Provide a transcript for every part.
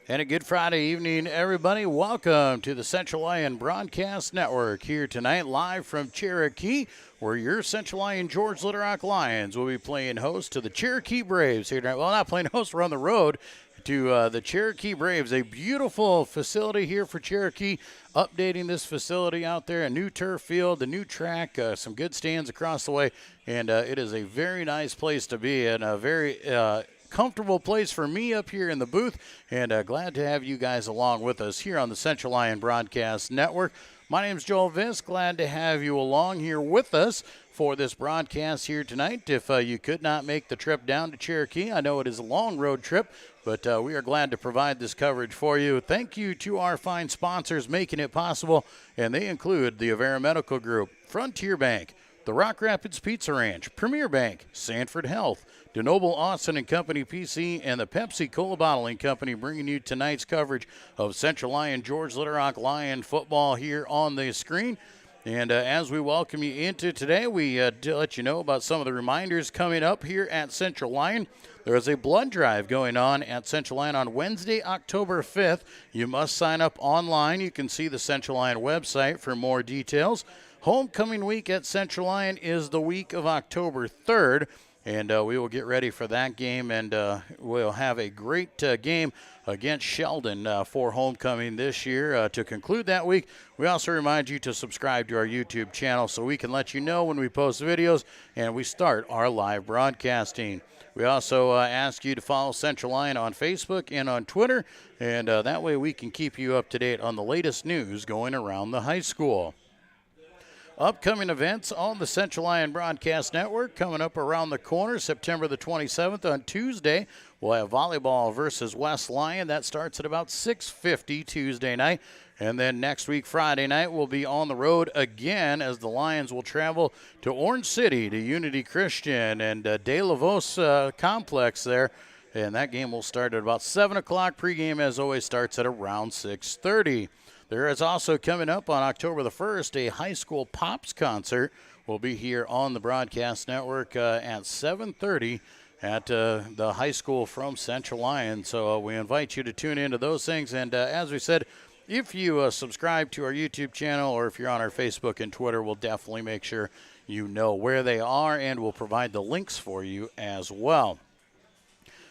And a good Friday evening, everybody. Welcome to the Central Lyon Broadcast Network here tonight, live from Cherokee, where your Central Lyon George Little Rock Lions will be playing host to the Cherokee Braves here tonight. Well, not playing host, we're on the road to the Cherokee Braves, a beautiful facility here for Cherokee. Updating this facility out there, a new turf field, a new track, some good stands across the way, and it is a very nice place to be and a very comfortable place for me up here in the booth, and glad to have you guys along with us here on the Central Lyon Broadcast Network. My name is Joel Viss. Glad to have you along here with us for this broadcast here tonight. If you could not make the trip down to Cherokee, I know it is a long road trip, but we are glad to provide this coverage for you. Thank you to our fine sponsors making it possible, and they include the Avera Medical Group, Frontier Bank, the Rock Rapids Pizza Ranch, Premier Bank, Sanford Health, DeNoble Austin and Company PC, and the Pepsi Cola Bottling Company, bringing you tonight's coverage of Central Lyon George Little Rock Lion football here on the screen. And as we welcome you into today, we let you know about some of the reminders coming up here at Central Lyon. There is a blood drive going on at Central Lyon on Wednesday, October 5th. You must sign up online. You can see the Central Lyon website for more details. Homecoming week at Central Lyon is the week of October 3rd, and we will get ready for that game, and we'll have a great game against Sheldon for homecoming this year. To conclude that week, we also remind you to subscribe to our YouTube channel so we can let you know when we post videos and we start our live broadcasting. We also ask you to follow Central Lyon on Facebook and on Twitter, and that way we can keep you up to date on the latest news going around the high school. Upcoming events on the Central Lyon Broadcast Network coming up around the corner, September the 27th on Tuesday. We'll have volleyball versus West Lyon. That starts at about 6:50 Tuesday night. And then next week, Friday night, we'll be on the road again as the Lions will travel to Orange City to Unity Christian and De La Vos complex there. And that game will start at about 7 o'clock. Pregame, as always, starts at around 6:30. There is also coming up on October the 1st a high school Pops concert. Will be here on the broadcast network at 7:30 at the high school from Central Lyon. So we invite you to tune into those things. And as we said, if you subscribe to our YouTube channel or if you're on our Facebook and Twitter, we'll definitely make sure you know where they are, and we'll provide the links for you as well.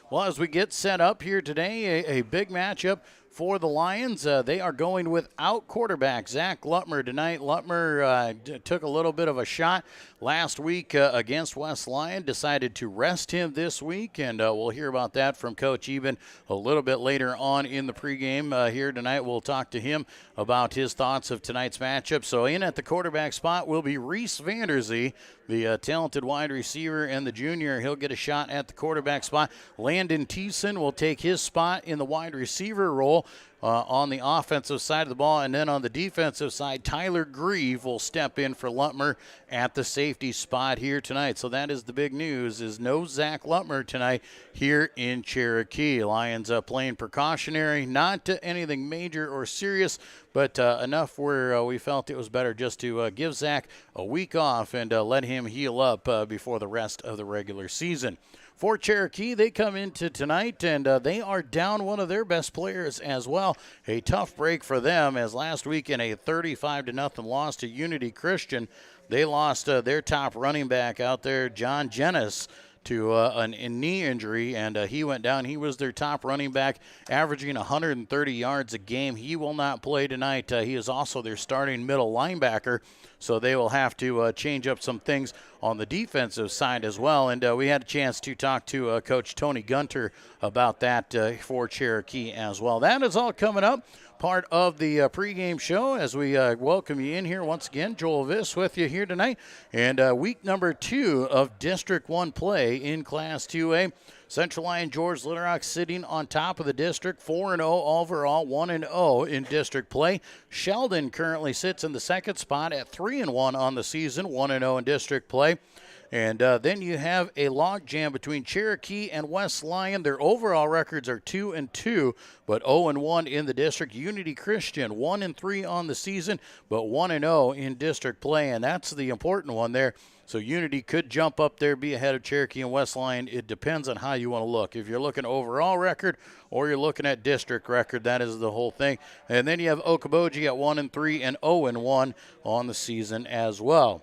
Well, as we get set up here today, a big matchup for the Lions. They are going without quarterback Zach Lutmer tonight. Lutmer took a little bit of a shot last week against West Lyon, decided to rest him this week, and we'll hear about that from Coach Eben a little bit later on in the pregame here tonight. We'll talk to him about his thoughts of tonight's matchup. So in at the quarterback spot will be Reese Vanderzee, the talented wide receiver and the junior. He'll get a shot at the quarterback spot. Landon Thiessen will take his spot in the wide receiver role on the offensive side of the ball. And then on the defensive side, Tyler Grieve will step in for Lutmer at the safety spot here tonight. So that is the big news, is no Zach Lutmer tonight here in Cherokee. Lions playing precautionary, not anything major or serious, but enough where we felt it was better just to give Zach a week off and let him heal up before the rest of the regular season. For Cherokee, they come into tonight, and they are down one of their best players as well. A tough break for them, as last week in a 35-0 loss to Unity Christian, they lost their top running back out there, John Jennis, to a knee injury, and he went down. He was their top running back, averaging 130 yards a game. He will not play tonight. He is also their starting middle linebacker, so they will have to change up some things on the defensive side as well. And we had a chance to talk to Coach Tony Gunter about that for Cherokee as well. That is all coming up, part of the pregame show as we welcome you in here once again. Joel Viss with you here tonight. And week number 2 of District 1 play in Class 2A. Central Lyon George Little Rock sitting on top of the district, 4-0 overall, 1-0 in district play. Sheldon currently sits in the second spot at 3-1 on the season, 1-0 in district play. And then you have a logjam between Cherokee and West Lyon. Their overall records are 2-2, but 0-1 in the district. Unity Christian 1-3 on the season, but 1-0 in district play, and that's the important one there. So Unity could jump up there, be ahead of Cherokee and West Lyon. It depends on how you want to look. If you're looking overall record or you're looking at district record, that is the whole thing. And then you have Okoboji at 1-3 and 0-1 on the season as well.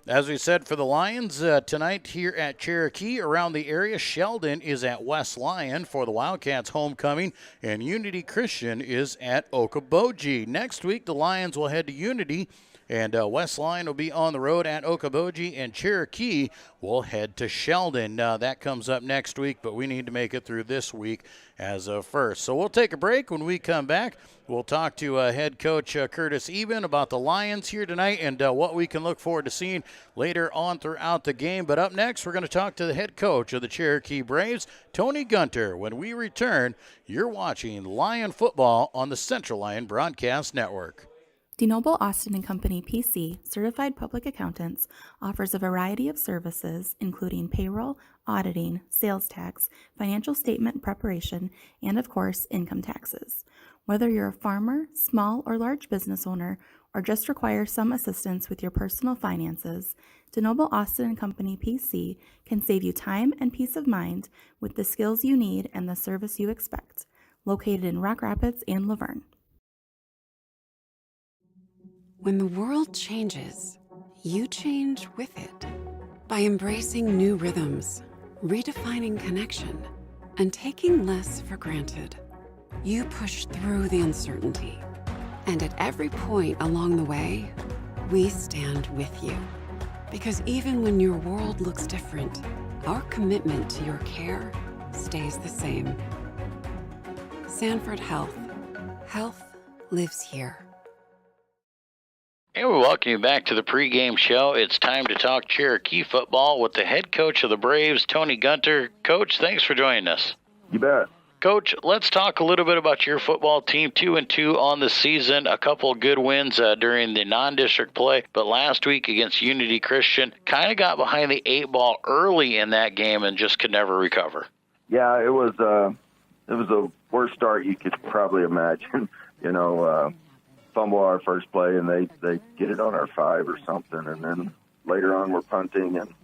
As we said for the Lions, tonight here at Cherokee, around the area, Sheldon is at West Lyon for the Wildcats homecoming, and Unity Christian is at Okoboji. Next week, the Lions will head to Unity, and West Lyon will be on the road at Okoboji, and Cherokee will head to Sheldon. That comes up next week, but we need to make it through this week as of first. So we'll take a break. When we come back, we'll talk to head coach Curtis Eben about the Lions here tonight and what we can look forward to seeing later on throughout the game. But up next, we're going to talk to the head coach of the Cherokee Braves, Tony Gunter. When we return, you're watching Lion football on the Central Lyon Broadcast Network. DeNoble Austin & Company PC, certified public accountants, offers a variety of services including payroll, auditing, sales tax, financial statement preparation, and of course, income taxes. Whether you're a farmer, small or large business owner, or just require some assistance with your personal finances, DeNoble Austin & Company PC can save you time and peace of mind with the skills you need and the service you expect. Located in Rock Rapids and Laverne. When the world changes, you change with it. By embracing new rhythms, redefining connection, and taking less for granted, you push through the uncertainty. And at every point along the way, we stand with you. Because even when your world looks different, our commitment to your care stays the same. Sanford Health. Health lives here. And we welcome you back to the pregame show. It's time to talk Cherokee football with the head coach of the Braves, Tony Gunter. Coach, thanks for joining us. You bet. Coach, let's talk a little bit about your football team. 2-2 on the season, a couple of good wins during the non-district play, but last week against Unity Christian, kind of got behind the 8 ball early in that game and just could never recover. Yeah, it was the worst start you could probably imagine. Fumble our first play, and they get it on our 5 or something, and then later on we're punting, and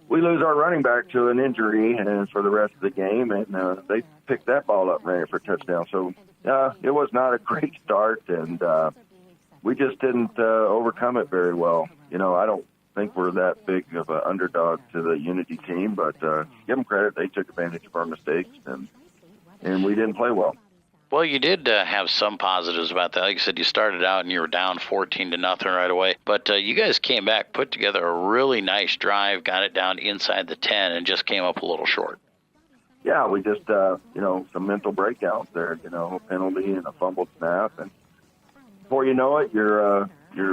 we lose our running back to an injury and for the rest of the game, and they picked that ball up and ran it for a touchdown. So it was not a great start, and we just didn't overcome it very well. I don't think we're that big of an underdog to the Unity team, but give them credit. They took advantage of our mistakes, and we didn't play well. Well, you did have some positives about that. Like you said, you started out and you were down 14-0 right away. But you guys came back, put together a really nice drive, got it down inside the 10, and just came up a little short. Yeah, we just, some mental breakouts there, a penalty and a fumbled snap. And before you know it, your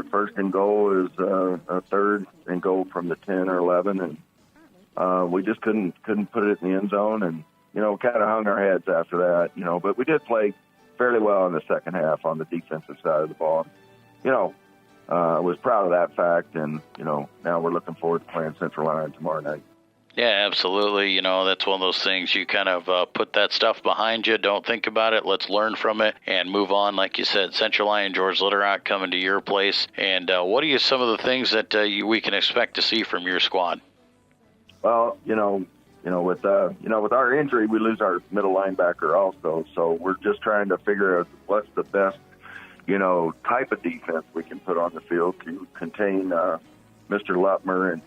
first and goal is a third and goal from the 10 or 11. And we just couldn't put it in the end zone. And kind of hung our heads after that, but we did play fairly well in the second half on the defensive side of the ball. I was proud of that fact, and, now we're looking forward to playing Central Lyon tomorrow night. Yeah, absolutely. That's one of those things you kind of put that stuff behind you. Don't think about it. Let's learn from it and move on. Like you said, Central Lyon, George Litterock coming to your place. And what are some of the things that we can expect to see from your squad? Well, with our injury, we lose our middle linebacker also. So we're just trying to figure out what's the best, type of defense we can put on the field to contain Mr. Lutmer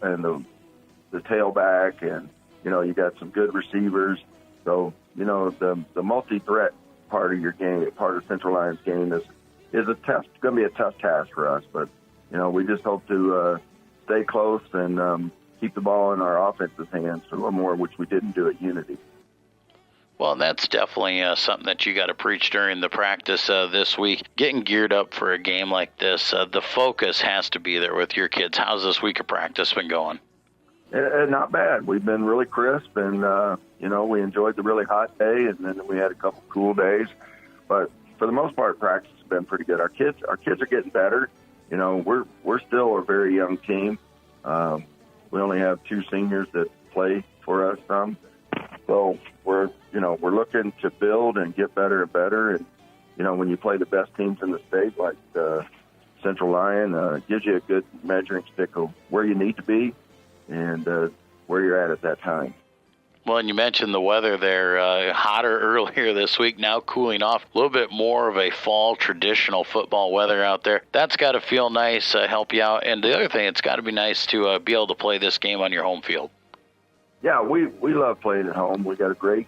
and the tailback. And, you got some good receivers. So, the multi-threat part of your game, part of Central Lyon's game is going to be a tough task for us. But, we just hope to stay close and keep the ball in our offense's hands a little more, which we didn't do at Unity. Well, that's definitely something that you got to preach during the practice this week. Getting geared up for a game like this, the focus has to be there with your kids. How's this week of practice been going? Not bad. We've been really crisp, and, we enjoyed the really hot day, and then we had a couple cool days. But for the most part, practice has been pretty good. Our kids are getting better. We're still a very young team. We only have 2 seniors that play for us some. So we're looking to build and get better and better. And, when you play the best teams in the state, like Central Lyon, it gives you a good measuring stick of where you need to be and where you're at that time. Well, and you mentioned the weather there, hotter earlier this week, now cooling off, a little bit more of a fall traditional football weather out there. That's got to feel nice, help you out. And the other thing, it's got to be nice to be able to play this game on your home field. Yeah, we love playing at home. We got a great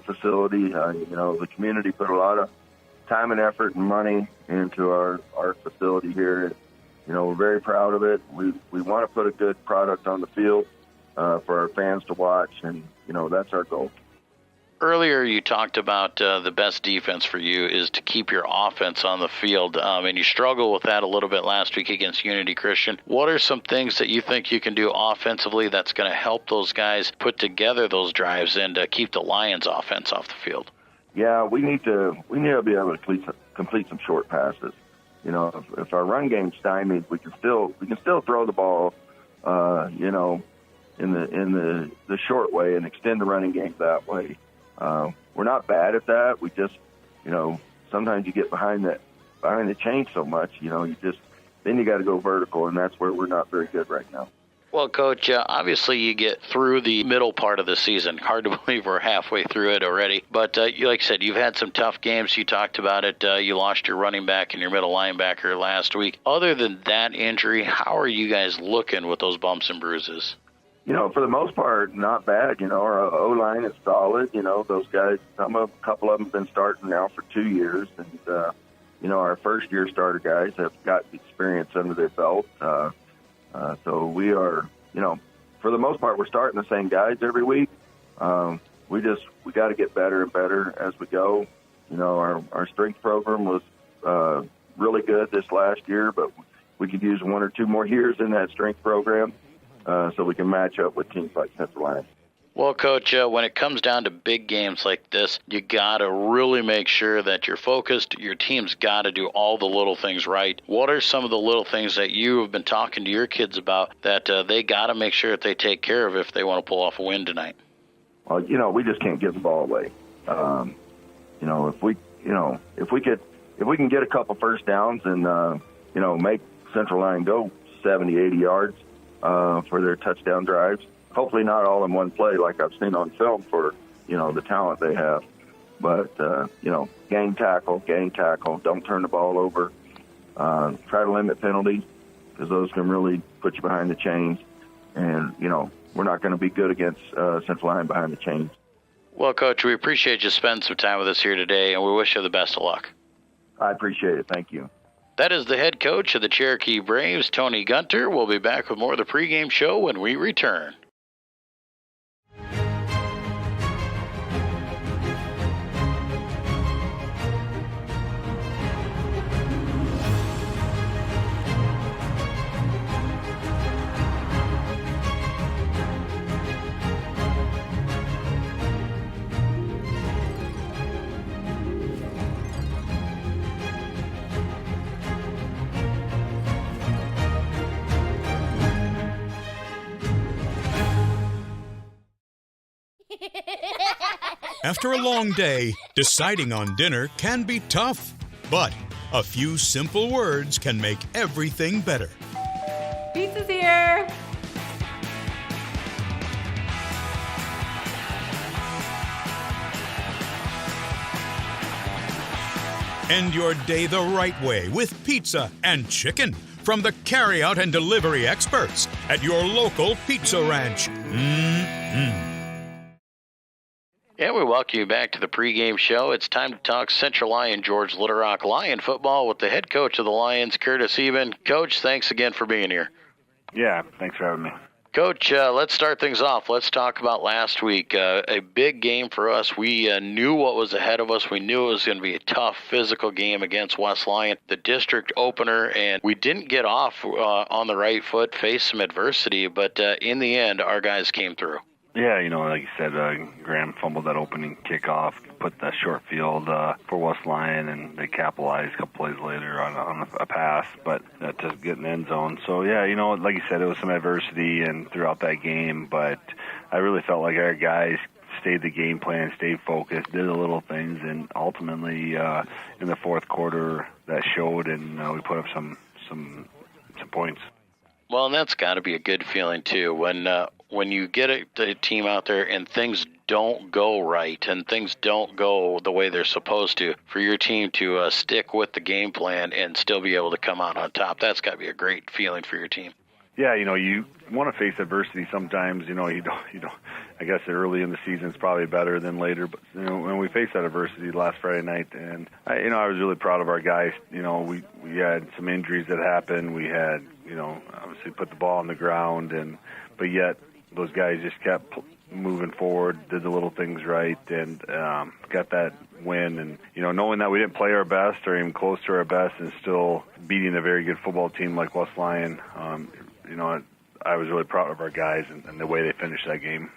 facility. The community put a lot of time and effort and money into our facility here. We're very proud of it. We want to put a good product on the field for our fans to watch, and that's our goal. Earlier, you talked about the best defense for you is to keep your offense on the field, and you struggled with that a little bit last week against Unity Christian. What are some things that you think you can do offensively that's going to help those guys put together those drives and keep the Lions' offense off the field? Yeah, we need to be able to complete some short passes. If our run game's stymied, we can still throw the ball, in the short way and extend the running game that way. We're not bad at that. We just, sometimes you get behind the chain so much, then you got to go vertical, and that's where we're not very good right now. Well, Coach, obviously you get through the middle part of the season. Hard to believe we're halfway through it already. But like I said, you've had some tough games. You talked about it. You lost your running back and your middle linebacker last week. Other than that injury, how are you guys looking with those bumps and bruises? For the most part, not bad. Our O-line is solid. Those guys, a couple of them have been starting now for 2 years. And, our first-year starter guys have got experience under their belt. So we are, for the most part, we're starting the same guys every week. We got to get better and better as we go. Our strength program was really good this last year, but we could use 1 or 2 more years in that strength program. So we can match up with teams like Central Lyon. Well, Coach, when it comes down to big games like this, you got to really make sure that you're focused. Your team's got to do all the little things right. What are some of the little things that you have been talking to your kids about that they got to make sure that they take care of if they want to pull off a win tonight? Well, we just can't give the ball away. If we can get a couple first downs and make Central Lyon go 70, 80 yards for their touchdown drives. Hopefully not all in one play like I've seen on film for, the talent they have. But, gang tackle, don't turn the ball over. Try to limit penalties because those can really put you behind the chains. And, we're not going to be good against Central Lyon behind the chains. Well, Coach, we appreciate you spending some time with us here today, and we wish you the best of luck. I appreciate it. Thank you. That is the head coach of the Cherokee Braves, Tony Gunter. We'll be back with more of the pregame show when we return. After a long day, deciding on dinner can be tough, but a few simple words can make everything better. Pizza's here! End your day the right way with pizza and chicken from the carryout and delivery experts at your local Pizza Ranch. And we welcome you back to the pregame show. It's time to talk Central Lyon, George Little Rock Lion football with the head coach of the Lions, Curtis Eben. Coach, thanks again for being here. Yeah, thanks for having me. Coach, let's start things off. Let's talk about last week. A big game for us. We knew what was ahead of us. We knew it was going to be a tough physical game against West Lyon, the district opener, and we didn't get off on the right foot, faced some adversity, but in the end, our guys came through. Yeah, like you said, Graham fumbled that opening kickoff, put that short field for West Lyon, and they capitalized a couple plays later on a pass, but to get in the end zone. So, yeah, like you said, it was some adversity and throughout that game, but I really felt like our guys stayed the game plan, stayed focused, did the little things, and ultimately in the fourth quarter that showed, and we put up some points. Well, and that's got to be a good feeling too when you get a team out there and things don't go right and things don't go the way they're supposed to, for your team to stick with the game plan and still be able to come out on top. That's got to be a great feeling for your team. Yeah, you want to face adversity sometimes. You don't. I guess early in the season it's probably better than later. But when we faced that adversity last Friday night, and I was really proud of our guys. We had some injuries that happened. We had obviously put the ball on the ground, but yet those guys just kept moving forward, did the little things right, and got that win. And knowing that we didn't play our best or even close to our best, and still beating a very good football team like West Lyon. I was really proud of our guys and the way they finished that game.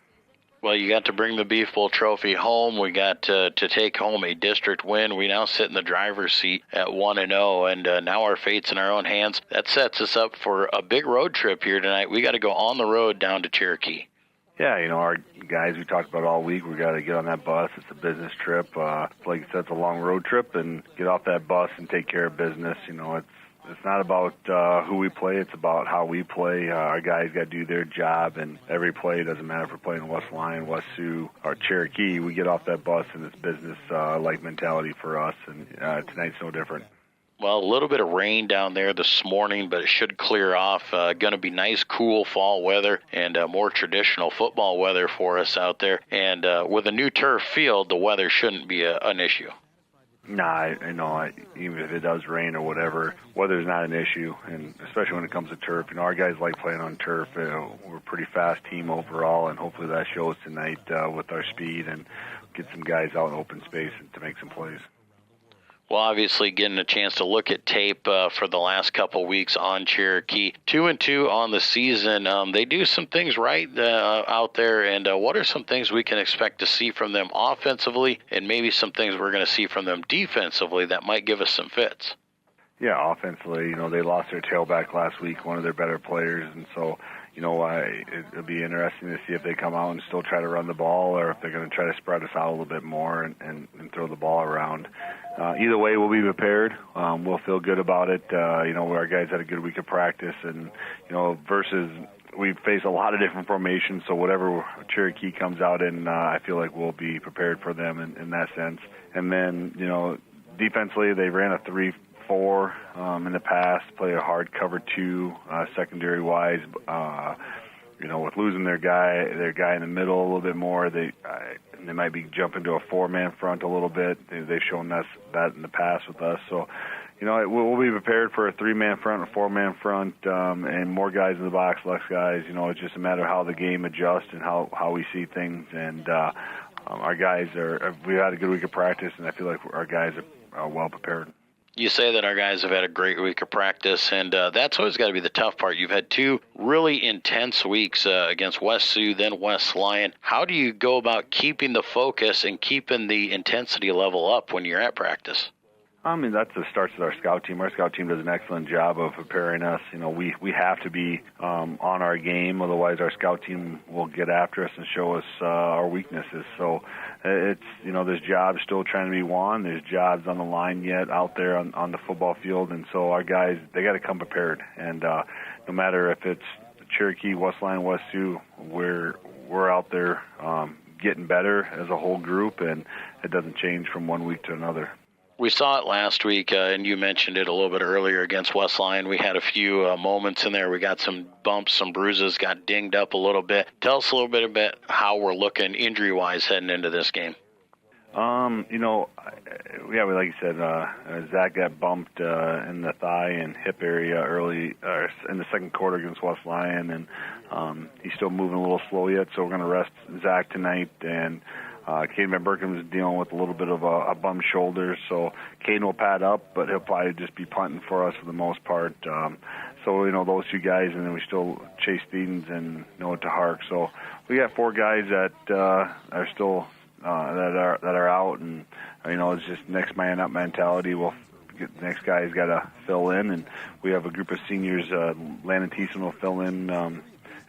Well, you got to bring the Beef Bowl trophy home. We got to take home a district win. We now sit in the driver's seat at 1-0, and now our fate's in our own hands. That sets us up for a big road trip here tonight. We got to go on the road down to Cherokee. Yeah, our guys we talked about all week, we got to get on that bus. It's a business trip. Like you said, it's a long road trip, and get off that bus and take care of business. It's not about who we play. It's about how we play. Our guys got to do their job, and every play, doesn't matter if we're playing West Lyon, West Sioux, or Cherokee, we get off that bus, and it's business-like mentality for us, and tonight's no different. Well, a little bit of rain down there this morning, but it should clear off. Going to be nice, cool fall weather and more traditional football weather for us out there. And with a new turf field, the weather shouldn't be an issue. Nah, even if it does rain or whatever, weather's not an issue, and especially when it comes to turf. Our guys like playing on turf. We're a pretty fast team overall, and hopefully that shows tonight with our speed and get some guys out in open space to make some plays. Well, obviously getting a chance to look at tape for the last couple weeks on Cherokee. 2-2 on the season. They do some things right out there, and what are some things we can expect to see from them offensively, and maybe some things we're going to see from them defensively that might give us some fits? Yeah, offensively, they lost their tailback last week, one of their better players, and so it'll be interesting to see if they come out and still try to run the ball, or if they're going to try to spread us out a little bit more and throw the ball around. Either way, we'll be prepared. We'll feel good about it. Our guys had a good week of practice, and versus we face a lot of different formations. So whatever Cherokee comes out in, I feel like we'll be prepared for them in that sense. And then defensively, they ran a 3-4 in the past, play a hard cover 2 secondary wise. With losing their guy in the middle a little bit more, they might be jumping to a 4-man front a little bit. They've shown us that in the past with us. So, we'll be prepared for a 3-man front, a 4-man front, and more guys in the box, less guys. It's just a matter of how the game adjusts and how we see things. And our guys we had a good week of practice, and I feel like our guys are well prepared. You say that our guys have had a great week of practice, and that's always got to be the tough part. You've had 2 really intense weeks against West Sioux, then West Lyon. How do you go about keeping the focus and keeping the intensity level up when you're at practice? That's the starts with our scout team. Our scout team does an excellent job of preparing us. We have to be on our game, otherwise our scout team will get after us and show us our weaknesses. So it's there's jobs still trying to be won. There's jobs on the line yet out there on the football field, and so our guys, they got to come prepared. And no matter if it's Cherokee, West Lyon, West Sioux, we're out there getting better as a whole group, and it doesn't change from one week to another. We saw it last week, and you mentioned it a little bit earlier against West Lyon. We had a few moments in there. We got some bumps, some bruises, got dinged up a little bit. Tell us a little bit about how we're looking injury-wise heading into this game. Like you said, Zach got bumped in the thigh and hip area early in the second quarter against West Lyon, and he's still moving a little slow yet, so we're going to rest Zach tonight. And Caden Van Berkham is dealing with a little bit of a bum shoulder, so Caden will pad up, but he'll probably just be punting for us for the most part. So those 2 guys, and then we still Chase Stevens and Noah Tahark. So we got 4 guys that are still that are out, and it's just next man up mentality. The next guy's got to fill in, and we have a group of seniors. Landon Thiessen will fill in.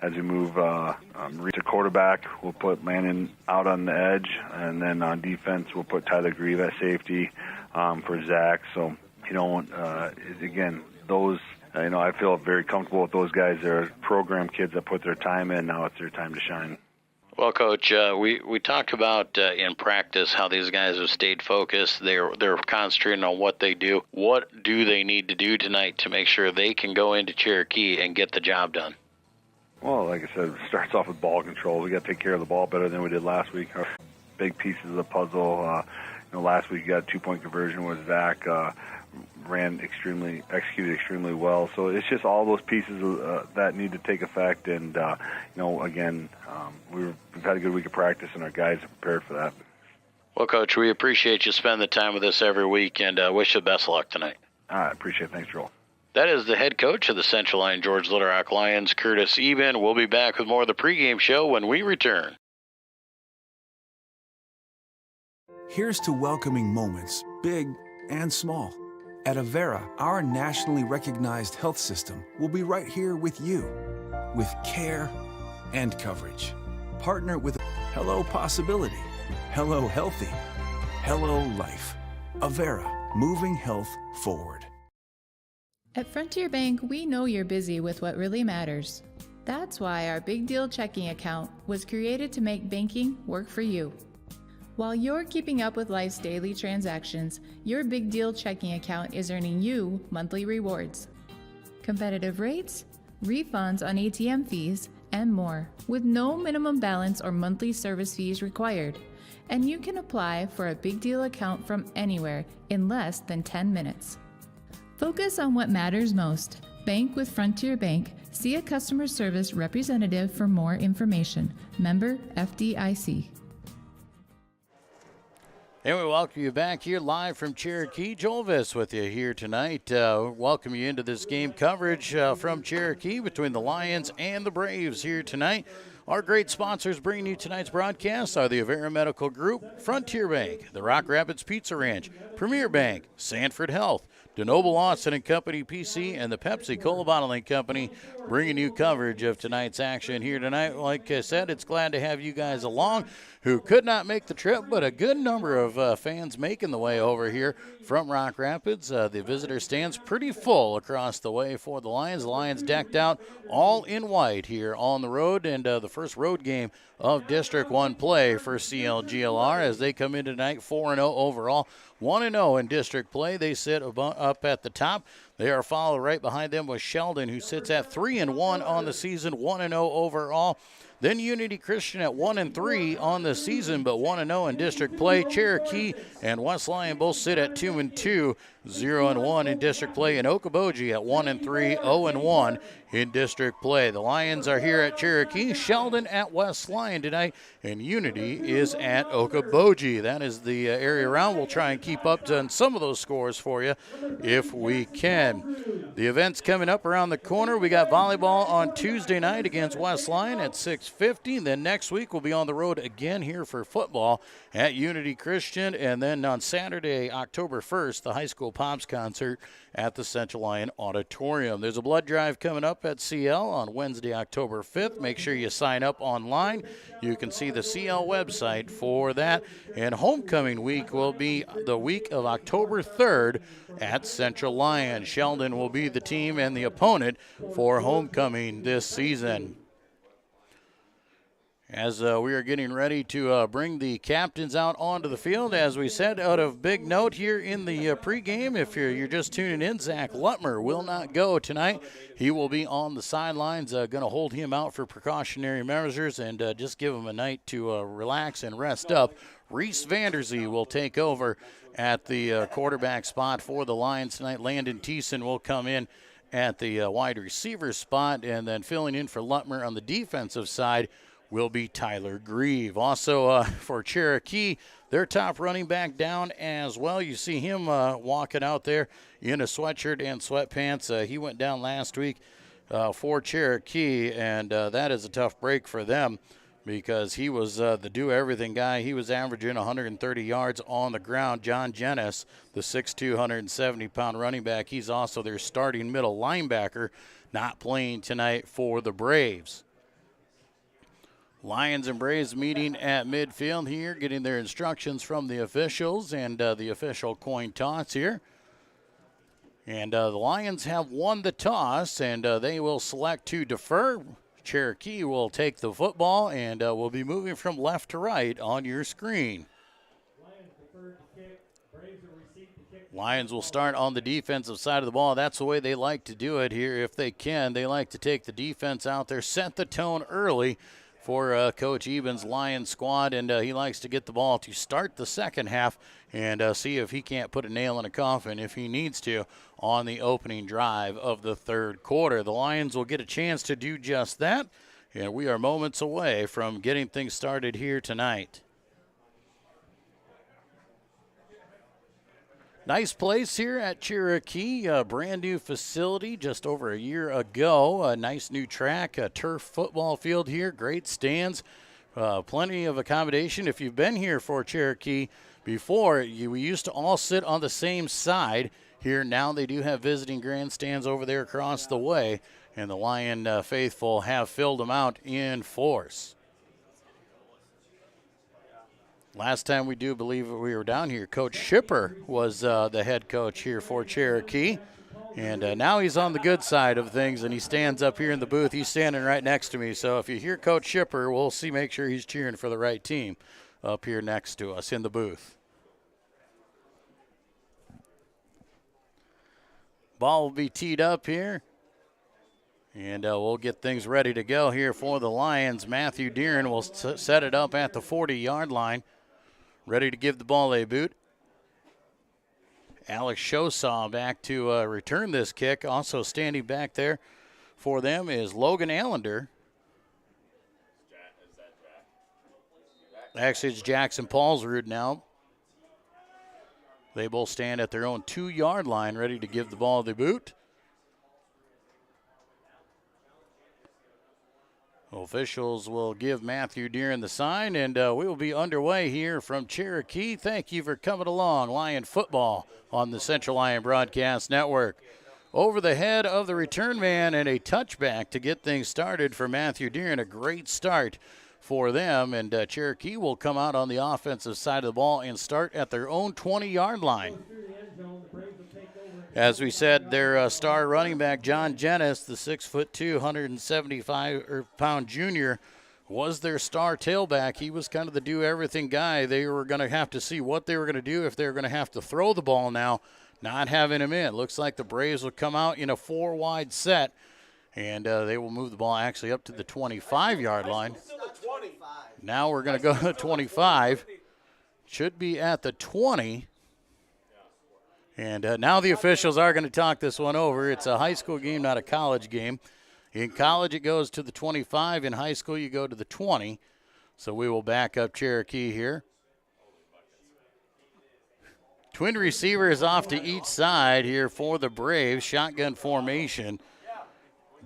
As we move to quarterback, we'll put Landon out on the edge, and then on defense, we'll put Tyler Grieve at safety for Zach. So, again, those I feel very comfortable with those guys. They're program kids that put their time in. Now it's their time to shine. Well, Coach, we talked about in practice how these guys have stayed focused. They're concentrating on what they do. What do they need to do tonight to make sure they can go into Cherokee and get the job done? Well, like I said, it starts off with ball control. We got to take care of the ball better than we did last week. Our big pieces of the puzzle. Last week we got a 2-point conversion with Zach. Executed extremely well. So it's just all those pieces that need to take effect. And, again, we've had a good week of practice, and our guys are prepared for that. Well, Coach, we appreciate you spending the time with us every week, and wish you the best of luck tonight. I appreciate it. Thanks, Joel. That is the head coach of the Central Lyon George Little Rock Lions, Curtis Eben. We'll be back with more of the pregame show when we return. Here's to welcoming moments, big and small. At Avera, our nationally recognized health system will be right here with you, with care and coverage. Partner with Hello Possibility, Hello Healthy, Hello Life. Avera, moving health forward. At Frontier Bank, we know you're busy with what really matters. That's why our Big Deal checking account was created to make banking work for you. While you're keeping up with life's daily transactions, your Big Deal checking account is earning you monthly rewards. Competitive rates, refunds on ATM fees, and more, with no minimum balance or monthly service fees required. And you can apply for a Big Deal account from anywhere in less than 10 minutes. Focus on what matters most. Bank with Frontier Bank. See a customer service representative for more information. Member FDIC. And we welcome you back here live from Cherokee. Joel Viss with you here tonight. Welcome you into this game coverage from Cherokee between the Lions and the Braves here tonight. Our great sponsors bringing you tonight's broadcast are the Avera Medical Group, Frontier Bank, the Rock Rapids Pizza Ranch, Premier Bank, Sanford Health, DeNoble Austin and Company PC, and the Pepsi Cola Bottling Company bringing you coverage of tonight's action here tonight. Like I said, it's glad to have you guys along who could not make the trip, but a good number of fans making the way over here from Rock Rapids. The visitor stand's pretty full across the way for the Lions. The Lions decked out all in white here on the road, and the first road game of District 1 play for CLGLR as they come in tonight 4-0 overall. 1-0 in district play. They sit up at the top. They are followed right behind them with Sheldon, who sits at 3-1 on the season, 1-0 overall. Then Unity Christian at 1-3 on the season, but 1-0 in district play. Cherokee and West Lyon both sit at 2-2, 0-1 in district play. And Okoboji at 1-3, 0-1 in district play. The Lions are here at Cherokee, Sheldon at West Lyon tonight, and Unity is at Okoboji. That is the area round. We'll try and keep up to some of those scores for you if we can. The events coming up around the corner. We got volleyball on Tuesday night against West Lyon at 6:50. Then next week we'll be on the road again here for football at Unity Christian. And then on Saturday, October 1st, the high school Pops concert at the Central Lyon Auditorium. There's a blood drive coming up at CL on Wednesday, October 5th. Make sure you sign up online. You can see the CL website for that. And homecoming week will be the week of October 3rd at Central Lyon. Sheldon will be the team and the opponent for homecoming this season. As we are getting ready to bring the captains out onto the field, as we said, out of big note here in the pregame, if you're just tuning in, Zach Lutmer will not go tonight. He will be on the sidelines, going to hold him out for precautionary measures and just give him a night to relax and rest up. Reese Vanderzee will take over at the quarterback spot for the Lions tonight. Landon Thiessen will come in at the wide receiver spot, and then filling in for Lutmer on the defensive side will be Tyler Grieve. Also for Cherokee, their top running back down as well. You see him walking out there in a sweatshirt and sweatpants. He went down last week for Cherokee, and that is a tough break for them because he was the do-everything guy. He was averaging 130 yards on the ground. John Jennis, the 6'2", 170-pound running back, he's also their starting middle linebacker, not playing tonight for the Braves. Lions and Braves meeting at midfield here, getting their instructions from the officials and the official coin toss here. And the Lions have won the toss, and they will select to defer. Cherokee will take the football, and will be moving from left to right on your screen. Lions will start on the defensive side of the ball. That's the way they like to do it here if they can. They like to take the defense out there, set the tone early for Coach Eben's Lions squad, and he likes to get the ball to start the second half and see if he can't put a nail in a coffin if he needs to on the opening drive of the third quarter. The Lions will get a chance to do just that, and we are moments away from getting things started here tonight. Nice place here at Cherokee, a brand new facility just over a year ago. A nice new track, a turf football field here, great stands, plenty of accommodation. If you've been here for Cherokee before, we used to all sit on the same side. Here now they do have visiting grandstands over there across the way, and the Lion faithful have filled them out in force. Last time we do believe we were down here, Coach Schipper was the head coach here for Cherokee. And now he's on the good side of things, and he stands up here in the booth. He's standing right next to me. So if you hear Coach Schipper, we'll see, make sure he's cheering for the right team up here next to us in the booth. Ball will be teed up here. And we'll get things ready to go here for the Lions. Matthew Deeren will set it up at the 40-yard line. Ready to give the ball a boot. Alex Shosaw back to return this kick. Also standing back there for them is Logan Allender. Actually, it's Jackson Paulsrud now. They both stand at their own 2-yard line, ready to give the ball the boot. Officials will give Matthew Deeren the sign, and we will be underway here from Cherokee. Thank you for coming along. Lion football on the Central Lyon Broadcast Network. Over the head of the return man and a touchback to get things started for Matthew Deeren. A great start for them, and Cherokee will come out on the offensive side of the ball and start at their own 20-yard line. As we said, their star running back, John Jennis, the 6'2", 175-pound junior, was their star tailback. He was kind of the do-everything guy. They were going to have to see what they were going to do if they were going to have to throw the ball now, not having him in. Looks like the Braves will come out in a 4-wide set, and they will move the ball actually up to the 25-yard line. Now we're going to go to 25. Should be at the 20. And now the officials are going to talk this one over. It's a high school game, not a college game. In college, it goes to the 25. In high school, you go to the 20. So we will back up Cherokee here. Twin receivers off to each side here for the Braves. Shotgun formation.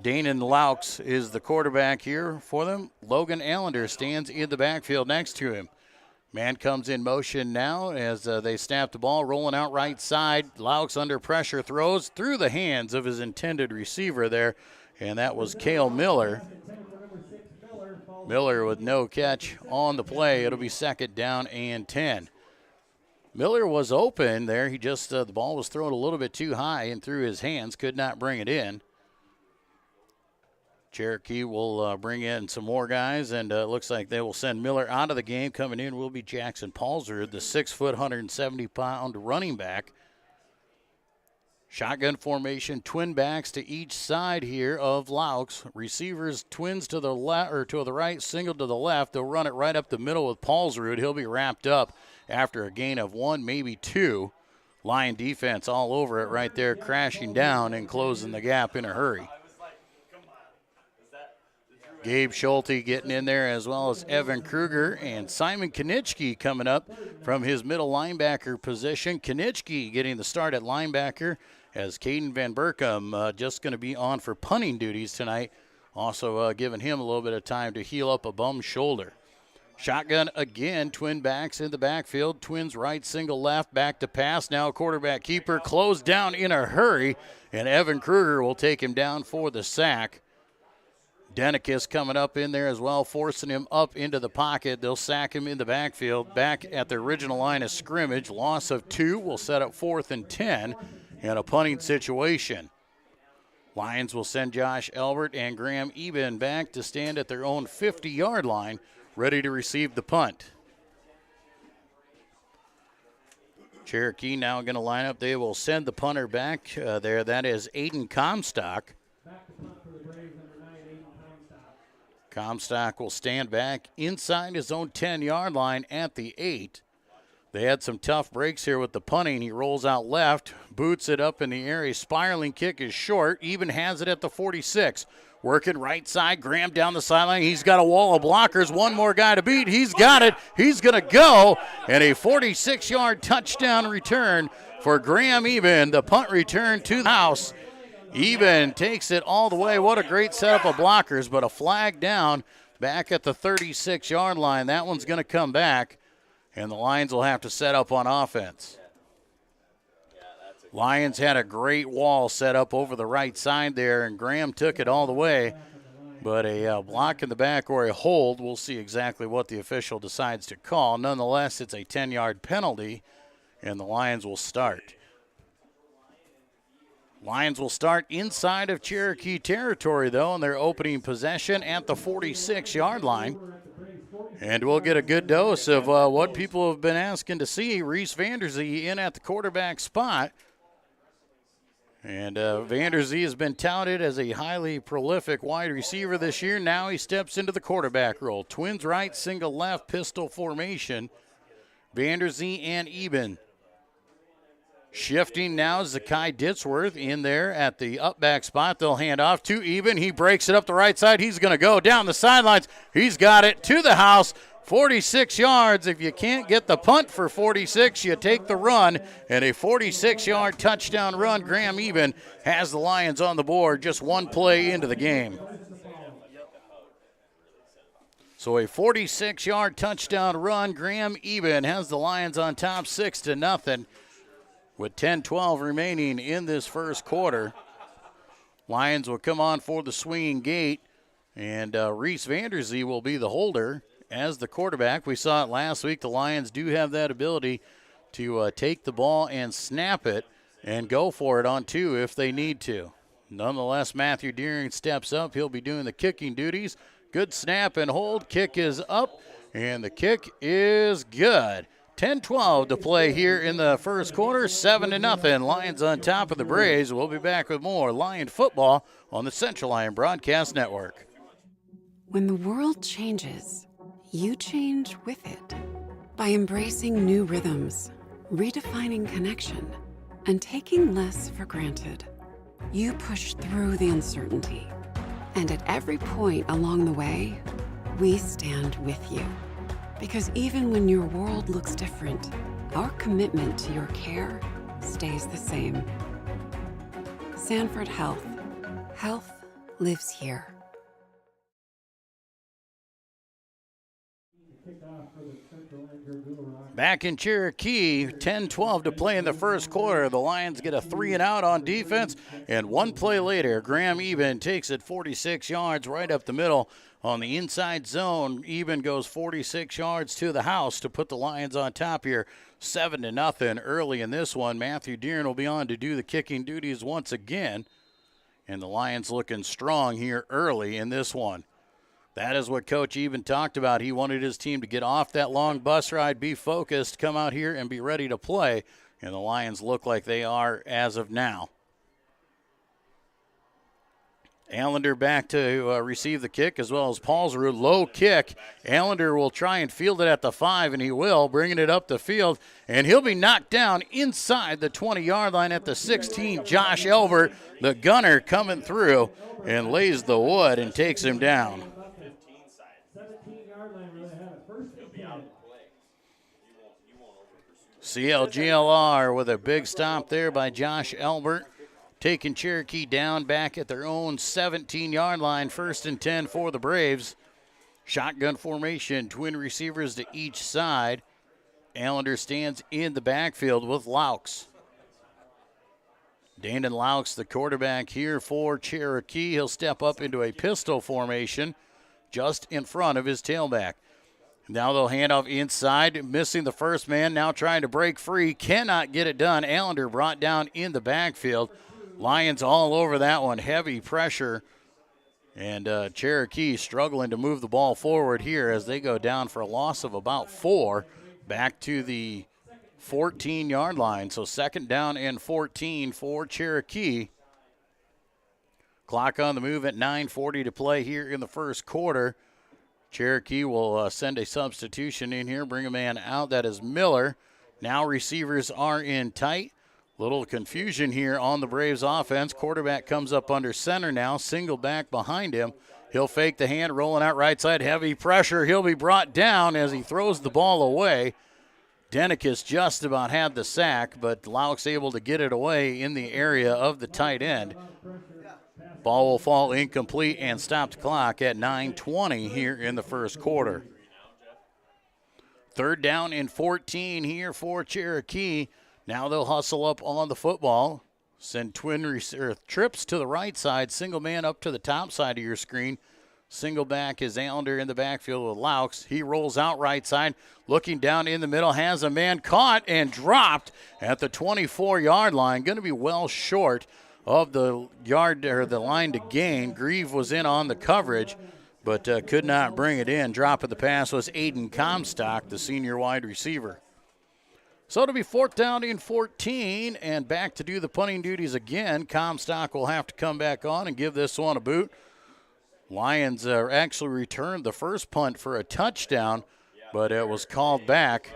Danon Laux is the quarterback here for them. Logan Allender stands in the backfield next to him. Man comes in motion now as they snap the ball, rolling out right side. Laux under pressure, throws through the hands of his intended receiver there, and that was Cale Miller. Miller with no catch on the play. It'll be second down and 10. Miller was open there. He just, the ball was thrown a little bit too high and through his hands, could not bring it in. Cherokee will bring in some more guys, and it looks like they will send Miller out of the game. Coming in will be Jackson Paulsrud, the 6', 170-pound running back. Shotgun formation, twin backs to each side here of Laux. Receivers, twins to the left or to the right, single to the left. They'll run it right up the middle with Paulsrud. He'll be wrapped up after a gain of 1, maybe 2. Lion defense all over it right there, crashing down and closing the gap in a hurry. Gabe Schulte getting in there, as well as Evan Kruger and Simon Konitschke coming up from his middle linebacker position. Konitschke getting the start at linebacker, as Caden Van Berkom just going to be on for punting duties tonight, also giving him a little bit of time to heal up a bum shoulder. Shotgun again, twin backs in the backfield, twins right, single left, back to pass. Now quarterback keeper closed down in a hurry, and Evan Kruger will take him down for the sack. Denikis coming up in there as well, forcing him up into the pocket. They'll sack him in the backfield, back at the original line of scrimmage. Loss of 2 will set up 4th and 10. in a punting situation. Lions will send Josh Elbert and Graham Eben back to stand at their own 50-yard line, ready to receive the punt. Cherokee now going to line up. They will send the punter back there. That is Aiden Comstock. Comstock will stand back inside his own 10-yard line at the 8. They had some tough breaks here with the punting. He rolls out left, boots it up in the air. A spiraling kick is short, even has it at the 46. Working right side, Graham down the sideline. He's got a wall of blockers. One more guy to beat. He's got it. He's going to go. And a 46-yard touchdown return for Graham Eben. The punt return to the house. Eben takes it all the way. What a great setup of blockers, but a flag down back at the 36-yard line. That one's going to come back, and the Lions will have to set up on offense. Lions had a great wall set up over the right side there, and Graham took it all the way. But a block in the back or a hold, we'll see exactly what the official decides to call. Nonetheless, it's a 10-yard penalty, and the Lions will start. Lions will start inside of Cherokee territory, though, in their opening possession at the 46-yard line. And we'll get a good dose of what people have been asking to see. Reese Vanderzee in at the quarterback spot. And Vanderzee has been touted as a highly prolific wide receiver this year. Now he steps into the quarterback role. Twins right, single left, pistol formation. Vanderzee and Eben. Shifting now, Zakai Ditzworth in there at the up back spot. They'll hand off to Eben. He breaks it up the right side. He's going to go down the sidelines. He's got it to the house. 46 yards. If you can't get the punt for 46, you take the run. And a 46-yard touchdown run. Graham Eben has the Lions on the board just one play into the game. So a 46-yard touchdown run. Graham Eben has the Lions on top 6-0. With 10-12 remaining in this first quarter. Lions will come on for the swinging gate, and Reese Vanderzee will be the holder as the quarterback. We saw it last week. The Lions do have that ability to take the ball and snap it and go for it on two if they need to. Nonetheless, Matthew Deering steps up. He'll be doing the kicking duties. Good snap and hold. Kick is up, and the kick is good. 10-12 to play here in the first quarter, 7-0. Lions on top of the Braves. We'll be back with more Lion football on the Central Lyon Broadcast Network. When the world changes, you change with it. By embracing new rhythms, redefining connection, and taking less for granted, you push through the uncertainty. And at every point along the way, we stand with you. Because even when your world looks different, our commitment to your care stays the same. Sanford Health. Health lives here. Back in Cherokee, 10-12 to play in the first quarter. The Lions get a 3-and-out on defense, and one play later, Graham Eben takes it 46 yards right up the middle on the inside zone. Eben goes 46 yards to the house to put the Lions on top here, 7-0 early in this one. Matthew Deeren will be on to do the kicking duties once again, and the Lions looking strong here early in this one. That is what Coach Eben talked about. He wanted his team to get off that long bus ride, be focused, come out here and be ready to play. And the Lions look like they are as of now. Allender back to receive the kick, as well as Paulsrud. Low kick. Allender will try and field it at the 5, and he will, bringing it up the field. And he'll be knocked down inside the 20-yard line at the 16. Josh Elbert, the gunner, coming through and lays the wood and takes him down. CLGLR with a big stop there by Josh Elbert, taking Cherokee down back at their own 17-yard line. 1st and 10 for the Braves. Shotgun formation, twin receivers to each side. Allender stands in the backfield with Laux. Dandon Laux, the quarterback here for Cherokee. He'll step up into a pistol formation just in front of his tailback. Now they'll hand off inside, missing the first man, now trying to break free. Cannot get it done. Allender brought down in the backfield. Lions all over that one. Heavy pressure. And Cherokee struggling to move the ball forward here as they go down for a loss of about 4 back to the 14-yard line. So 2nd down and 14 for Cherokee. Clock on the move at 9:40 to play here in the first quarter. Cherokee will send a substitution in here, bring a man out. That is Miller. Now receivers are in tight. Little confusion here on the Braves offense. Quarterback comes up under center now, single back behind him. He'll fake the hand, rolling out right side, heavy pressure. He'll be brought down as he throws the ball away. Denicus just about had the sack, but Laux able to get it away in the area of the tight end. Ball will fall incomplete and stop the clock at 9:20 here in the first quarter. 3rd down and 14 here for Cherokee. Now they'll hustle up on the football, send trips to the right side, single man up to the top side of your screen. Single back is Allender in the backfield with Laux. He rolls out right side, looking down in the middle, has a man caught and dropped at the 24-yard line. Going to be well short of the yard or the line to gain. Grieve was in on the coverage, but could not bring it in. Drop of the pass was Aiden Comstock, the senior wide receiver. So it'll be 4th down and 14, and back to do the punting duties again. Comstock will have to come back on and give this one a boot. Lions actually returned the first punt for a touchdown, but it was called back.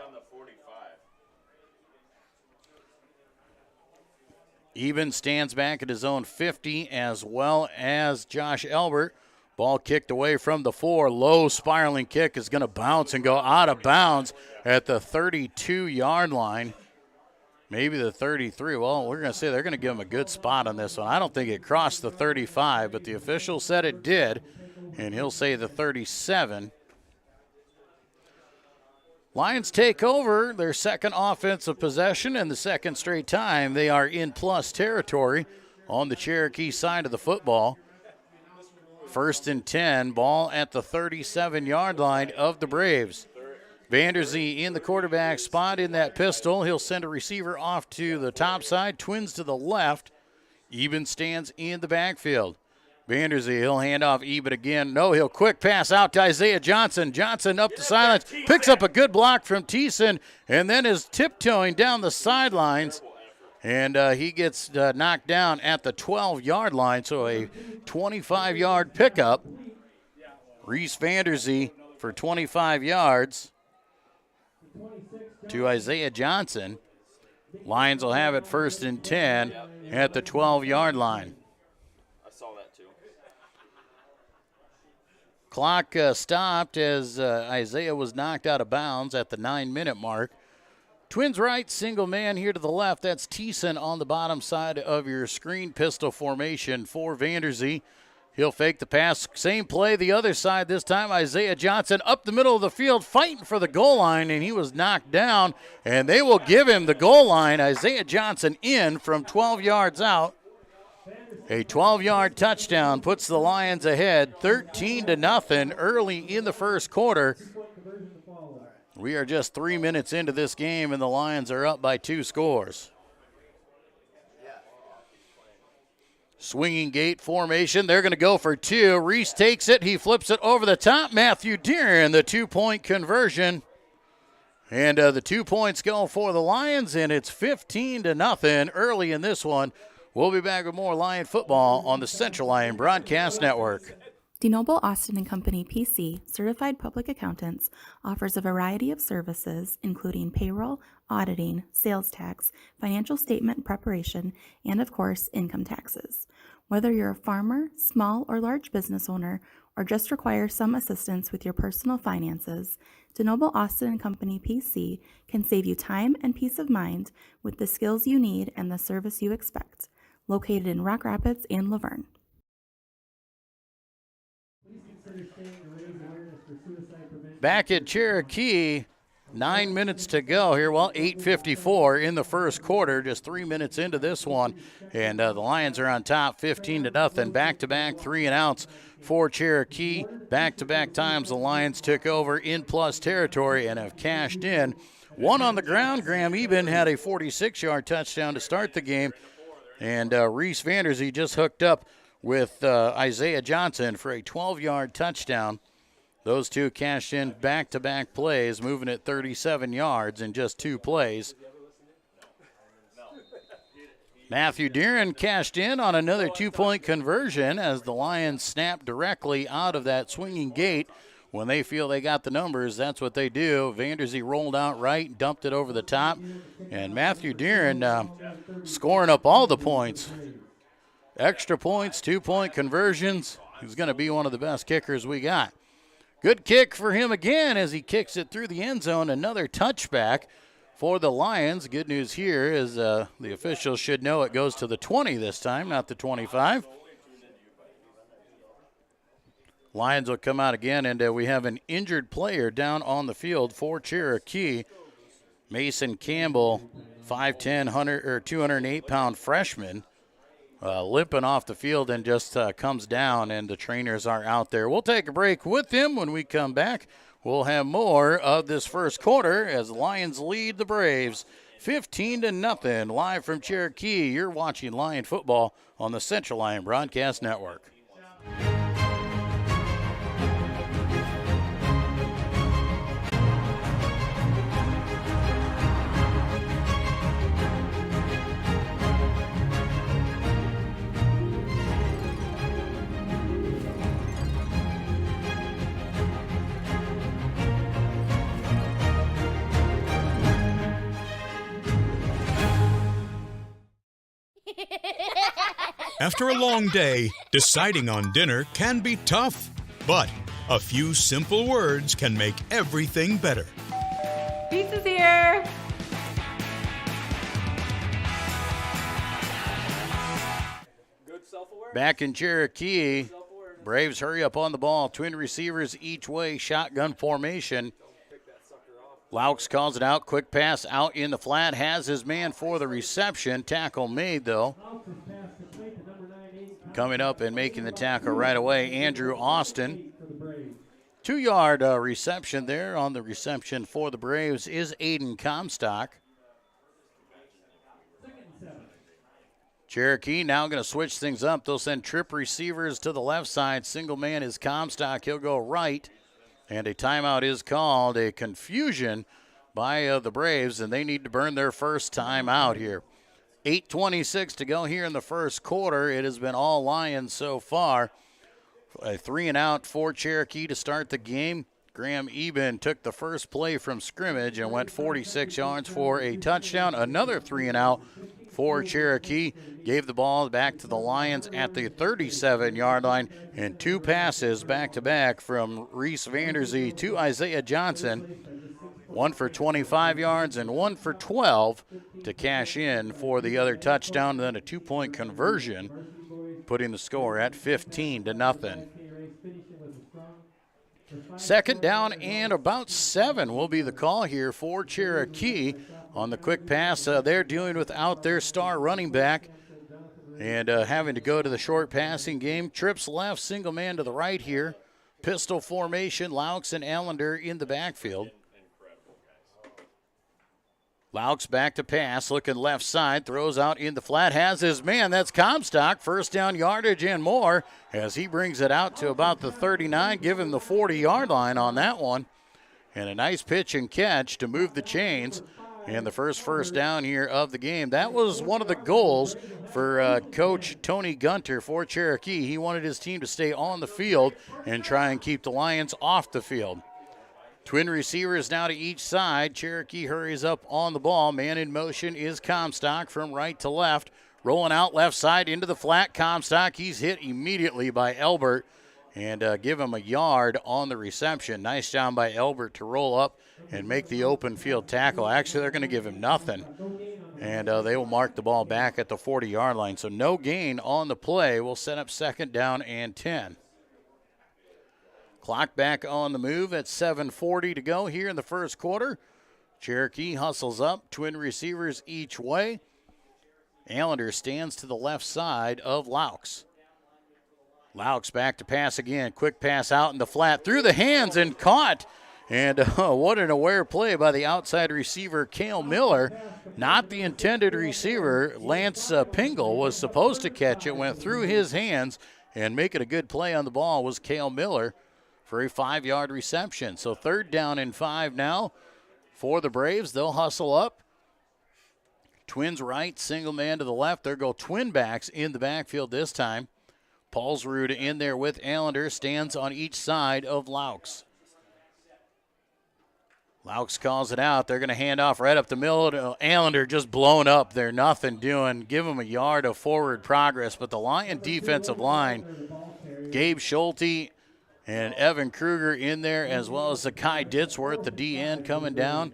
Eben stands back at his own 50, as well as Josh Elbert. Ball kicked away from the 4. Low spiraling kick is going to bounce and go out of bounds at the 32-yard line. Maybe the 33. Well, we're going to say they're going to give him a good spot on this one. I don't think it crossed the 35, but the official said it did, and he'll say the 37. Lions take over their second offensive possession and the second straight time they are in plus territory on the Cherokee side of the football. 1st and 10, ball at the 37-yard line of the Braves. Vanderzee in the quarterback spot in that pistol. He'll send a receiver off to the top side, twins to the left. Eben stands in the backfield. Vanderzee, he'll hand off Eben again. No, he'll quick pass out to Isaiah Johnson. Johnson up the sidelines, picks up a good block from Thiessen, and then is tiptoeing down the sidelines. And he gets knocked down at the 12-yard line, so a 25-yard pickup. Reese Vanderzee for 25 yards to Isaiah Johnson. Lions will have it 1st and 10 at the 12-yard line. I saw that too. Clock stopped as Isaiah was knocked out of bounds at the 9-minute mark. Twins right, single man here to the left. That's Thiessen on the bottom side of your screen. Pistol formation for Vanderzee. He'll fake the pass. Same play the other side this time. Isaiah Johnson up the middle of the field fighting for the goal line, and he was knocked down, and they will give him the goal line. Isaiah Johnson in from 12 yards out. A 12-yard touchdown puts the Lions ahead 13-0 early in the first quarter. We are just 3 minutes into this game, and the Lions are up by 2 scores. Swinging gate formation. They're going to go for 2. Reese takes it. He flips it over the top. Matthew Deering, the 2-point conversion. And the 2 points go for the Lions, and it's 15-0 early in this one. We'll be back with more Lion football on the Central Lyon Broadcast Network. DeNoble Austin & Company PC, certified public accountants, offers a variety of services including payroll, auditing, sales tax, financial statement preparation, and of course, income taxes. Whether you're a farmer, small or large business owner, or just require some assistance with your personal finances, DeNoble Austin & Company PC can save you time and peace of mind with the skills you need and the service you expect. Located in Rock Rapids and Laverne. Back at Cherokee, 9 minutes to go here. Well, 8:54 in the first quarter, just 3 minutes into this one. And the Lions are on top 15-0. Back-to-back 3-and-outs for Cherokee. Back-to-back times the Lions took over in plus territory and have cashed in. One on the ground. Graham Eben had a 46-yard touchdown to start the game. And Reese Vanderzee just hooked up with Isaiah Johnson for a 12-yard touchdown. Those two cashed in back-to-back plays, moving at 37 yards in just 2 plays. Matthew Deeren cashed in on another 2-point conversion as the Lions snapped directly out of that swinging gate. When they feel they got the numbers, that's what they do. Vanderzee rolled out right, dumped it over the top, and Matthew Deeren scoring up all the points. Extra points, 2-point conversions. He's going to be one of the best kickers we got. Good kick for him again as he kicks it through the end zone. Another touchback for the Lions. Good news here is the officials should know it goes to the 20 this time, not the 25. Lions will come out again, and we have an injured player down on the field for Cherokee. Mason Campbell, 5'10", 208-pound freshman, limping off the field and just comes down, and the trainers are out there. We'll take a break with him. When we come back, we'll have more of this first quarter as the Lions lead the Braves 15-0. Live from Cherokee, you're watching Lion football on the Central Lyon Broadcast Network. After a long day, deciding on dinner can be tough, but a few simple words can make everything better. Pizza's here! Back in Cherokee, Braves hurry up on the ball. Twin receivers each way, shotgun formation. Laux calls it out. Quick pass out in the flat. Has his man for the reception. Tackle made, though. Coming up and making the tackle right away, Andrew Austin. 2-yard reception there. On the reception for the Braves is Aiden Comstock. Cherokee now going to switch things up. They'll send trip receivers to the left side. Single man is Comstock. He'll go right. And a timeout is called. A confusion by the Braves, and they need to burn their first timeout here. 8:26 to go here in the first quarter. It has been all Lions so far. A 3-and-out for Cherokee to start the game. Graham Eben took the first play from scrimmage and went 46 yards for a touchdown. Another 3-and-out for Cherokee. Gave the ball back to the Lions at the 37-yard line, and 2 passes back-to-back from Reese Vanderzee to Isaiah Johnson. 1 for 25 yards and 1 for 12 to cash in for the other touchdown, and then a 2-point conversion, putting the score at 15-0. Second down and about 7 will be the call here for Cherokee on the quick pass. They're dealing without their star running back and having to go to the short passing game. Trips left, single man to the right here. Pistol formation, Laux and Allender in the backfield. Laux back to pass, looking left side, throws out in the flat, has his man, that's Comstock, first down yardage and more as he brings it out to about the 39, giving the 40-yard line on that one. And a nice pitch and catch to move the chains, and the first down here of the game. That was one of the goals for Coach Tony Gunter for Cherokee. He wanted his team to stay on the field and try and keep the Lions off the field. Twin receivers now to each side. Cherokee hurries up on the ball. Man in motion is Comstock from right to left. Rolling out left side into the flat. Comstock, he's hit immediately by Elbert and give him a yard on the reception. Nice job by Elbert to roll up and make the open field tackle. Actually, they're going to give him nothing, and they will mark the ball back at the 40-yard line. So no gain on the play. We'll set up second down and 10. Clock back on the move at 7:40 to go here in the first quarter. Cherokee hustles up, twin receivers each way. Allender stands to the left side of Laux. Laux back to pass again. Quick pass out in the flat, through the hands and caught. And what an aware play by the outside receiver, Cale Miller. Not the intended receiver. Lance Pingle was supposed to catch it, went through his hands, and making a good play on the ball was Cale Miller for a 5-yard reception. So 3rd down and 5 now for the Braves. They'll hustle up. Twins right, single man to the left. There go twin backs in the backfield this time. Paulsrud in there with Allender, stands on each side of Laux. Laux calls it out. They're going to hand off right up the middle. Allender just blown up there. Nothing doing. Give him a yard of forward progress. But the Lion defensive line, Gabe Schulte and Evan Kruger in there, as well as Zakai Ditzworth, the DN coming down.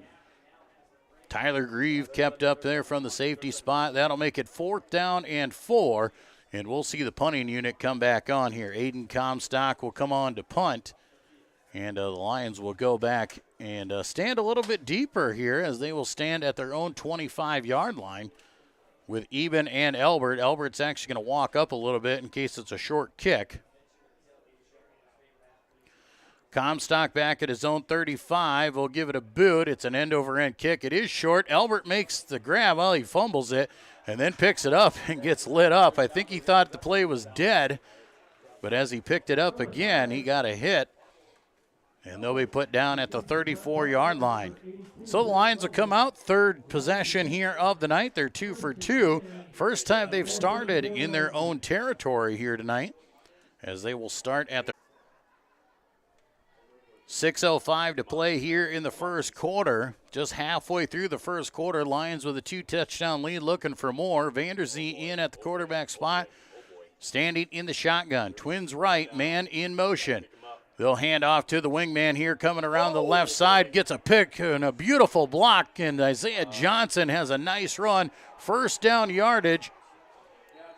Tyler Grieve kept up there from the safety spot. That'll make it 4th down and 4. And we'll see the punting unit come back on here. Aiden Comstock will come on to punt. And the Lions will go back and stand a little bit deeper here, as they will stand at their own 25-yard line with Eben and Elbert. Elbert's actually going to walk up a little bit in case it's a short kick. Comstock back at his own 35. Will give it a boot. It's an end-over-end kick. It is short. Elbert makes the grab. Well, he fumbles it and then picks it up and gets lit up. I think he thought the play was dead, but as he picked it up again, he got a hit. And they'll be put down at the 34-yard line. So the Lions will come out, 3rd possession here of the night. They're 2 for 2. First time they've started in their own territory here tonight, as they will start at the 6:05 to play here in the first quarter. Just halfway through the first quarter, Lions with a 2-touchdown lead, looking for more. Vanderzee in at the quarterback spot, standing in the shotgun. Twins right, man in motion. They'll hand off to the wingman here, coming around the left side, gets a pick and a beautiful block, and Isaiah Johnson has a nice run. 1st down yardage,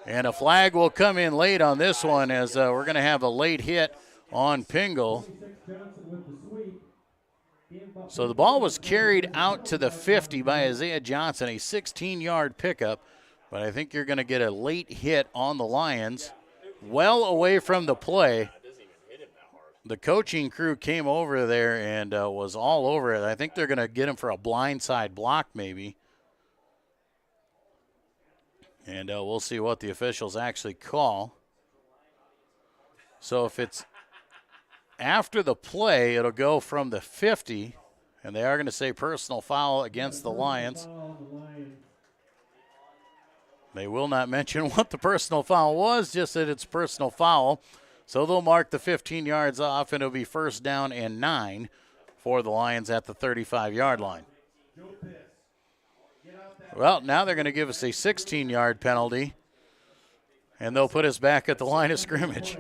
and a flag will come in late on this one, as we're going to have a late hit on Pingle. So the ball was carried out to the 50 by Isaiah Johnson, a 16-yard pickup, but I think you're going to get a late hit on the Lions, well away from the play. The coaching crew came over there and was all over it. I think they're going to get him for a blindside block maybe. And we'll see what the officials actually call. So if it's after the play, it'll go from the 50, and they are going to say personal foul against the Lions. They will not mention what the personal foul was, just that it's personal foul. So they'll mark the 15 yards off, and it'll be 1st down and 9 for the Lions at the 35-yard line. Well, now they're going to give us a 16-yard penalty, and they'll put us back at the line of scrimmage.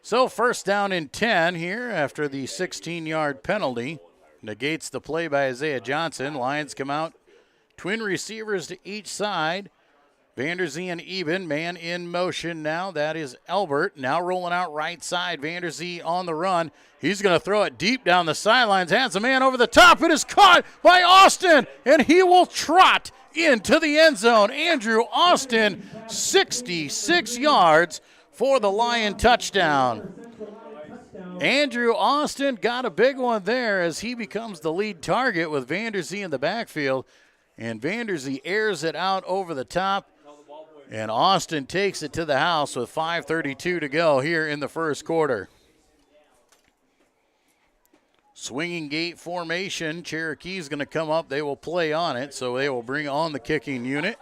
So 1st down and 10 here after the 16-yard penalty. Negates the play by Isaiah Johnson. Lions come out. Twin receivers to each side. Vanderzee and Eben, man in motion now. That is Elbert. Now rolling out right side. Vanderzee on the run. He's going to throw it deep down the sidelines. Hands a man over the top. It is caught by Austin, and he will trot into the end zone. Andrew Austin, 66 yards for the Lion touchdown. Andrew Austin got a big one there as he becomes the lead target with Vanderzee in the backfield. And Vanderzee airs it out over the top, and Austin takes it to the house with 5:32 to go here in the first quarter. Swinging gate formation. Cherokee's going to come up. They will play on it, so they will bring on the kicking unit.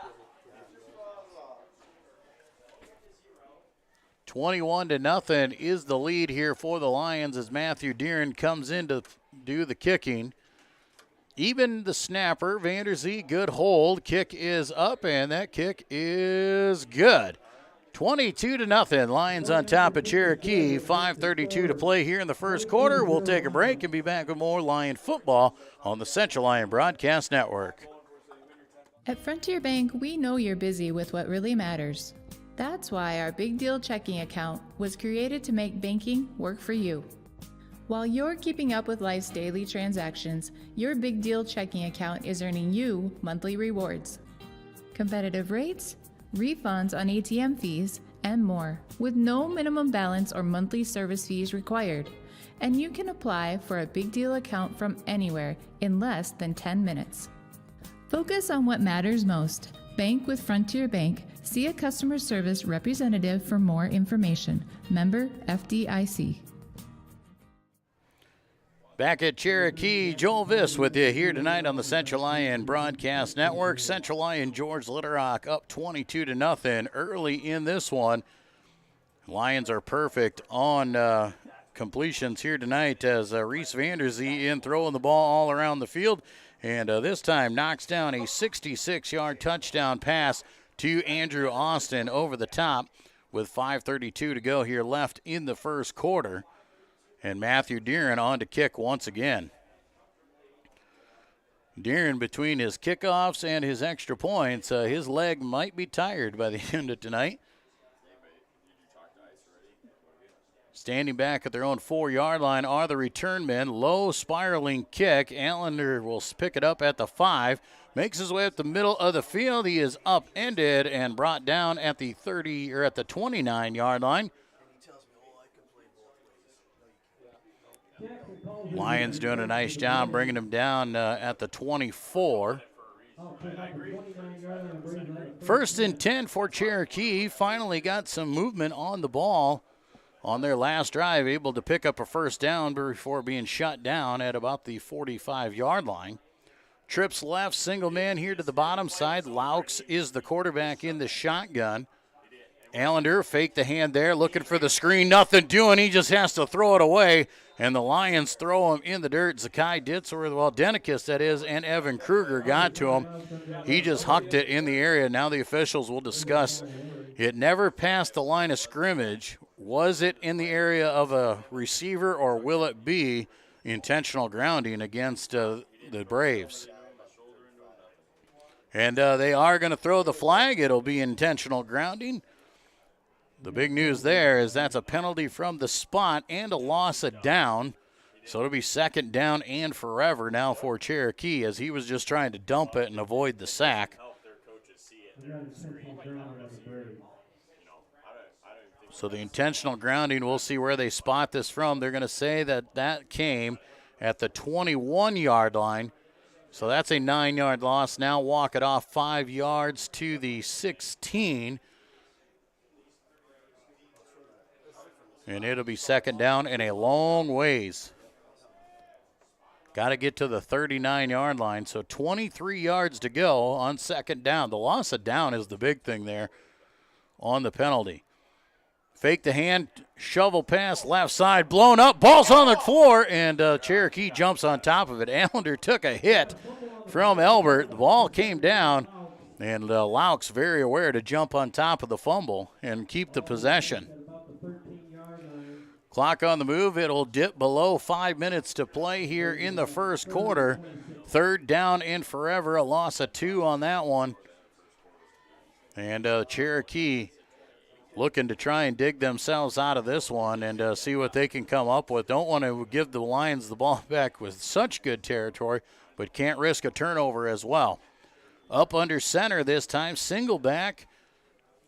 21-0 is the lead here for the Lions as Matthew Deeren comes in to do the kicking. Eben the snapper, Vanderzee, good hold. Kick is up, and that kick is good. 22-0, Lions on top of Cherokee. 5:32 to play here in the first quarter. We'll take a break and be back with more Lion football on the Central Lyon Broadcast Network. At Frontier Bank, we know you're busy with what really matters. That's why our Big Deal checking account was created to make banking work for you. While you're keeping up with life's daily transactions, your Big Deal checking account is earning you monthly rewards. Competitive rates, refunds on ATM fees, and more, with no minimum balance or monthly service fees required. And you can apply for a Big Deal account from anywhere in less than 10 minutes. Focus on what matters most. Bank with Frontier Bank. See a customer service representative for more information. Member FDIC. Back at Cherokee, Joel Viss with you here tonight on the Central Lyon Broadcast Network. Central Lyon, George Little Rock up 22-0 early in this one. Lions are perfect on completions here tonight as Reese Vanderzee in throwing the ball all around the field. And this time knocks down a 66-yard touchdown pass to Andrew Austin over the top with 5:32 to go here left in the first quarter. And Matthew Deeren on to kick once again. Deeren, between his kickoffs and his extra points, his leg might be tired by the end of tonight. Standing back at their own 4-yard line are the return men. Low spiraling kick. Allender will pick it up at the 5. Makes his way up the middle of the field. He is upended and brought down at the 30 or at the 29-yard line. Lions doing a nice job bringing him down at the 24. First and 10 for Cherokee. Finally got some movement on the ball on their last drive, able to pick up a first down before being shut down at about the 45-yard line. Trips left, single man here to the bottom side. Laux is the quarterback in the shotgun. Allender faked the hand there, looking for the screen. Nothing doing. He just has to throw it away, and the Lions throw him in the dirt. Zakai Ditzler, well, Denikis, that is, and Evan Kruger got to him. He just hucked it in the area. Now the officials will discuss. It never passed the line of scrimmage. Was it in the area of a receiver, or will it be intentional grounding against the Braves? And they are going to throw the flag. It'll be intentional grounding. The big news there is that's a penalty from the spot and a loss of down. So it'll be second down and forever now for Cherokee, as he was just trying to dump it and avoid the sack. So the intentional grounding, we'll see where they spot this from. They're going to say that that came at the 21-yard line. So that's a 9-yard loss. Now walk it off 5 yards to the 16. And it'll be second down and a long ways. Got to get to the 39-yard line. So 23 yards to go on second down. The loss of down is the big thing there on the penalty. Fake the hand, shovel pass, left side, blown up. Ball's on the floor, and Cherokee jumps on top of it. Allender took a hit from Elbert. The ball came down, and Laux very aware to jump on top of the fumble and keep the possession. Clock on the move. It'll dip below 5 minutes to play here in the first quarter. Third down and forever. A loss of 2 on that one. And Cherokee looking to try and dig themselves out of this one and see what they can come up with. Don't want to give the Lions the ball back with such good territory, but can't risk a turnover as well. Up under center this time. Single back.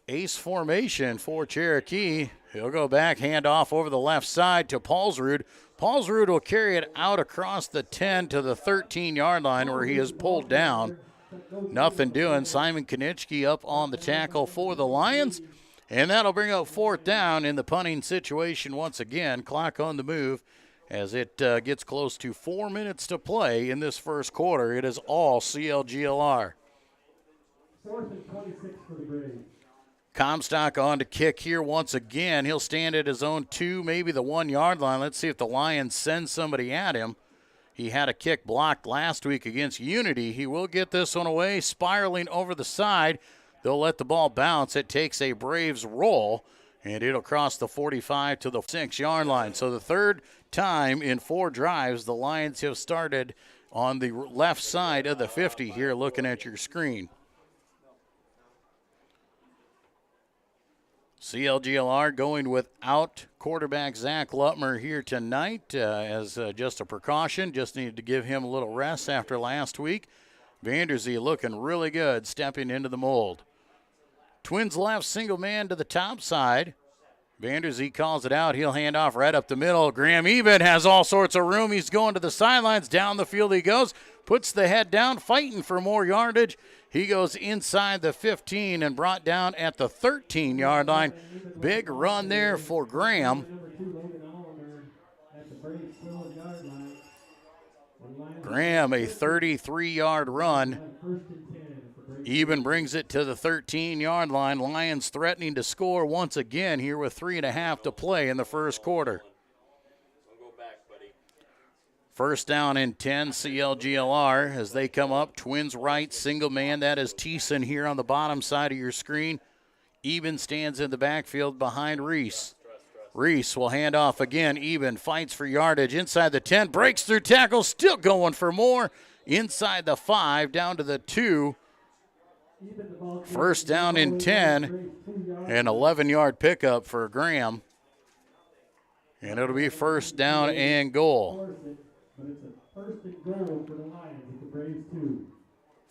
Ace formation for Cherokee. He'll go back, hand off over the left side to Paulsrud. Paulsrud will carry it out across the 10 to the 13-yard line where he is pulled down. Nothing doing. Simon Konitsky up on the tackle for the Lions. And that'll bring up fourth down in the punting situation once again. Clock on the move as it gets close to 4 minutes to play in this first quarter. It is all CLGLR. 4th and 26 for the Braves. Comstock on to kick here once again. He'll stand at his own 2, maybe the 1-yard line. Let's see if the Lions send somebody at him. He had a kick blocked last week against Unity. He will get this one away, spiraling over the side. They'll let the ball bounce. It takes a Braves roll, and it'll cross the 45 to the 6-yard line. So the third time in 4 drives, the Lions have started on the left side of the 50 here, looking at your screen. CLGLR going without quarterback Zach Lutmer here tonight as just a precaution. Just needed to give him a little rest after last week. Vanderzee looking really good, stepping into the mold. Twins left, single man to the top side. Vanderzee calls it out. He'll hand off right up the middle. Graham Eben has all sorts of room. He's going to the sidelines. Down the field he goes. Puts the head down, fighting for more yardage. He goes inside the 15 and brought down at the 13-yard line. Big run there for Graham. Graham, a 33-yard run. Eben brings it to the 13-yard line. Lions threatening to score once again here with 3.5 to play in the first quarter. First down and 10, CLGLR as they come up. Twins right, single man. That is Thiessen here on the bottom side of your screen. Eben stands in the backfield behind Reese. Reese will hand off again. Eben fights for yardage inside the 10. Breaks through tackle, still going for more. Inside the 5, down to the 2. First down and 10. An 11-yard pickup for Graham. And it'll be first down and goal. But it's a first and goal for the Lions at the Braves 2.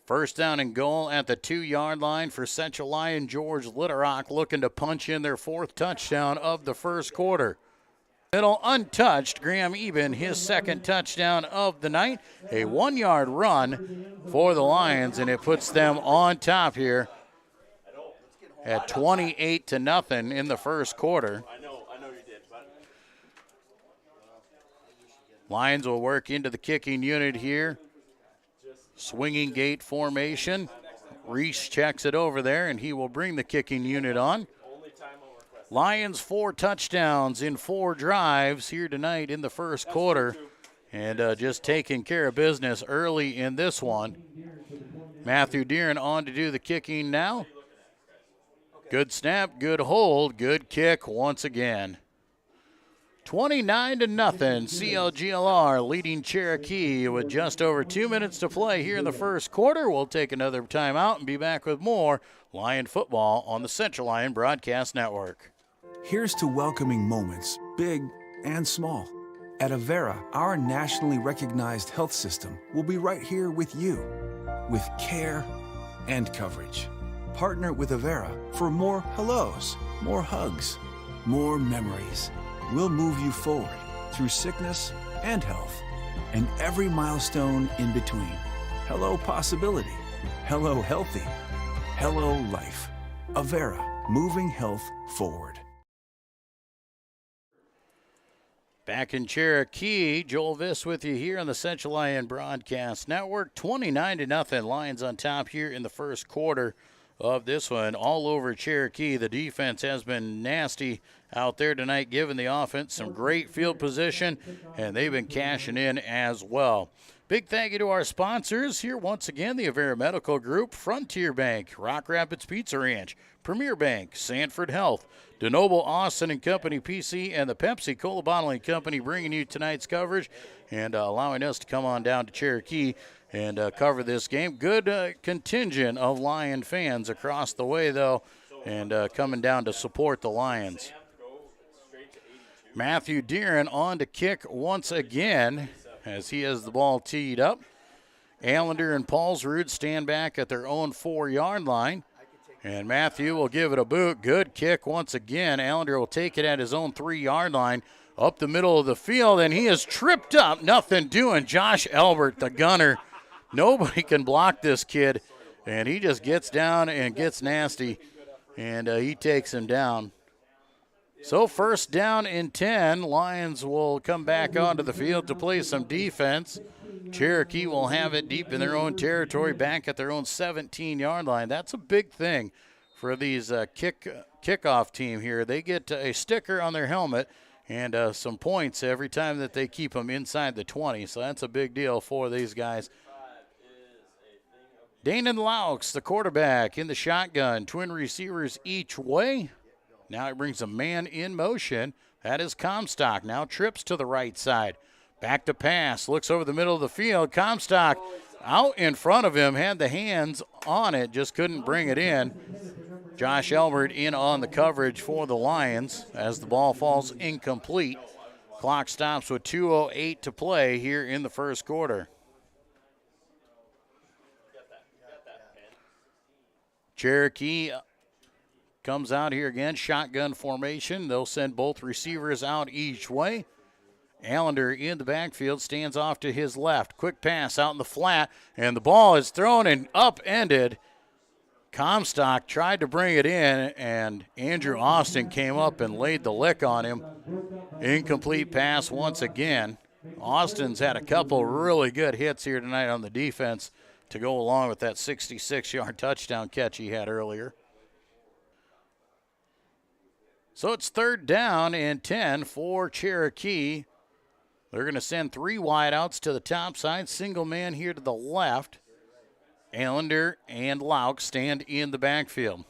First down and goal at the 2-yard line for Central Lyon. George Litterock looking to punch in their 4th touchdown of the first quarter. Middle untouched. Graham Eben, his 2nd touchdown of the night. A 1-yard run for the Lions, and it puts them on top here at 28-0 in the first quarter. Lions will work into the kicking unit here. Swinging gate formation. Reese checks it over there, and he will bring the kicking unit on. Lions 4 touchdowns in 4 drives here tonight in the first quarter. And just taking care of business early in this one. Matthew Deeren on to do the kicking now. Good snap, good hold, good kick once again. 29-0, CLGLR leading Cherokee with just over 2 minutes to play here in the first quarter. We'll take another timeout and be back with more Lion football on the Central Lyon Broadcast Network. Here's to welcoming moments, big and small. At Avera, our nationally recognized health system will be right here with you, with care and coverage. Partner with Avera for more hellos, more hugs, more memories. We'll move you forward through sickness and health, and every milestone in between. Hello possibility. Hello healthy. Hello life. Avera, moving health forward. Back in Cherokee, Joel Viss with you here on the Central Lyon Broadcast Network. 29-0, Lions on top here in the first quarter of this one. All over Cherokee, the defense has been nasty out there tonight, giving the offense some great field position, and they've been cashing in as well. Big thank you to our sponsors here once again, the Avera Medical Group, Frontier Bank, Rock Rapids Pizza Ranch, Premier Bank, Sanford Health, DeNoble Austin and Company PC, and the Pepsi Cola Bottling Company bringing you tonight's coverage and allowing us to come on down to Cherokee and cover this game. Good contingent of Lion fans across the way, though, and coming down to support the Lions. Matthew Deeren on to kick once again as he has the ball teed up. Allender and Paulsrud stand back at their own 4-yard line. And Matthew will give it a boot. Good kick once again. Allender will take it at his own 3-yard line up the middle of the field, and he is tripped up. Nothing doing. Josh Elbert, the gunner. Nobody can block this kid, and he just gets down and gets nasty, and he takes him down. So first down and 10. Lions will come back onto the field to play some defense. Cherokee will have it deep in their own territory, back at their own 17-yard line. That's a big thing for these kickoff team here. They get a sticker on their helmet and some points every time that they keep them inside the 20. So that's a big deal for these guys. Danon Laux, the quarterback, in the shotgun. Twin receivers each way. Now he brings a man in motion. That is Comstock. Now trips to the right side. Back to pass. Looks over the middle of the field. Comstock out in front of him. Had the hands on it. Just couldn't bring it in. Josh Elbert in on the coverage for the Lions as the ball falls incomplete. Clock stops with 2:08 to play here in the first quarter. Cherokee comes out here again, shotgun formation. They'll send both receivers out each way. Allender in the backfield, stands off to his left. Quick pass out in the flat, and the ball is thrown and upended. Comstock tried to bring it in, and Andrew Austin came up and laid the lick on him. Incomplete pass once again. Austin's had a couple really good hits here tonight on the defense to go along with that 66-yard touchdown catch he had earlier. So it's 3rd down and 10 for Cherokee. They're going to send 3 wideouts to the top side, single man here to the left. Allender and Laux stand in the backfield.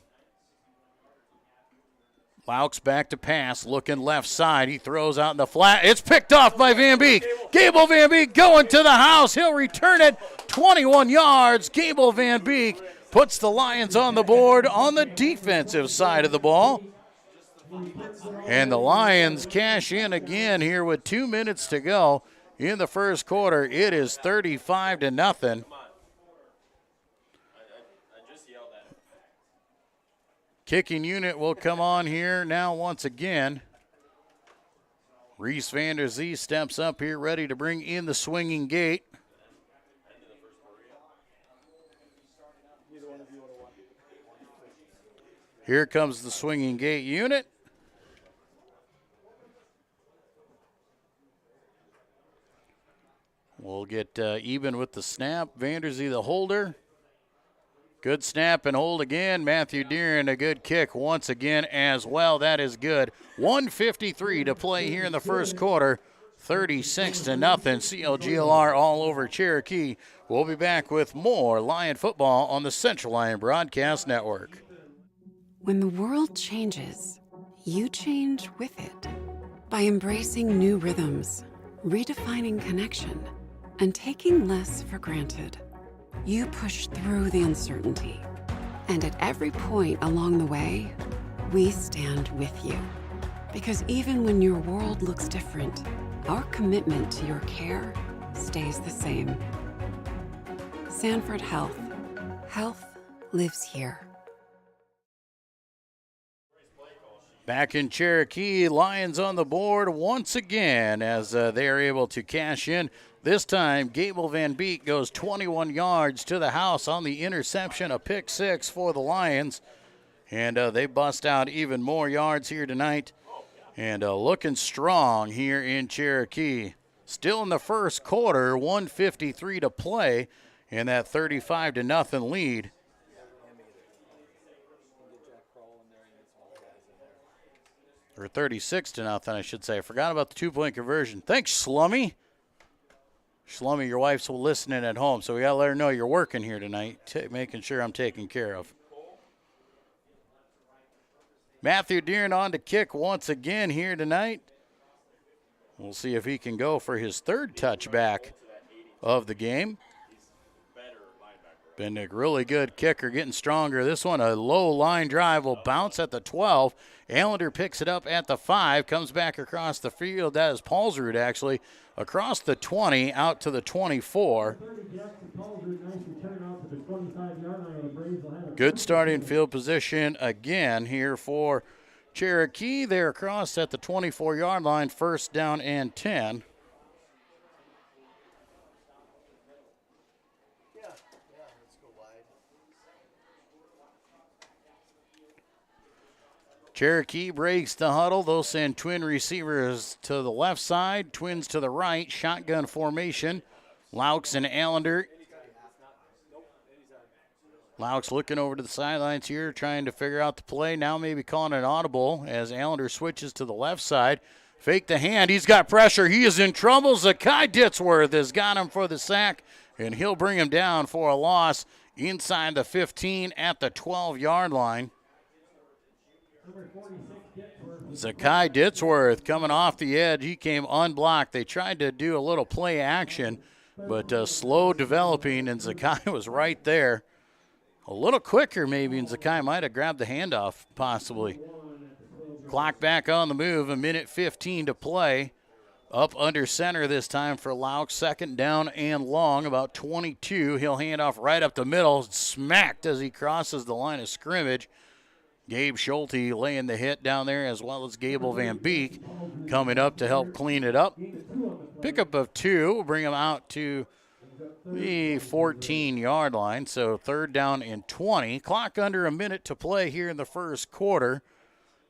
Laux back to pass, looking left side. He throws out in the flat. It's picked off by Van Beek. Gable Van Beek going to the house. He'll return it 21 yards. Gable Van Beek puts the Lions on the board on the defensive side of the ball. And the Lions cash in again here with 2 minutes to go in the first quarter. It is 35-0. Kicking unit will come on here now once again. Reese Vander Zee steps up here ready to bring in the swinging gate. Here comes the swinging gate unit. We'll get even with the snap. Vander Zee the holder. Good snap and hold again. Matthew Deeren, a good kick once again as well. That is good. 1:53 to play here in the first quarter. 36-0. CLGLR all over Cherokee. We'll be back with more Lion football on the Central Lion Broadcast Network. When the world changes, you change with it. By embracing new rhythms, redefining connection, and taking less for granted. You push through the uncertainty. And at every point along the way, we stand with you. Because even when your world looks different, our commitment to your care stays the same. Sanford Health. Health lives here. Back in Cherokee, Lions on the board once again as they are able to cash in. This time, Gable Van Beek goes 21 yards to the house on the interception, a pick 6 for the Lions. And they bust out even more yards here tonight. And looking strong here in Cherokee. Still in the first quarter, 1:53 to play, and that 35-0 lead. Or 36-0, I should say. I forgot about the 2-point conversion. Thanks, Slummy. Slummy, your wife's listening at home, so we got to let her know you're working here tonight, making sure I'm taken care of. Matthew Deeren on to kick once again here tonight. We'll see if he can go for his 3rd touchback of the game. Been a really good kicker, getting stronger. This one, a low line drive, will bounce at the 12. Allender picks it up at the 5, comes back across the field. That is Paulsrud, actually, across the 20, out to the 24. Good starting field position again here for Cherokee. They're across at the 24-yard line, 1st down and 10. Cherokee breaks the huddle. They'll send twin receivers to the left side, twins to the right, shotgun formation. Laux and Allender. Laux looking over to the sidelines here, trying to figure out the play. Now maybe calling an audible as Allender switches to the left side. Fake the hand. He's got pressure. He is in trouble. Zakai Ditzworth has got him for the sack, and he'll bring him down for a loss inside the 15 at the 12-yard line. Zakai Ditzworth coming off the edge. He came unblocked. They tried to do a little play action, but slow developing, and Zakai was right there a little quicker maybe, and Zakai might have grabbed the handoff possibly. Clock back on the move, 1:15 to play. Up under center this time for Lauk, 2nd down and long, about 22. He'll hand off right up the middle, smacked as he crosses the line of scrimmage. Gabe Schulte laying the hit down there, as well as Gable Van Beek coming up to help clean it up. Pickup of 2 will bring him out to the 14-yard line, so 3rd down and 20. Clock under a minute to play here in the first quarter.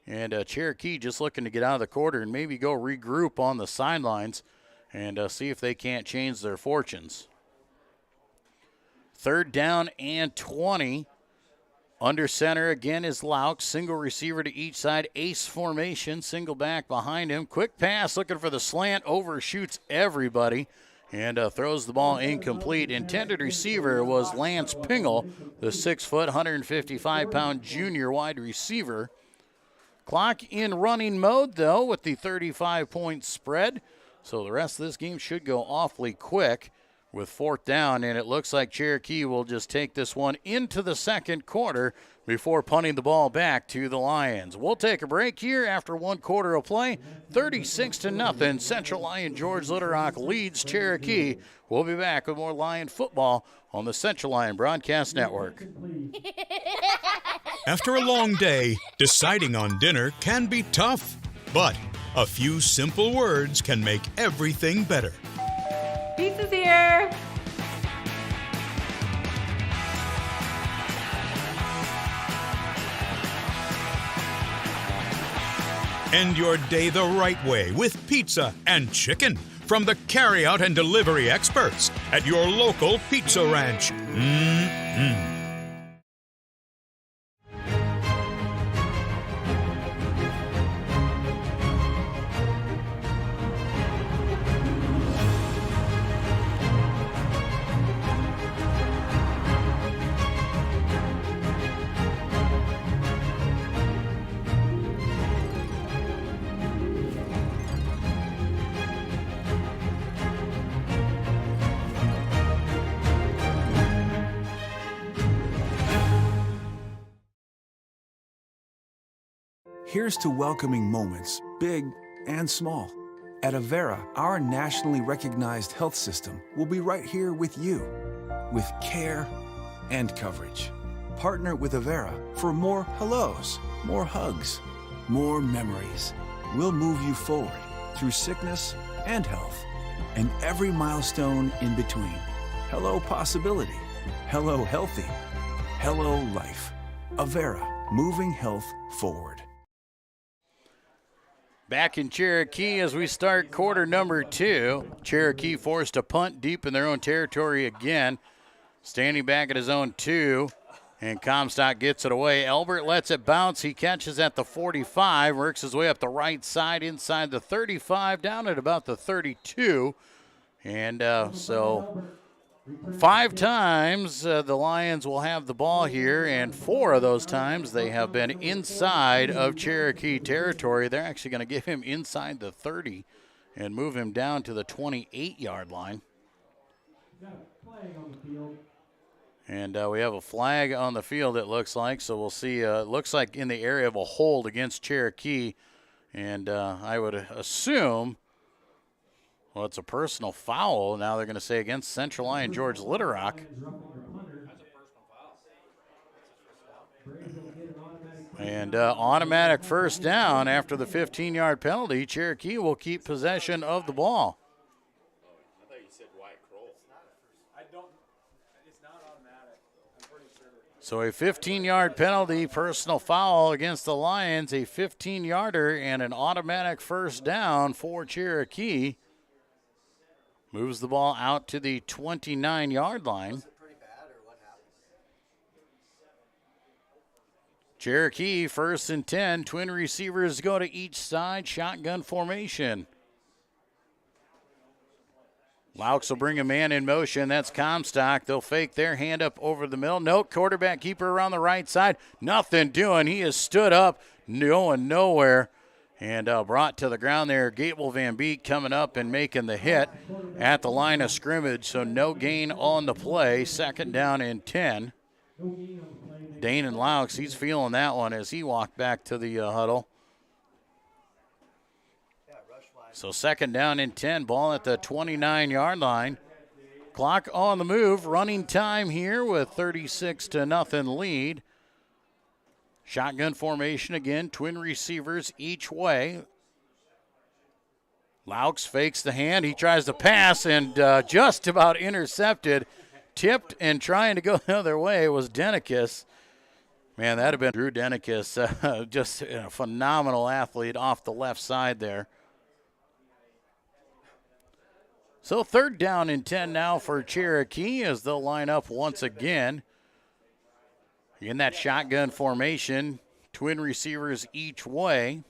And Cherokee just looking to get out of the quarter and maybe go regroup on the sidelines and see if they can't change their fortunes. 3rd down and 20. Under center again is Lauk. Single receiver to each side. Ace formation. Single back behind him. Quick pass looking for the slant. Overshoots everybody and throws the ball incomplete. Intended receiver was Lance Pingle, the 6-foot, 155-pound junior wide receiver. Clock in running mode, though, with the 35-point spread. So the rest of this game should go awfully quick with 4th down, and it looks like Cherokee will just take this one into the second quarter before punting the ball back to the Lions. We'll take a break here after 1 quarter of play. 36-0. Central Lyon George Little Rock leads Cherokee. We'll be back with more Lion football on the Central Lyon Broadcast Network. After a long day, deciding on dinner can be tough, but a few simple words can make everything better. Pizza's here! End your day the right way with pizza and chicken from the carryout and delivery experts at your local pizza ranch. Mm-mm. Here's to welcoming moments, big and small. At Avera, our nationally recognized health system will be right here with you, with care and coverage. Partner with Avera for more hellos, more hugs, more memories. We'll move you forward through sickness and health, and every milestone in between. Hello possibility, hello healthy, hello life. Avera, moving health forward. Back in Cherokee as we start quarter number 2. Cherokee forced to punt deep in their own territory again. Standing back at his own 2, and Comstock gets it away. Elbert lets it bounce. He catches at the 45, works his way up the right side inside the 35, down at about the 32. And so 5 times the Lions will have the ball here, and 4 of those times they have been inside of Cherokee territory. They're actually going to give him inside the 30 and move him down to the 28-yard line. And we have a flag on the field, it looks like. So we'll see. It looks like in the area of a hold against Cherokee. And I would assume, well, it's a personal foul. Now they're going to say against Central Lyon George Little Rock. And automatic first down after the 15-yard penalty. Cherokee will keep possession of the ball. I thought you said Wyatt Kroll. It's not automatic. I'm pretty sure. So a 15-yard penalty, personal foul against the Lions, a 15-yarder, and an automatic first down for Cherokee. Moves the ball out to the 29-yard line. Cherokee, 1st and 10. Twin receivers go to each side. Shotgun formation. Laux will bring a man in motion. That's Comstock. They'll fake their hand up over the middle. No, quarterback keeper around the right side. Nothing doing. He is stood up, going nowhere. And brought to the ground there. Gable Van Beek coming up and making the hit at the line of scrimmage. So no gain on the play. 2nd down and 10. No gain on the play. Dane and Laux, he's feeling that one as he walked back to the huddle. So 2nd down and 10, ball at the 29-yard line. Clock on the move, running time here with 36-0 lead. Shotgun formation again, twin receivers each way. Laux fakes the hand, he tries to pass and just about intercepted. Tipped and trying to go the other way was Denicus. Man, that'd have been Drew Denicus, just a phenomenal athlete off the left side there. So 3rd down and 10 now for Cherokee as they'll line up once again. In that shotgun formation, twin receivers each way.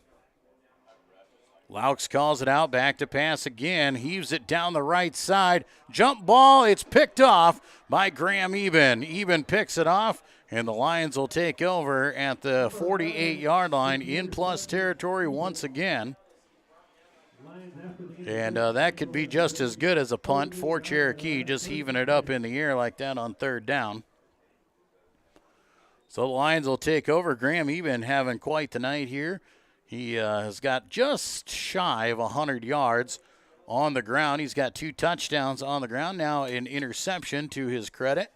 Laux calls it out, back to pass again, heaves it down the right side. Jump ball, it's picked off by Graham Eben. Eben picks it off, and the Lions will take over at the 48-yard line in plus territory once again. And that could be just as good as a punt for Cherokee, just heaving it up in the air like that on 3rd down. So the Lions will take over. Graham Eben having quite the night here. He has got just shy of 100 yards on the ground. He's got 2 touchdowns on the ground. Now an interception to his credit.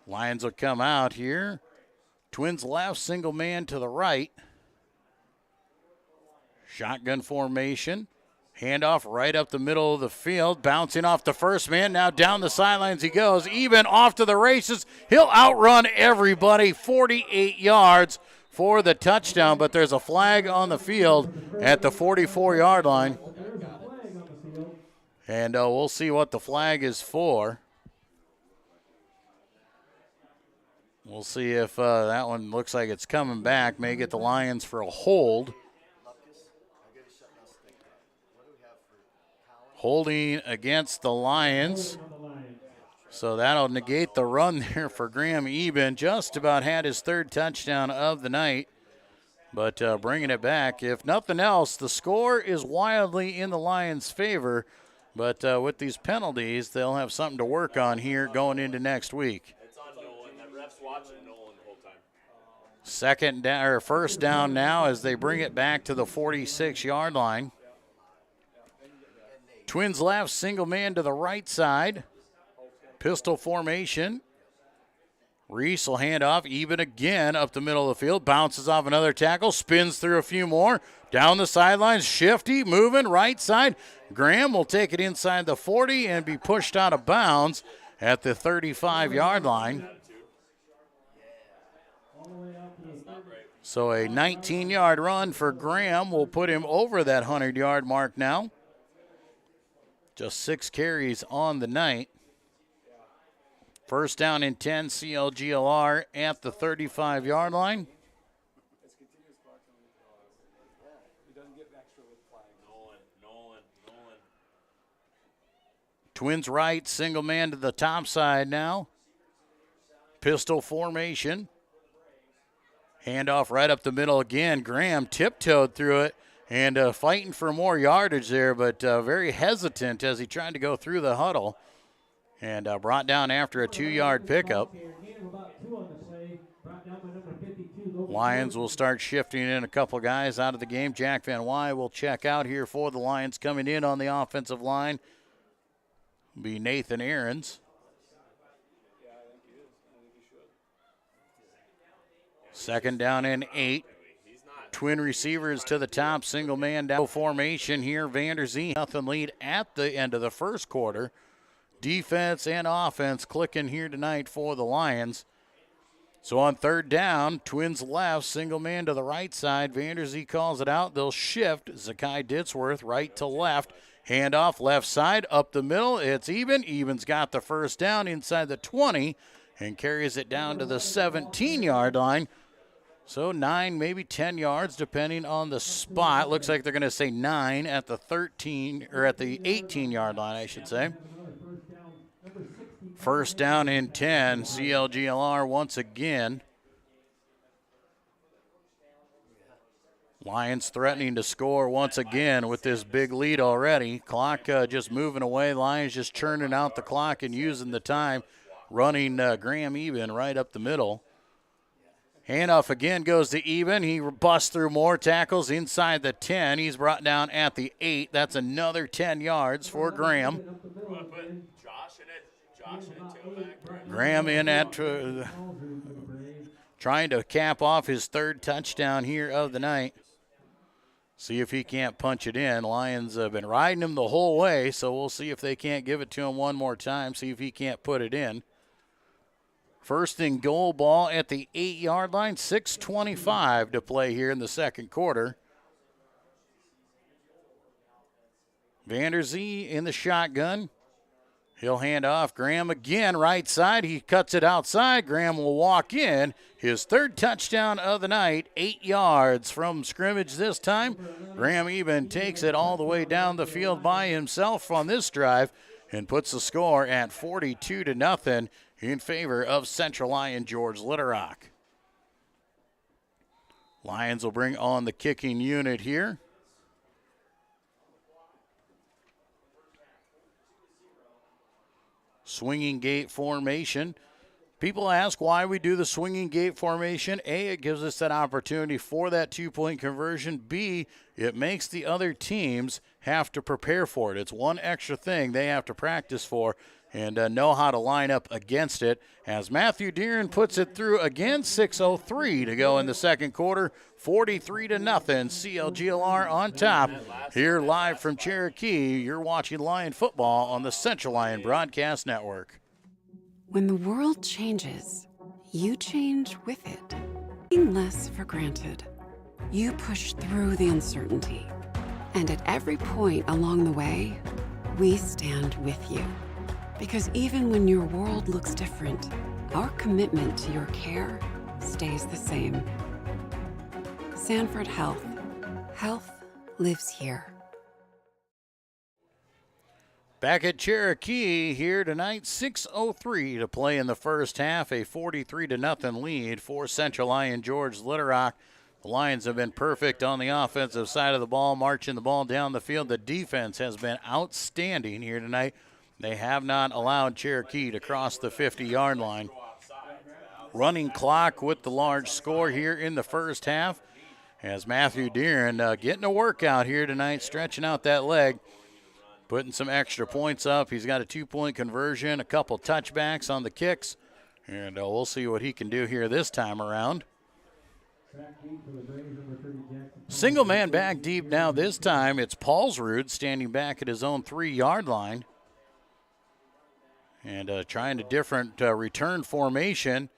Lions will come out here. Twins left, single man to the right. Shotgun formation. Handoff right up the middle of the field. Bouncing off the first man. Now down the sidelines he goes. Eben off to the races. He'll outrun everybody. 48 yards for the touchdown. But there's a flag on the field at the 44-yard line. And we'll see what the flag is for. We'll see if that one looks like it's coming back. May get the Lions for a hold. Holding against the Lions. So that'll negate the run there for Graham Eben. Just about had his 3rd touchdown of the night. But bringing it back. If nothing else, the score is wildly in the Lions' favor. But with these penalties, they'll have something to work on here going into next week. It's on Nolan. That ref's watching Nolan the whole time. 2nd down, or 1st down now as they bring it back to the 46-yard line. Twins left, single man to the right side. Pistol formation. Reese will hand off. Eben again up the middle of the field. Bounces off another tackle. Spins through a few more. Down the sidelines. Shifty. Moving. Right side. Graham will take it inside the 40 and be pushed out of bounds at the 35-yard line. So a 19-yard run for Graham will put him over that 100-yard mark now. Just 6 carries on the night. 1st down and 10, CLGLR at the 35-yard line. Twins right, single man to the top side now. Pistol formation. Handoff right up the middle again. Graham tiptoed through it. And fighting for more yardage there, but very hesitant as he tried to go through the huddle. And brought down after a 2-yard pickup. Lions will start shifting in a couple guys out of the game. Jack Van Wy will check out here for the Lions. Coming in on the offensive line will be Nathan Aarons. 2nd down and 8. Twin receivers to the top, single man down formation here. Vanderzee, nothing lead at the end of the 1st quarter. Defense and offense clicking here tonight for the Lions. So on 3rd down, Twins left, single man to the right side. Vanderzee calls it out. They'll shift. Zakai Ditzworth right to left. Handoff left side, up the middle. It's Eben. Eben's got the 1st down inside the 20 and carries it down to the 17-yard line. So 9, maybe 10 yards, depending on the spot. Looks like they're going to say 9 at the 13, or at the 18-yard line, I should say. 1st down and 10, CLGLR once again. Lions threatening to score once again with this big lead already. Clock just moving away. Lions just churning out the clock and using the time running Graham Eben right up the middle. Handoff again goes to Eben. He busts through more tackles inside the 10. He's brought down at the 8. That's another 10 yards for Graham. Graham in at trying to cap off his third touchdown here of the night. See if he can't punch it in. Lions have been riding him the whole way, so we'll see if they can't give it to him one more time, see if he can't put it in. First and goal, ball at the 8-yard line, 6:25 to play here in the second quarter. Vanderzee in the shotgun. He'll hand off. Graham again, right side. He cuts it outside. Graham will walk in. His third touchdown of the night, 8 yards from scrimmage this time. Graham Eben takes it all the way down the field by himself on this drive and puts the score at 42-0 in favor of Central Lyon George Little Rock. Lions will bring on the kicking unit here. Swinging gate formation. People ask why we do the swinging gate formation. A, it gives us that opportunity for that two-point conversion. B, it makes the other teams have to prepare for it. It's one extra thing they have to practice for and know how to line up against it. As Matthew Deeren puts it through again, 6:03 to go in the second quarter, 43-0. CLGLR on top. Here live from Cherokee, you're watching Lion football on the Central Lyon Broadcast Network. When the world changes, you change with it. Taking less for granted. You push through the uncertainty. And at every point along the way, we stand with you. Because even when your world looks different, our commitment to your care stays the same. Sanford Health. Health lives here. Back at Cherokee here tonight, 6:03 to play in the first half, a 43-0 lead for Central Lyon George Little Rock. The Lions have been perfect on the offensive side of the ball, marching the ball down the field. The defense has been outstanding here tonight. They have not allowed Cherokee to cross the 50-yard line. Running clock with the large score here in the first half as Matthew Deeren getting a workout here tonight, stretching out that leg, putting some extra points up. He's got a 2-point conversion, a couple touchbacks on the kicks, and we'll see what he can do here this time around. Single man back deep now this time. It's Paulsrud standing back at his own 3-yard line. And trying a different return formation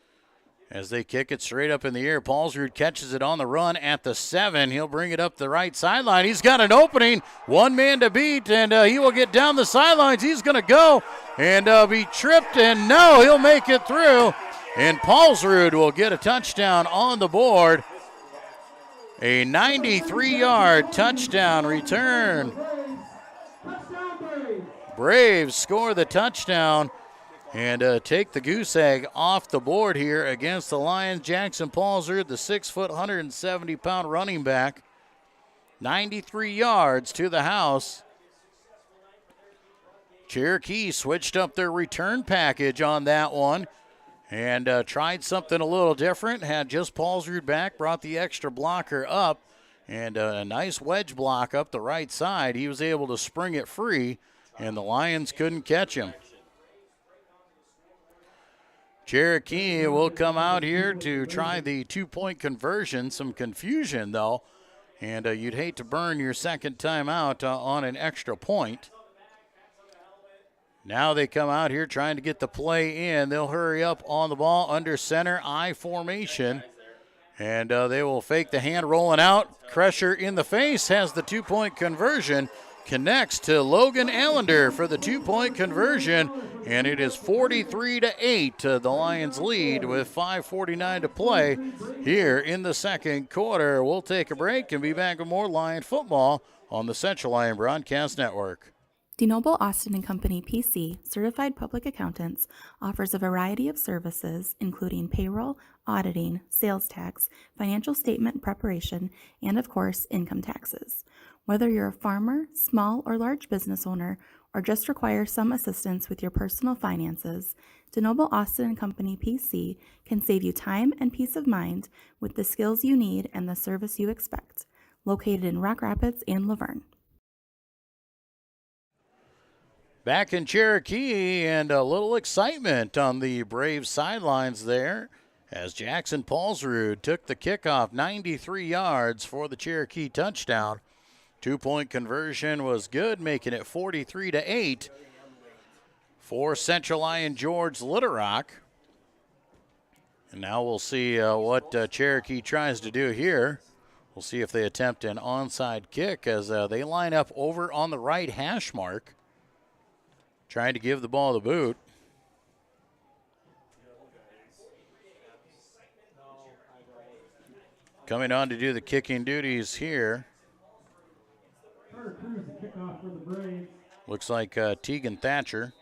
as they kick it straight up in the air. Paulsrud catches it on the run at the 7. He'll bring it up the right sideline. He's got an opening, one man to beat, and he will get down the sidelines. He's going to go and be tripped, and no, he'll make it through. And Paulsrud will get a touchdown on the board. A 93-yard touchdown return. Braves score the touchdown and take the goose egg off the board here against the Lions. Jackson Paulsrud, the 6-foot, 170-pound running back. 93 yards to the house. Cherokee switched up their return package on that one and tried something a little different. Had just Paulsrud back, brought the extra blocker up, and a nice wedge block up the right side. He was able to spring it free, and the Lions couldn't catch him. Cherokee will come out here to try the 2-point conversion. Some confusion, though, and you'd hate to burn your second time out on an extra point. Now they come out here trying to get the play in. They'll hurry up on the ball under center I formation, and they will fake the hand rolling out. Crusher in the face has the 2-point conversion. Connects to Logan Allender for the 2-point conversion, and it is 43-8. The Lions lead with 5:49 to play here in the second quarter. We'll take a break and be back with more Lion football on the Central Lyon Broadcast Network. DeNoble Austin & Company PC, certified public accountants, offers a variety of services including payroll, auditing, sales tax, financial statement preparation, and of course, income taxes. Whether you're a farmer, small or large business owner, or just require some assistance with your personal finances, DeNoble Austin & Company PC can save you time and peace of mind with the skills you need and the service you expect. Located in Rock Rapids and Laverne. Back in Cherokee, and a little excitement on the Braves sidelines there as Jackson Paulsrud took the kickoff 93 yards for the Cherokee touchdown. 2-point conversion was good, making it 43-8 for Central Lyon George Little Rock. And now we'll see what Cherokee tries to do here. We'll see if they attempt an onside kick as they line up over on the right hash mark, trying to give the ball the boot. Coming on to do the kicking duties here. Looks like Tegan Thatcher.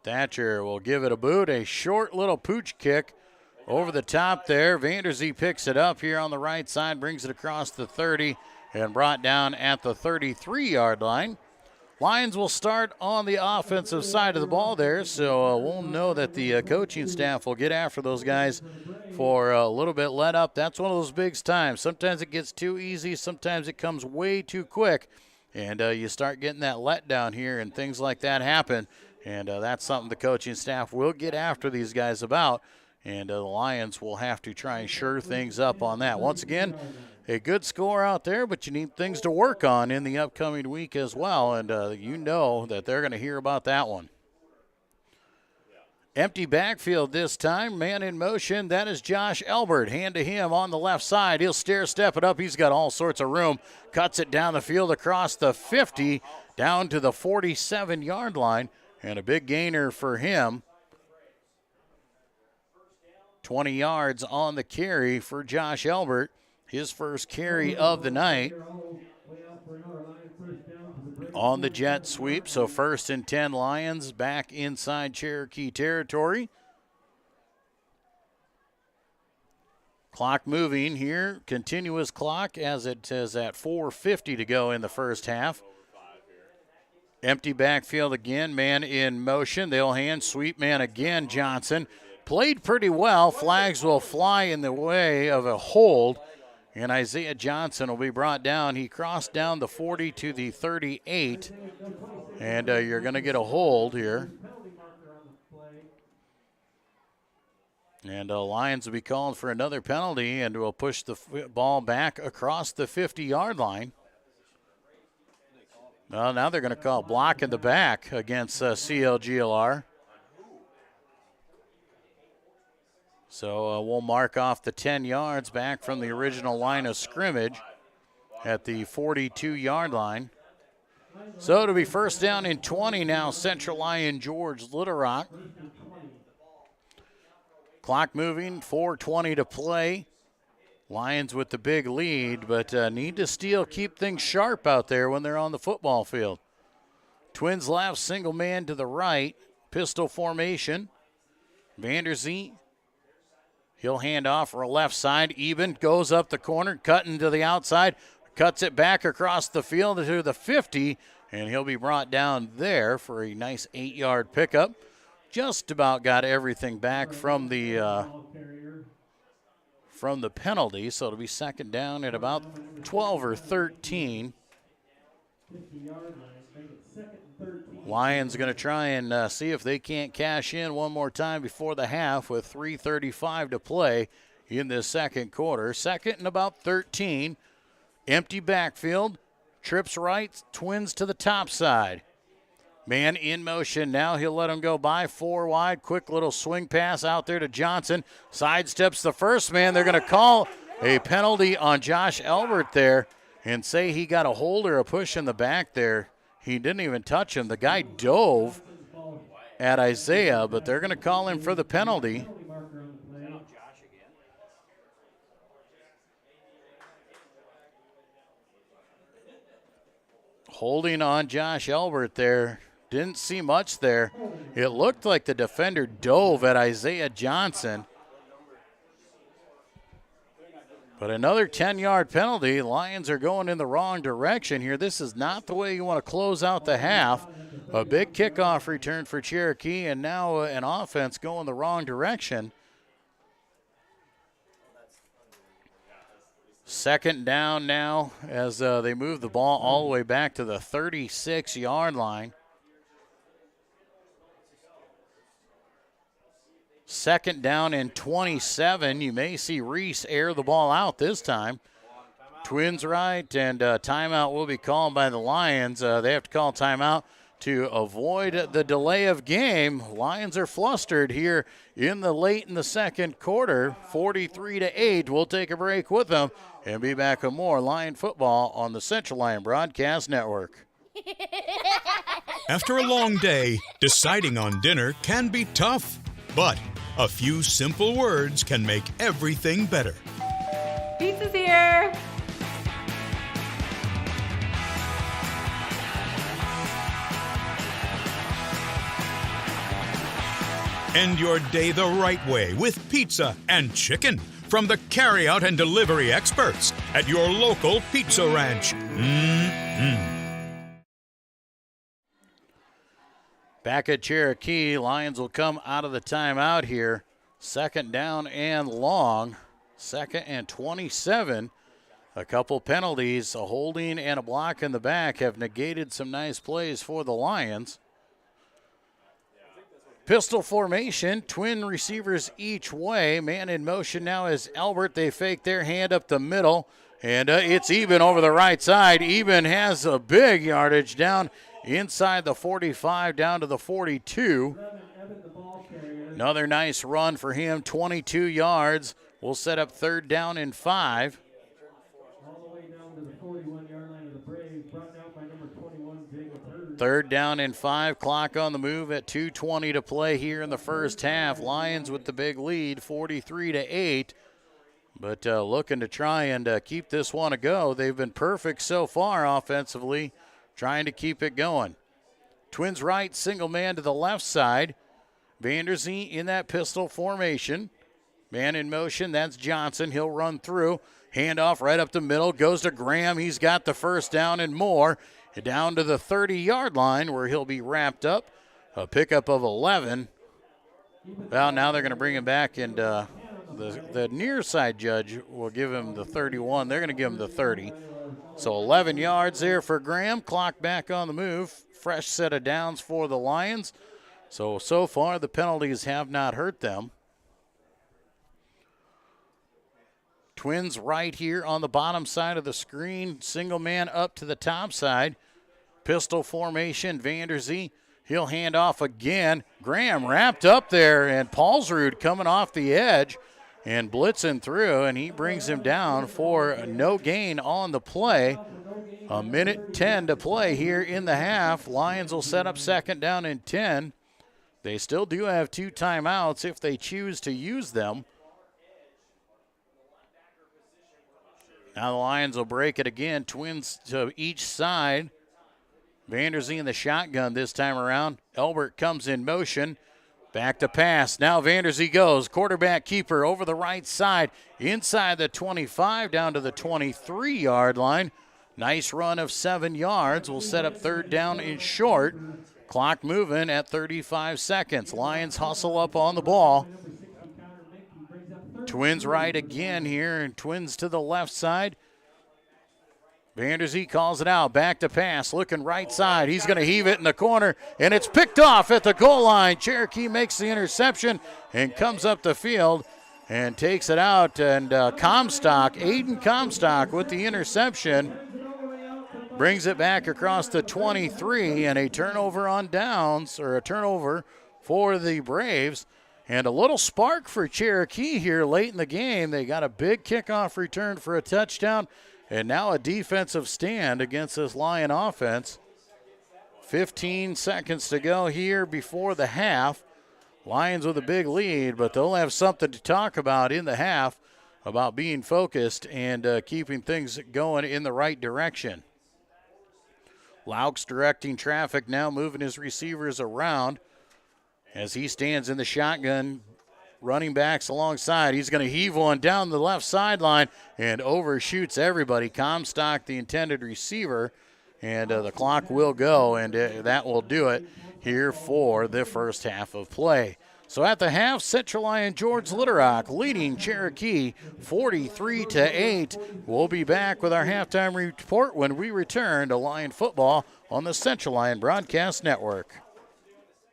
Thatcher will give it a boot, a short little pooch kick over the top there. Vanderzee picks it up here on the right side, brings it across the 30, and brought down at the 33-yard line. Lions will start on the offensive side of the ball there, so we'll know that the coaching staff will get after those guys for a little bit let up. That's one of those big times. Sometimes it gets too easy. Sometimes it comes way too quick, and you start getting that letdown here, and things like that happen. And that's something the coaching staff will get after these guys about, and the Lions will have to try and shore things up on that. Once again, a good score out there, but you need things to work on in the upcoming week as well, and you know that they're going to hear about that one. Empty backfield this time, man in motion. That is Josh Elbert. Hand to him on the left side. He'll step it up. He's got all sorts of room. Cuts it down the field across the 50, down to the 47-yard line, and a big gainer for him. 20 yards on the carry for Josh Elbert. His first carry of the night on the jet sweep. So 1st and 10 Lions back inside Cherokee territory. Clock moving here, continuous clock as it is at 4:50 to go in the first half. Empty backfield again, man in motion. They'll hand sweep man again, Johnson. Played pretty well. Flags will fly in the way of a hold. And Isaiah Johnson will be brought down. He crossed down the 40 to the 38. And you're going to get a hold here. And Lions will be called for another penalty and will push the ball back across the 50-yard line. Well, now they're going to call block in the back against CLGLR. So we'll mark off the 10 yards back from the original line of scrimmage at the 42-yard line. So it'll be 1st down and 20 now, Central Lyon George Little Rock. Clock moving, 4:20 to play. Lions with the big lead, but need to still keep things sharp out there when they're on the football field. Twins left, single man to the right, pistol formation. Vanderzee. He'll hand off for a left side. Eben goes up the corner, cutting to the outside, cuts it back across the field to the 50, and he'll be brought down there for a nice 8-yard pickup. Just about got everything back from the penalty, so it'll be 2nd down at about 12 or 13. Lions going to try and see if they can't cash in one more time before the half with 3:35 to play in this second quarter. 2nd and about 13. Empty backfield. Trips right. Twins to the top side. Man in motion now. He'll let him go by 4 wide. Quick little swing pass out there to Johnson. Sidesteps the first man. They're going to call a penalty on Josh Elbert there and say he got a hold or a push in the back there. He didn't even touch him. The guy dove at Isaiah, but they're going to call him for the penalty. Holding on Josh Elbert there. Didn't see much there. It looked like the defender dove at Isaiah Johnson. But another 10-yard penalty. Lions are going in the wrong direction here. This is not the way you want to close out the half. A big kickoff return for Cherokee, and now an offense going the wrong direction. Second down now as they move the ball all the way back to the 36-yard line. Second down and 27. You may see Reese air the ball out this time. Twins right, and timeout will be called by the Lions. They have to call timeout to avoid the delay of game. Lions are flustered here late in the second quarter, 43-8. We'll take a break with them and be back with more Lion football on the Central Lyon Broadcast Network. After a long day, deciding on dinner can be tough, but a few simple words can make everything better. Pizza's here. End your day the right way with pizza and chicken from the carryout and delivery experts at your local pizza ranch. Back at Cherokee, Lions will come out of the timeout here. Second down and long. Second and 27. A couple penalties, a holding and a block in the back have negated some nice plays for the Lions. Pistol formation, twin receivers each way. Man in motion now is Albert. They fake their hand up the middle, and it's Eben over the right side. Eben has a big yardage down inside the 45, down to the 42. Another nice run for him, 22 yards. We'll set up third down and 5. All the way down to the 41-yard line of the Braves, brought down by number 21, Jacob Hurd. Third down and 5, clock on the move at 2:20 to play here in the first half. Lions with the big lead, 43-8. But looking to try and keep this one a go. They've been perfect so far offensively, trying to keep it going. Twins right, single man to the left side. Vanderzee in that pistol formation. Man in motion, that's Johnson. He'll run through. Handoff right up the middle, goes to Graham. He's got the first down and more. Down to the 30-yard line where he'll be wrapped up. A pickup of 11. Well, now they're going to bring him back, and the near side judge will give him the 31. They're going to give him the 30. So 11 yards there for Graham. Clock back on the move. Fresh set of downs for the Lions. So far the penalties have not hurt them. Twins right here on the bottom side of the screen. Single man up to the top side. Pistol formation, Vanderzee. He'll hand off again. Graham wrapped up there, and Paulsrud coming off the edge and blitzing through, and he brings him down for no gain on the play. A minute 10 to play here in the half. Lions will set up second down and 10. They still do have 2 timeouts if they choose to use them. Now the Lions will break it again. Twins to each side. Vanderzee in the shotgun this time around. Elbert comes in motion. Back to pass. Now Vanderzee goes. Quarterback keeper over the right side. Inside the 25 down to the 23-yard line. Nice run of 7 yards. We'll set up third down and short. Clock moving at 35 seconds. Lions hustle up on the ball. Twins right again here, and Twins to the left side. Vanderzee calls it out. Back to pass. Looking right side. He's going to heave it in the corner, and it's picked off at the goal line. Cherokee makes the interception and comes up the field and takes it out. And Aiden Comstock with the interception. Brings it back across the 23, and a turnover on downs, or a turnover for the Braves. And a little spark for Cherokee here late in the game. They got a big kickoff return for a touchdown, and now a defensive stand against this Lion offense. 15 seconds to go here before the half. Lions with a big lead, but they'll have something to talk about in the half about being focused and keeping things going in the right direction. Laux directing traffic now, moving his receivers around as he stands in the shotgun. running backs alongside. He's going to heave one down the left sideline and overshoots everybody. Comstock, the intended receiver, and the clock will go, and that will do it here for the first half of play. So at the half, Central Lyon George Litterock leading Cherokee 43-8. We'll be back with our halftime report when we return to Lyon football on the Central Lyon Broadcast Network.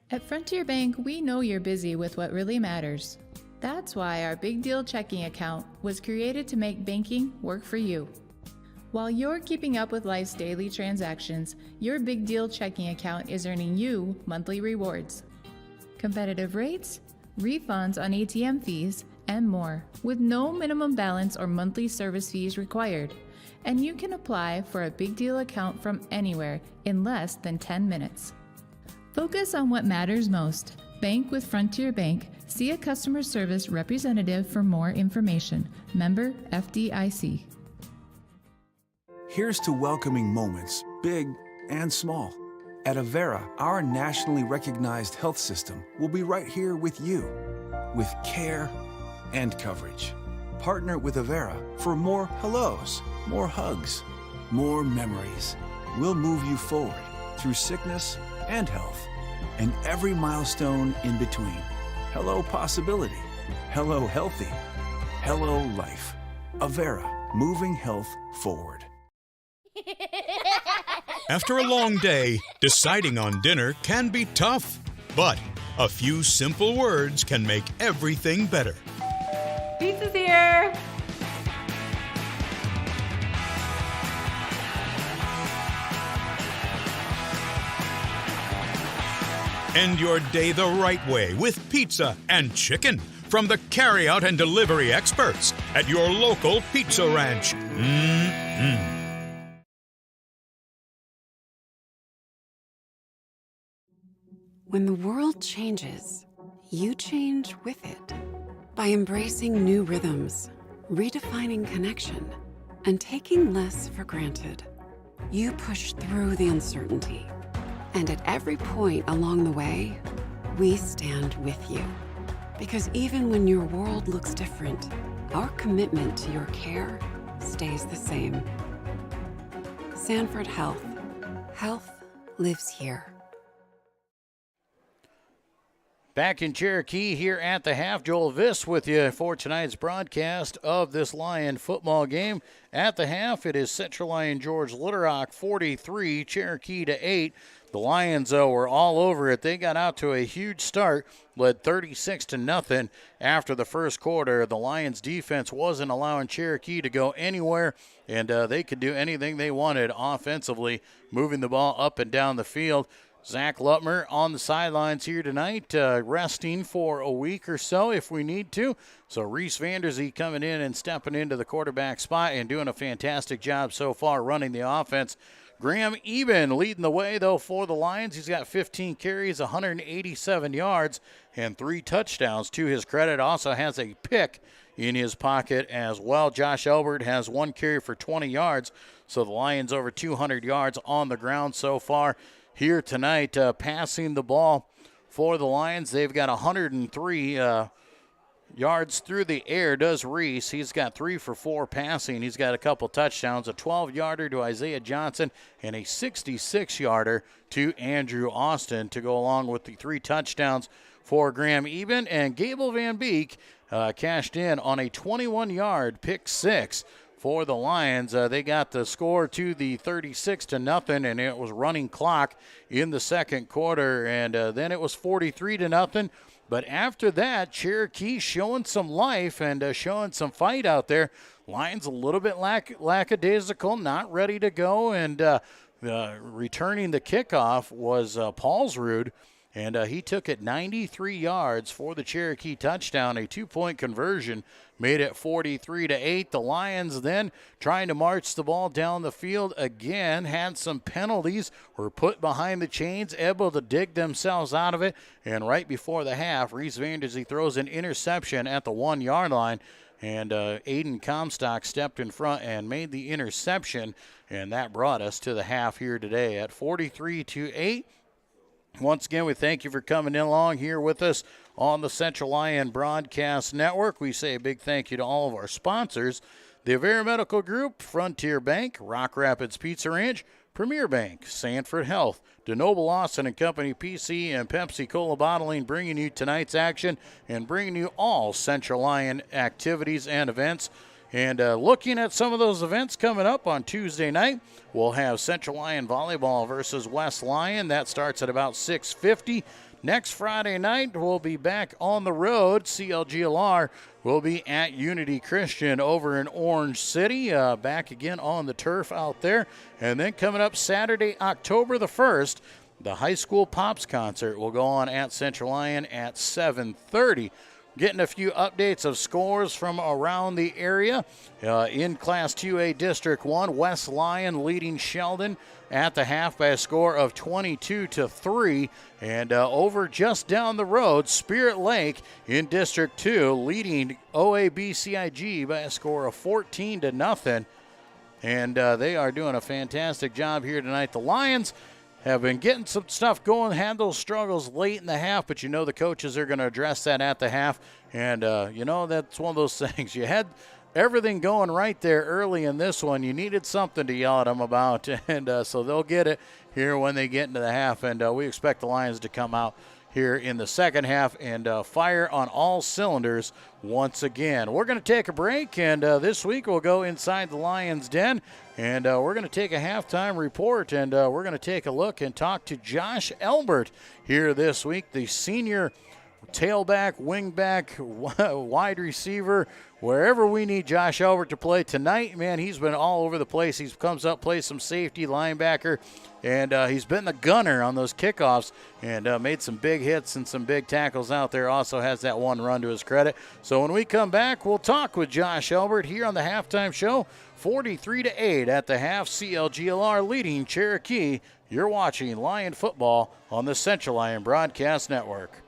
At Frontier Bank, we know you're busy with what really matters. That's why our Big Deal checking account was created to make banking work for you. While you're keeping up with life's daily transactions, your Big Deal checking account is earning you monthly rewards. Competitive rates, refunds on ATM fees, and more, with no minimum balance or monthly service fees required. And you can apply for a Big Deal account from anywhere in less than 10 minutes. Focus on what matters most. Bank with Frontier Bank. See a customer service representative for more information. Member FDIC. Here's to welcoming moments, big and small. At Avera, our nationally recognized health system will be right here with you, with care and coverage. Partner with Avera for more hellos, more hugs, more memories. We'll move you forward through sickness and health, and every milestone in between. Hello possibility, hello healthy, hello life. Avera, moving health forward. After a long day, deciding on dinner can be tough, but a few simple words can make everything better. Pizza's here! End your day the right way with pizza and chicken from the carryout and delivery experts at your local pizza ranch. When the world changes, you change with it. By embracing new rhythms, redefining connection, and taking less for granted, you push through the uncertainty. And at every point along the way, we stand with you. Because even when your world looks different, our commitment to your care stays the same. Sanford Health. Health lives here. Back in Cherokee here at the half, Joel Viss with you for tonight's broadcast of this Lyon football game. At the half, it is Central Lyon George Litterock 43, Cherokee 8. The Lions, though, were all over it. They got out to a huge start, led 36-0 after the first quarter. The Lions defense wasn't allowing Cherokee to go anywhere, and they could do anything they wanted offensively, moving the ball up and down the field. Zach Lutmer on the sidelines here tonight, resting for a week or so if we need to. So Reese Vanderzee coming in and stepping into the quarterback spot and doing a fantastic job so far running the offense. Graham Eben leading the way, though, for the Lions. He's got 15 carries, 187 yards, and 3 touchdowns. To his credit, also has a pick in his pocket as well. Josh Elbert has 1 carry for 20 yards, so the Lions over 200 yards on the ground so far. Here tonight, passing the ball for the Lions. They've got 103 yards through the air, does Reese. He's got 3 for 4 passing. He's got a couple touchdowns, a 12-yarder to Isaiah Johnson and a 66-yarder to Andrew Austin to go along with the 3 touchdowns for Graham Eben. And Gable Van Beek cashed in on a 21-yard pick 6. For the Lions, they got the score to the 36-0, and it was running clock in the second quarter, and then it was 43-0. But after that, Cherokee showing some life and showing some fight out there. Lions a little bit lackadaisical, not ready to go, and returning the kickoff was Paulsrud. And he took it 93 yards for the Cherokee touchdown. A 2-point conversion made it 43-8. The Lions then trying to march the ball down the field again. Had some penalties, were put behind the chains, able to dig themselves out of it. And right before the half, Reese Vanderzee throws an interception at the 1-yard line. And Aiden Comstock stepped in front and made the interception. And that brought us to the half here today at 43-8. Once again, we thank you for coming in along here with us on the Central Lyon Broadcast Network. We say a big thank you to all of our sponsors: the Avera Medical Group, Frontier Bank, Rock Rapids Pizza Ranch, Premier Bank, Sanford Health, DeNoble Austin and Company PC, and Pepsi Cola Bottling, bringing you tonight's action and bringing you all Central Lyon activities and events. And looking at some of those events coming up on Tuesday night, we'll have Central Lyon Volleyball versus West Lyon. That starts at about 6:50. Next Friday night, we'll be back on the road. CLGLR will be at Unity Christian over in Orange City, back again on the turf out there. And then coming up Saturday, October the 1st, the high school Pops concert will go on at Central Lyon at 7:30. Getting a few updates of scores from around the area. In Class 2A District 1, West Lyon leading Sheldon at the half by a score of 22-3. And over just down the road, Spirit Lake in District 2 leading OABCIG by a score of 14-0. And they are doing a fantastic job here tonight. The Lions have been getting some stuff going, had those struggles late in the half, but you know the coaches are going to address that at the half. And, you know, that's one of those things. You had everything going right there early in this one. You needed something to yell at them about, and so they'll get it here when they get into the half. And we expect the Lions to come out here in the second half and fire on all cylinders once again. We're going to take a break, and this week we'll go inside the Lions' den, and we're going to take a halftime report, and we're going to take a look and talk to Josh Elbert here this week, the senior tailback, wingback, wide receiver, wherever we need Josh Elbert to play tonight. Man, he's been all over the place. He comes up, plays some safety, linebacker, and he's been the gunner on those kickoffs and made some big hits and some big tackles out there. Also has that one run to his credit. So when we come back, we'll talk with Josh Elbert here on the halftime show. 43-8 at the half. CLGLR leading Cherokee. You're watching Lion football on the Central Lyon Broadcast Network.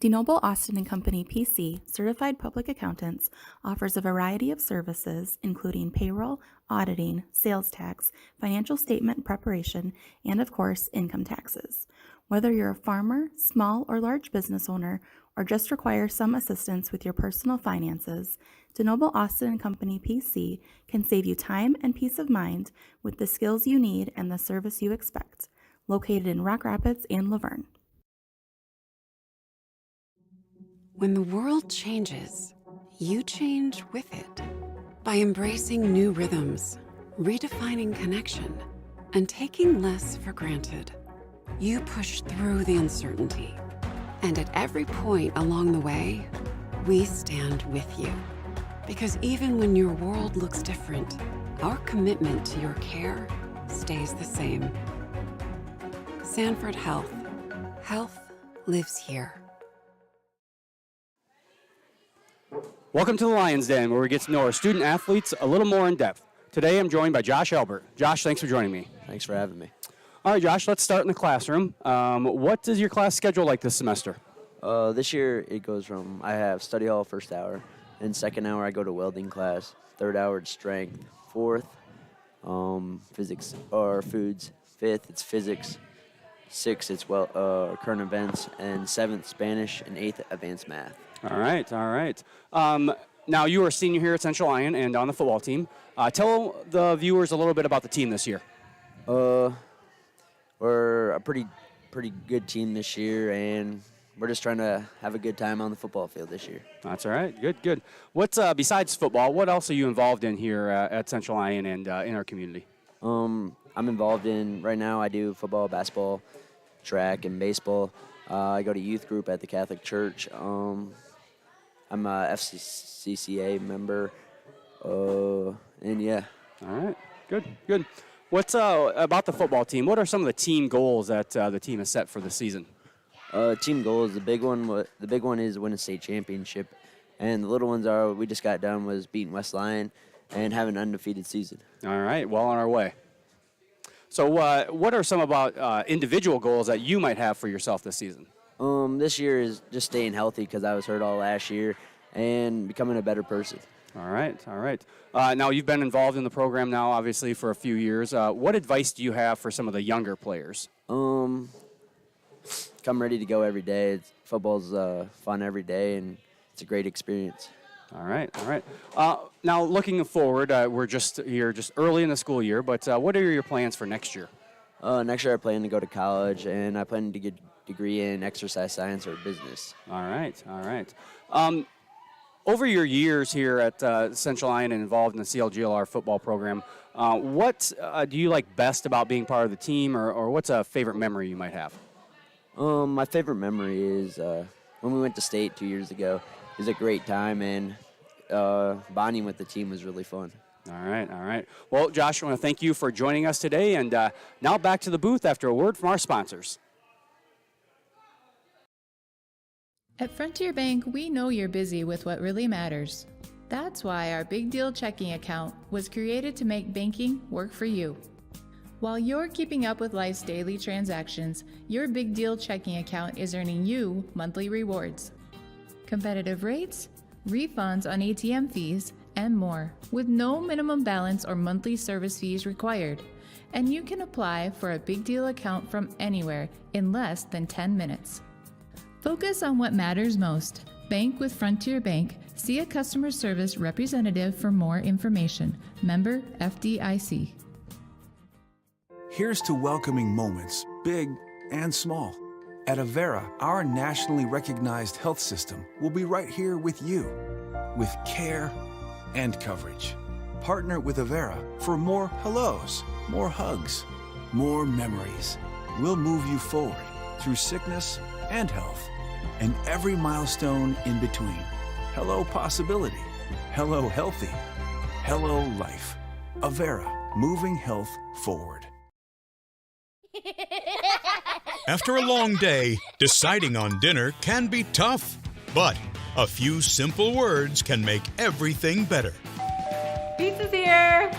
DeNoble Austin and Company PC, certified public accountants, offers a variety of services including payroll, auditing, sales tax, financial statement preparation, and of course, income taxes. Whether you're a farmer, small or large business owner, or just require some assistance with your personal finances, DeNoble Austin and Company PC can save you time and peace of mind with the skills you need and the service you expect. Located in Rock Rapids and Laverne. When the world changes, you change with it. By embracing new rhythms, redefining connection, and taking less for granted, you push through the uncertainty. And at every point along the way, we stand with you. Because even when your world looks different, our commitment to your care stays the same. Sanford Health. Health lives here. Welcome to the Lions Den, where we get to know our student athletes a little more in depth. Today I'm joined by Josh Elbert. Josh, thanks for joining me. Thanks for having me. All right, Josh, let's start in the classroom. What is your class schedule like this semester? This year it goes from, I have study hall first hour, and second hour I go to welding class, third hour it's strength, fourth physics or foods, fifth it's physics, sixth it's current events, and seventh Spanish, and eighth advanced math. All right. Now, you are a senior here at Central Lyon and on the football team. Tell the viewers a little bit about the team this year. We're a pretty good team this year, and we're just trying to have a good time on the football field this year. That's all right. Good. What's besides football, what else are you involved in here at Central Lyon and in our community? I'm involved in, right now I do football, basketball, track, and baseball. I go to youth group at the Catholic Church. I'm a FCCA member, and yeah. All right, good. What's about the football team? What are some of the team goals that the team has set for the season? Team goals. The big one is win a state championship, and the little ones are we just got done was beating West Lyon and have an undefeated season. All right, well on our way. So what are some about individual goals that you might have for yourself this season? This year is just staying healthy because I was hurt all last year and becoming a better person. All right, all right. Now you've been involved in the program now, obviously, for a few years. What advice do you have for some of the younger players? Come ready to go every day. Football's fun every day, and it's a great experience. All right, all right. Now, looking forward, we're just early in the school year, but what are your plans for next year? Next year I plan to go to college, and I plan to get a degree in exercise science or business. All right, all right. Over your years here at Central Lyon and involved in the CLGLR football program, what do you like best about being part of the team, or what's a favorite memory you might have? My favorite memory is when we went to state 2 years ago. It was a great time, and bonding with the team was really fun. All right, all right. Well, Josh, I want to thank you for joining us today, and now back to the booth after a word from our sponsors. At Frontier Bank, we know you're busy with what really matters. That's why our Big Deal checking account was created to make banking work for you. While you're keeping up with life's daily transactions, your Big Deal checking account is earning you monthly rewards. Competitive rates, refunds on ATM fees, and more, with no minimum balance or monthly service fees required. And you can apply for a Big Deal account from anywhere in less than 10 minutes. Focus on what matters most. Bank with Frontier Bank. See a customer service representative for more information. Member FDIC. Here's to welcoming moments, big and small. At Avera, our nationally recognized health system will be right here with you, with care and coverage. Partner with Avera for more hellos, more hugs, more memories. We'll move you forward through sickness and health, and every milestone in between. Hello possibility, hello healthy, hello life. Avera, moving health forward. After a long day, deciding on dinner can be tough, but a few simple words can make everything better. Pizza's here!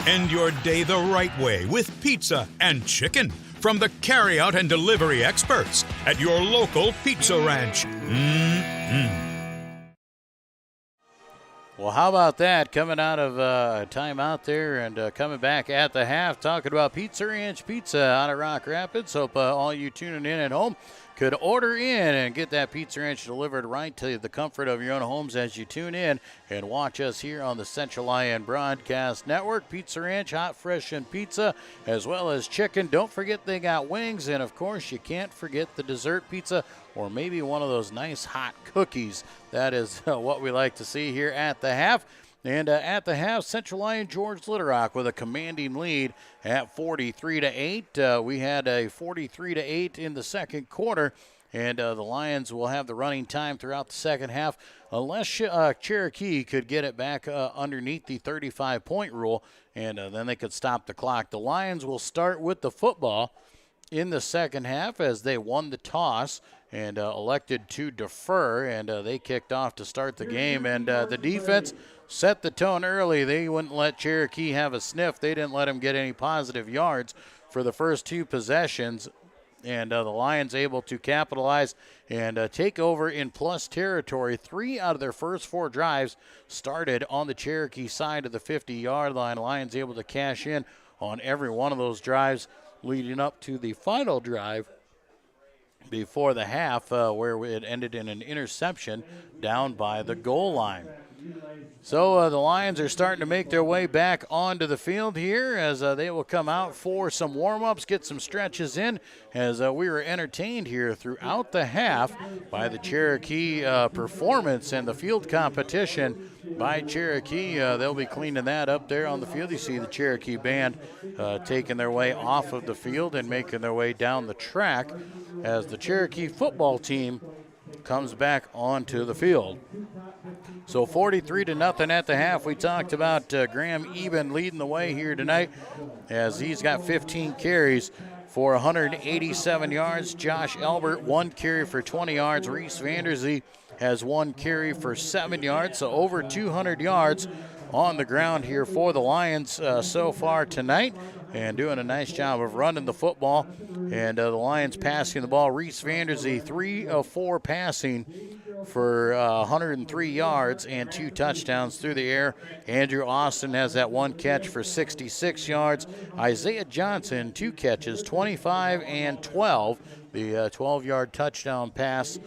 End your day the right way with pizza and chicken from the carryout and delivery experts at your local pizza ranch. Well, how about that? Coming out of time out there and coming back at the half, talking about Pizza Ranch Pizza out of Rock Rapids. Hope all you tuning in at home could order in and get that Pizza Ranch delivered right to the comfort of your own homes as you tune in and watch us here on the Central Lyon Broadcast Network. Pizza Ranch, hot, fresh, and pizza, as well as chicken. Don't forget they got wings, and of course you can't forget the dessert pizza or maybe one of those nice hot cookies. That is what we like to see here at the half. And at the half, Central Lyon George Little Rock with a commanding lead at 43-8. We had a 43-8 in the second quarter, and the Lions will have the running time throughout the second half unless Cherokee could get it back underneath the 35-point rule, and then they could stop the clock. The Lions will start with the football in the second half as they won the toss and elected to defer, and they kicked off to start the game. And the defense set the tone early. They wouldn't let Cherokee have a sniff. They didn't let him get any positive yards for the first two possessions. And the Lions able to capitalize and take over in plus territory. 3 out of their first 4 drives started on the Cherokee side of the 50-yard line. Lions able to cash in on every one of those drives leading up to the final drive before the half where it ended in an interception down by the goal line. So the Lions are starting to make their way back onto the field here as they will come out for some warm-ups, get some stretches in, as we were entertained here throughout the half by the Cherokee performance and the field competition by Cherokee. They'll be cleaning that up there on the field. You see the Cherokee band taking their way off of the field and making their way down the track as the Cherokee football team comes back onto the field. So 43-0 at the half. We talked about Graham Eben leading the way here tonight as he's got 15 carries for 187 yards. Josh Albert, 1 carry for 20 yards. Reese Vanderzee has 1 carry for 7 yards, so over 200 yards on the ground here for the Lions so far tonight, and doing a nice job of running the football. And the Lions passing the ball. Reese Vanderzee, 3 of 4 passing for 103 yards and 2 touchdowns through the air. Andrew Austin has that 1 catch for 66 yards. Isaiah Johnson, 2 catches, 25 and 12. The 12-yard touchdown pass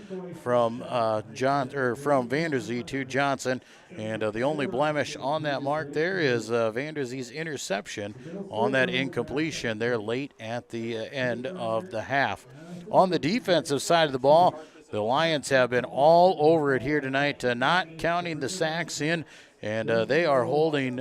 from from Vanderzee to Johnson. And the only blemish on that mark there is Vanderzee's interception on that incompletion there late at the end of the half. On the defensive side of the ball, the Lions have been all over it here tonight, not counting the sacks in, and they are holding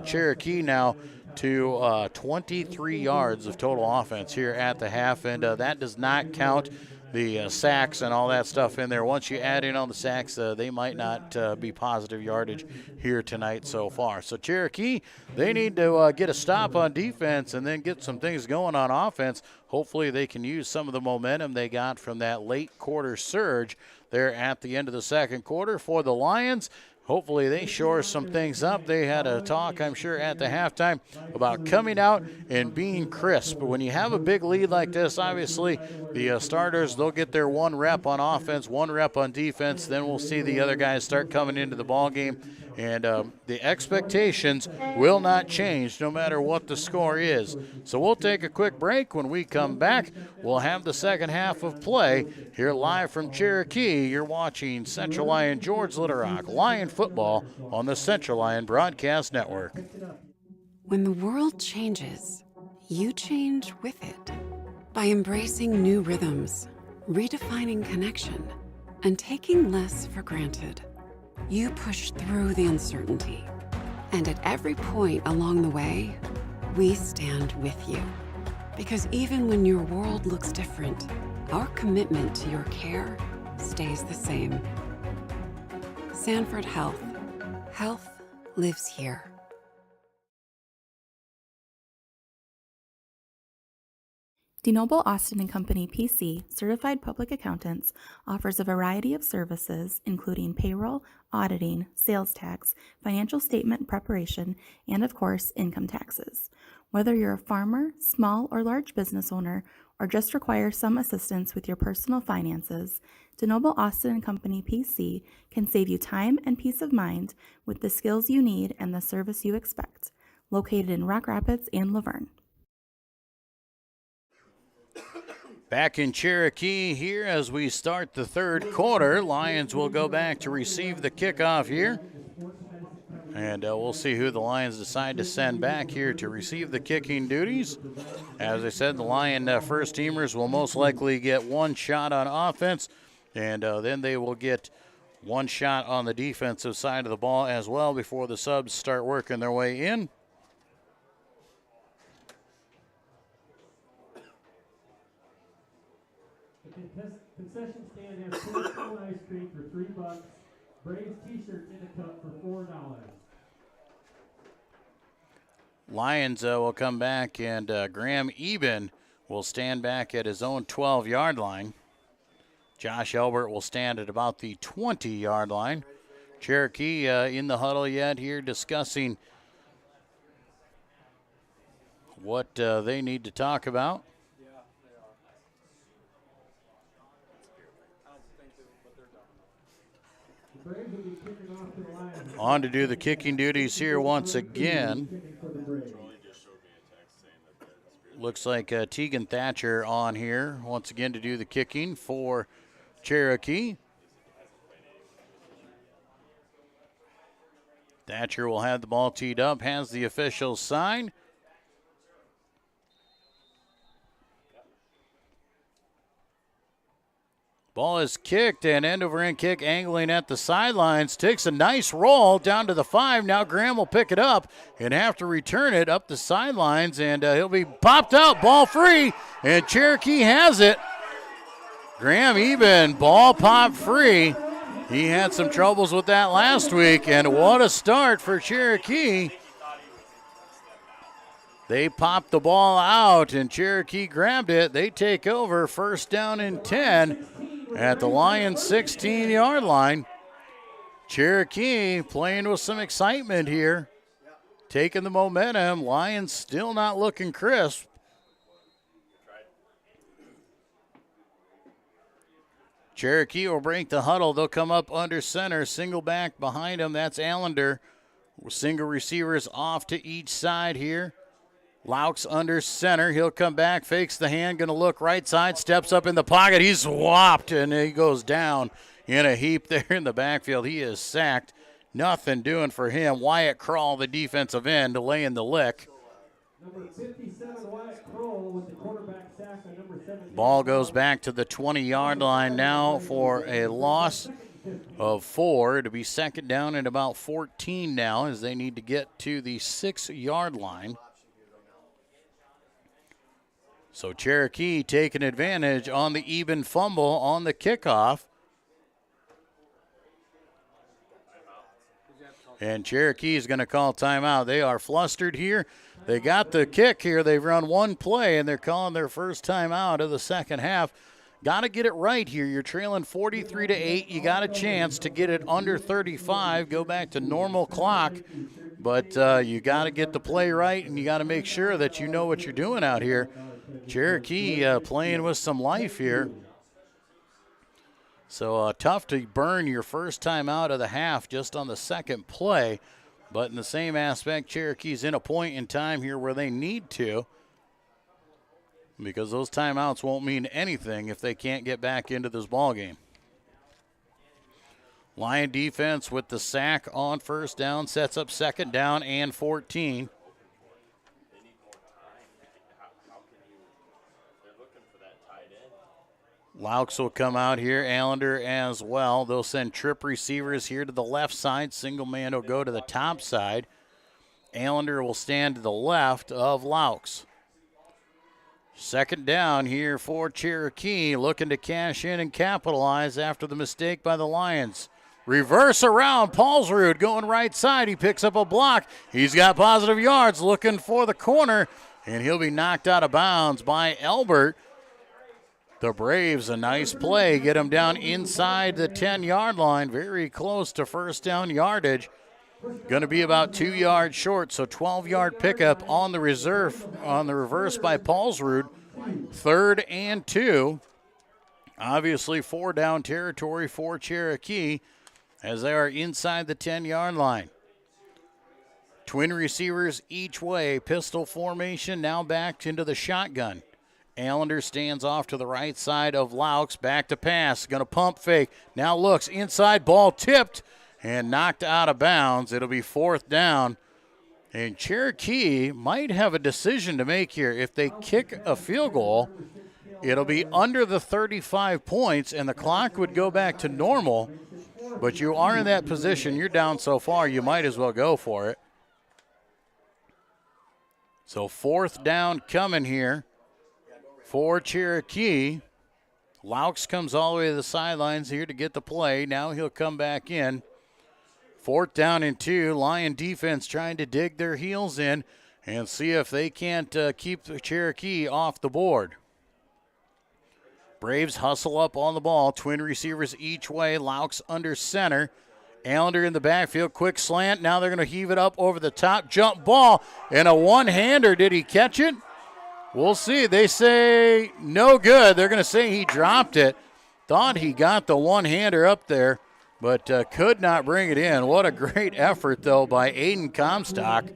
Cherokee now to 23 yards of total offense here at the half, and that does not count the sacks and all that stuff in there. Once you add in on the sacks, they might not be positive yardage here tonight so far. So Cherokee, they need to get a stop on defense and then get some things going on offense. Hopefully they can use some of the momentum they got from that late quarter surge there at the end of the second quarter for the Lions. Hopefully they shore some things up. They had a talk, I'm sure, at the halftime about coming out and being crisp. But when you have a big lead like this, obviously the starters, they'll get their 1 rep on offense, 1 rep on defense. Then we'll see the other guys start coming into the ball game. And the expectations will not change no matter what the score is. So we'll take a quick break. When we come back, we'll have the second half of play here live from Cherokee. You're watching Central Lyon George Little Rock Lion football on the Central Lyon Broadcast Network. When the world changes, you change with it. By embracing new rhythms, redefining connection, and taking less for granted. You push through the uncertainty. And at every point along the way, we stand with you. Because even when your world looks different, our commitment to your care stays the same. Sanford Health. Health lives here. DeNoble Austin & Company PC, certified public accountants, offers a variety of services including payroll, auditing, sales tax, financial statement preparation, and of course, income taxes. Whether you're a farmer, small or large business owner, or just require some assistance with your personal finances, DeNoble Austin & Company PC can save you time and peace of mind with the skills you need and the service you expect. Located in Rock Rapids and Laverne. Back in Cherokee here as we start the third quarter. Lions will go back to receive the kickoff here. And we'll see who the Lions decide to send back here to receive the kicking duties. As I said, the Lion first teamers will most likely get 1 shot on offense. And then they will get 1 shot on the defensive side of the ball as well before the subs start working their way in. Concession stand has cone ice cream for $3. Braves t-shirt in a cup for $4. Lions will come back, and Graham Eben will stand back at his own 12-yard line. Josh Elbert will stand at about the 20-yard line. Cherokee in the huddle yet here discussing what they need to talk about. On to do the kicking duties here once again. Looks like Tegan Thatcher on here once again to do the kicking for Cherokee. Thatcher will have the ball teed up, has the officials sign. Ball is kicked, and end-over-end kick angling at the sidelines. Takes a nice roll down to the 5. Now Graham will pick it up and have to return it up the sidelines, and he'll be popped out, ball free, and Cherokee has it. Graham Eben, ball popped free. He had some troubles with that last week, and what a start for Cherokee. They popped the ball out, and Cherokee grabbed it. They take over, first down and 10 at the Lions 16-yard line. Cherokee playing with some excitement here, taking the momentum. Lions still not looking crisp. Cherokee will break the huddle. They'll come up under center. Single back behind him. That's Allender. Single receivers off to each side here. Laux under center. He'll come back, fakes the hand, going to look right side, steps up in the pocket. He's swapped, and he goes down in a heap there in the backfield. He is sacked. Nothing doing for him. Wyatt Kroll, the defensive end, laying the lick. Number 57, Wyatt Kroll with the quarterback sack on number 7. Ball goes back to the 20-yard line now for a loss of 4. To be second down at about 14 now as they need to get to the 6-yard line. So Cherokee taking advantage on the Eben fumble on the kickoff. And Cherokee is going to call timeout. They are flustered here. They got the kick here. They've run one play, and they're calling their first timeout of the second half. Got to get it right here. You're trailing 43-8. You got a chance to get it under 35, go back to normal clock. But you got to get the play right, and you got to make sure that you know what you're doing out here. Cherokee playing with some life here. So tough to burn your first time out of the half just on the second play. But in the same aspect, Cherokee's in a point in time here where they need to, because those timeouts won't mean anything if they can't get back into this ball game. Lion defense with the sack on first down, sets up second down and 14. Laux will come out here, Allender as well. They'll send trip receivers here to the left side. Single man will go to the top side. Allender will stand to the left of Laux. Second down here for Cherokee, looking to cash in and capitalize after the mistake by the Lions. Reverse around, Paulsrud going right side. He picks up a block. He's got positive yards, looking for the corner, and he'll be knocked out of bounds by Elbert. The Braves, a nice play, get him down inside the 10-yard line, very close to first down yardage. Going to be about 2 yards short, so 12-yard pickup on the reverse by Paulsrud. 3rd and 2. Obviously 4 down territory for Cherokee as they are inside the 10-yard line. Twin receivers each way, pistol formation, now back into the shotgun. Allender stands off to the right side of Laux, back to pass, going to pump fake, now looks inside, ball tipped and knocked out of bounds. It'll be 4th down, and Cherokee might have a decision to make here. If they kick a field goal, it'll be under the 35 points, and the clock would go back to normal, but you are in that position. You're down so far, you might as well go for it. So 4th down coming here for Cherokee. Laux comes all the way to the sidelines here to get the play. Now he'll come back in. 4th down and 2. Lion defense trying to dig their heels in and see if they can't keep the Cherokee off the board. Braves hustle up on the ball. Twin receivers each way. Laux under center. Allender in the backfield. Quick slant. Now they're going to heave it up over the top. Jump ball and a one-hander. Did he catch it? We'll see. They say no good. They're going to say he dropped it. Thought he got the one-hander up there, but could not bring it in. What a great effort, though, by Aiden Comstock.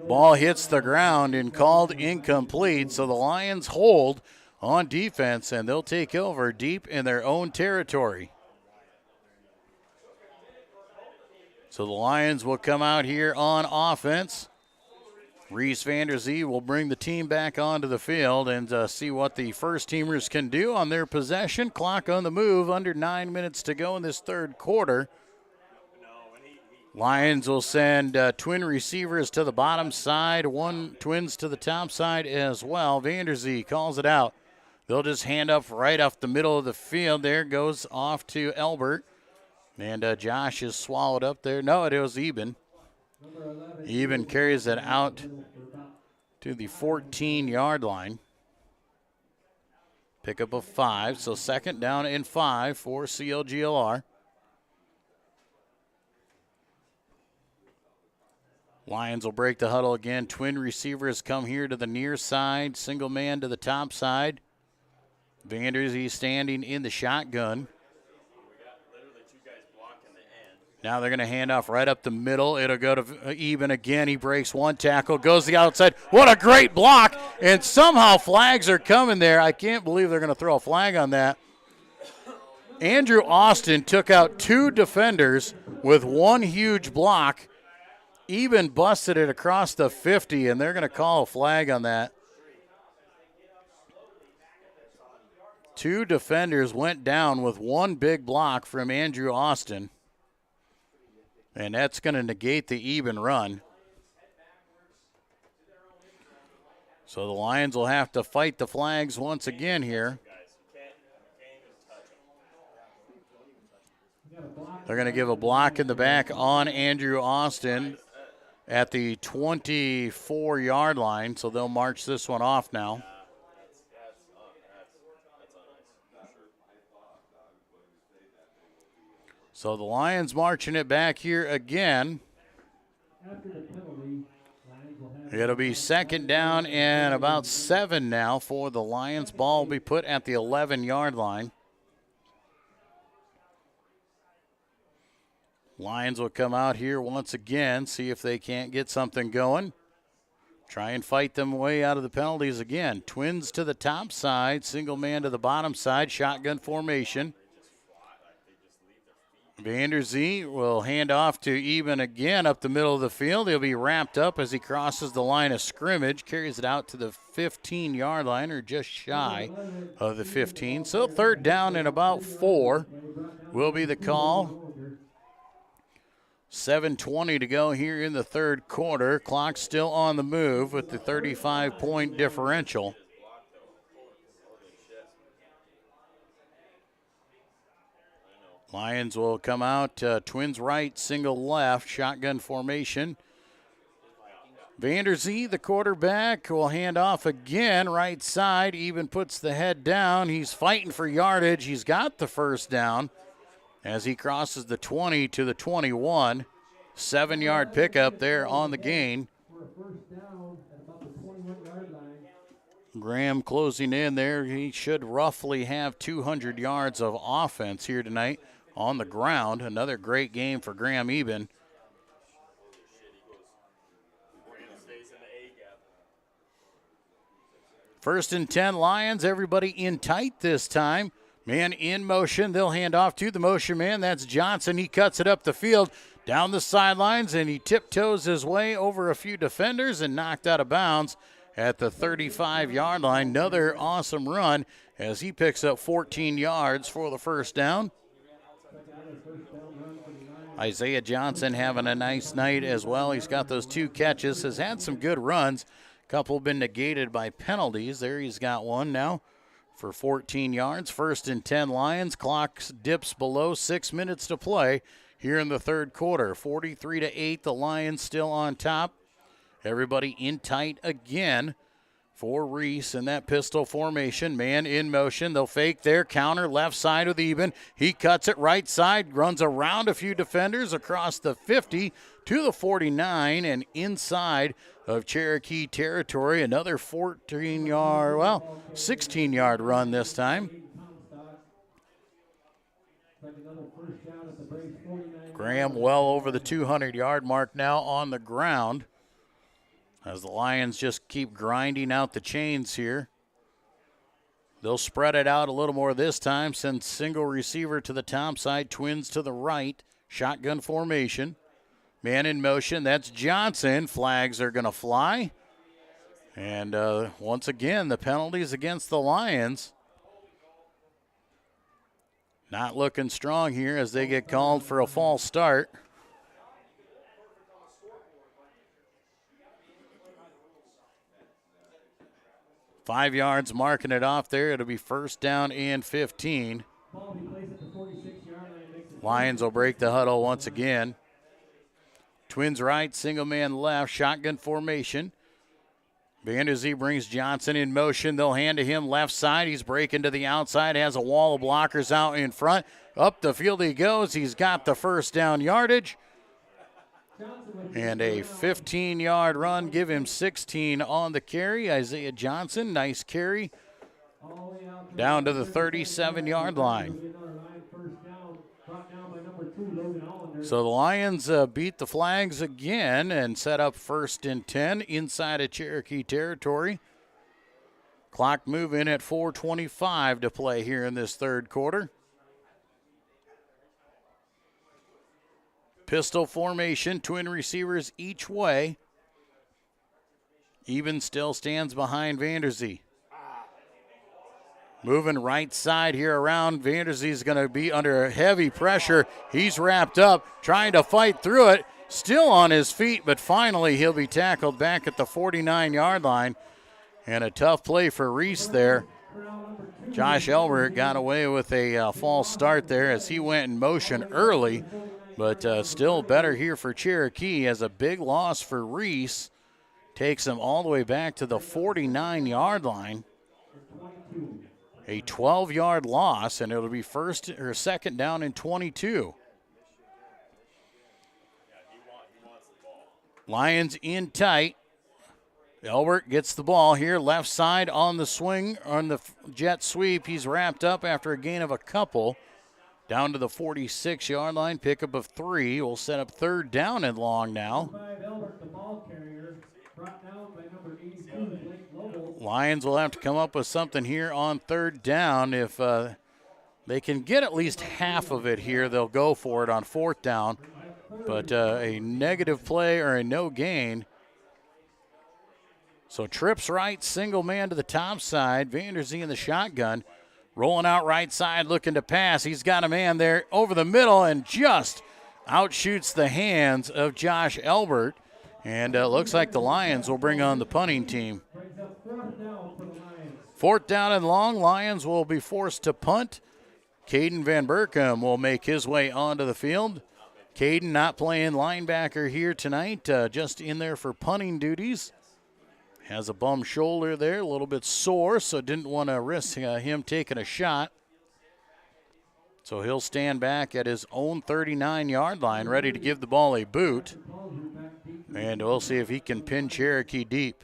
Ball hits the ground and called incomplete, so the Lions hold on defense, and they'll take over deep in their own territory. So the Lions will come out here on offense. Reese Vanderzee will bring the team back onto the field and see what the first teamers can do on their possession. Clock on the move, under 9 minutes to go in this third quarter. Lions will send twin receivers to the bottom side, twins to the top side as well. Vanderzee calls it out. They'll just hand up right off the middle of the field. There goes off to Elbert. And Josh is swallowed up there. No, it was Eben. Eben carries it out to the 14-yard line. Pick up a 5, so 2nd down and 5 for CLGLR. Lions will break the huddle again. Twin receivers come here to the near side. Single man to the top side. Vanderzee standing in the shotgun. Now they're going to hand off right up the middle. It'll go to Eben again. He breaks one tackle, goes to the outside. What a great block. And somehow flags are coming there. I can't believe they're going to throw a flag on that. Andrew Austin took out 2 defenders with one huge block. Eben busted it across the 50, and they're going to call a flag on that. 2 defenders went down with one big block from Andrew Austin. And that's going to negate the Eben run. So the Lions will have to fight the flags once again here. They're going to give a block in the back on Andrew Austin at the 24-yard line, so they'll march this one off now. So the Lions marching it back here again. It'll be 2nd down and about 7 now for the Lions. Ball will be put at the 11-yard line. Lions will come out here once again, see if they can't get something going. Try and fight them way out of the penalties again. Twins to the top side, single man to the bottom side, shotgun formation. Vanderzee will hand off to Eben again up the middle of the field. He'll be wrapped up as he crosses the line of scrimmage, carries it out to the 15-yard line, or just shy of the 15. So 3rd down and about 4 will be the call. 7:20 to go here in the 3rd quarter. Clock still on the move with the 35-point differential. Lions will come out, twins right, single left, shotgun formation. Vanderzee, the quarterback, will hand off again, right side. Eben puts the head down. He's fighting for yardage. He's got the 1st down as he crosses the 20 to the 21. 7-yard pickup there on the gain. Graham closing in there. He should roughly have 200 yards of offense here tonight on the ground. Another great game for Graham Eben. First and 10 Lions. Everybody in tight this time. Man in motion. They'll hand off to the motion man. That's Johnson. He cuts it up the field, down the sidelines, and he tiptoes his way over a few defenders and knocked out of bounds at the 35-yard line. Another awesome run as he picks up 14 yards for the 1st down. Isaiah Johnson having a nice night as well. He's got those 2 catches, has had some good runs. A couple been negated by penalties. There he's got one now for 14 yards. 1st and 10 Lions. Clock dips below 6 minutes to play here in the 3rd quarter. 43-8, the Lions still on top. Everybody in tight again for Reese in that pistol formation. Man in motion. They'll fake their counter left side with Eben. He cuts it right side, runs around a few defenders across the 50 to the 49 and inside of Cherokee territory. Another 16-yard run this time. Graham well over the 200-yard mark now on the ground as the Lions just keep grinding out the chains here. They'll spread it out a little more this time, send single receiver to the top side, twins to the right, shotgun formation. Man in motion, that's Johnson. Flags are going to fly. And once again, the penalties against the Lions. Not looking strong here as they get called for a false start. 5 yards marking it off there. It'll be first down and 15. Lions will break the huddle once again. Twins right, single man left, shotgun formation. Vanderzee brings Johnson in motion. They'll hand to him left side. He's breaking to the outside, has a wall of blockers out in front. Up the field he goes. He's got the first down yardage. And a 15-yard run. Give him 16 on the carry. Isaiah Johnson, nice carry. Down to the 37-yard line. So the Lions beat the Flags again and set up 1st and 10 inside of Cherokee territory. Clock moving at 4:25 to play here in this third quarter. Pistol formation, twin receivers each way. Even still stands behind Vanderzee. Moving right side here around. Vanderzee's going to be under heavy pressure. He's wrapped up, trying to fight through it. Still on his feet, but finally he'll be tackled back at the 49-yard line. And a tough play for Reese there. Josh Elbert got away with a false start there as he went in motion early. But still better here for Cherokee as a big loss for Reese. Takes him all the way back to the 49-yard line. A 12-yard loss, and it'll be first or second down and 22. Lions in tight. Elbert gets the ball here, left side on the swing, on the jet sweep. He's wrapped up after a gain of a couple. Down to the 46-yard line, pickup of 3. We'll set up third down and long now. Lions will have to come up with something here on third down. If they can get at least half of it here, they'll go for it on fourth down. But a negative play or a no gain. So trips right, single man to the top side. Vanderzee in the shotgun. Rolling out right side, looking to pass. He's got a man there over the middle and just outshoots the hands of Josh Elbert. And looks like the Lions will bring on the punting team. Fourth down and long. Lions will be forced to punt. Caden Van Berkom will make his way onto the field. Caden not playing linebacker here tonight, just in there for punting duties. Has a bum shoulder there, a little bit sore, so didn't want to risk him taking a shot. So he'll stand back at his own 39-yard line, ready to give the ball a boot. And we'll see if he can pin Cherokee deep.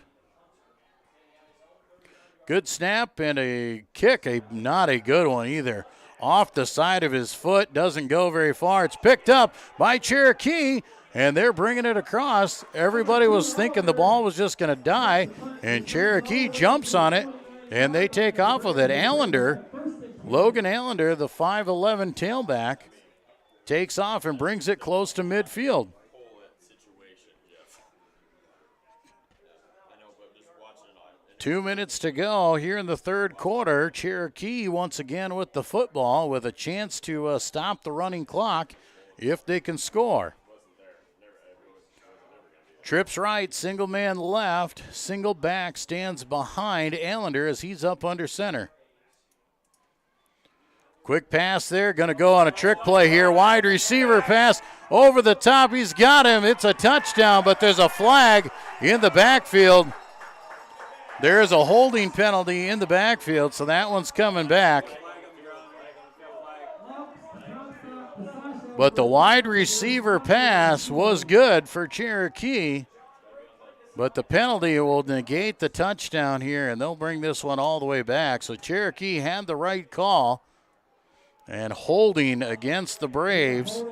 Good snap and a kick, not a good one either. Off the side of his foot, doesn't go very far. It's picked up by Cherokee, and they're bringing it across. Everybody was thinking the ball was just going to die, and Cherokee jumps on it, and they take off with it. Logan Allender, the 5'11 tailback, takes off and brings it close to midfield. Two minutes to go here in the third quarter. Cherokee once again with the football with a chance to stop the running clock if they can score. Trips right, single man left, single back stands behind Allender as he's up under center. Quick pass there, going to go on a trick play here. Wide receiver pass over the top. He's got him. It's a touchdown, but there's a flag in the backfield. There is a holding penalty in the backfield, so that one's coming back. But the wide receiver pass was good for Cherokee. But the penalty will negate the touchdown here, and they'll bring this one all the way back. So Cherokee had the right call. And holding against the Braves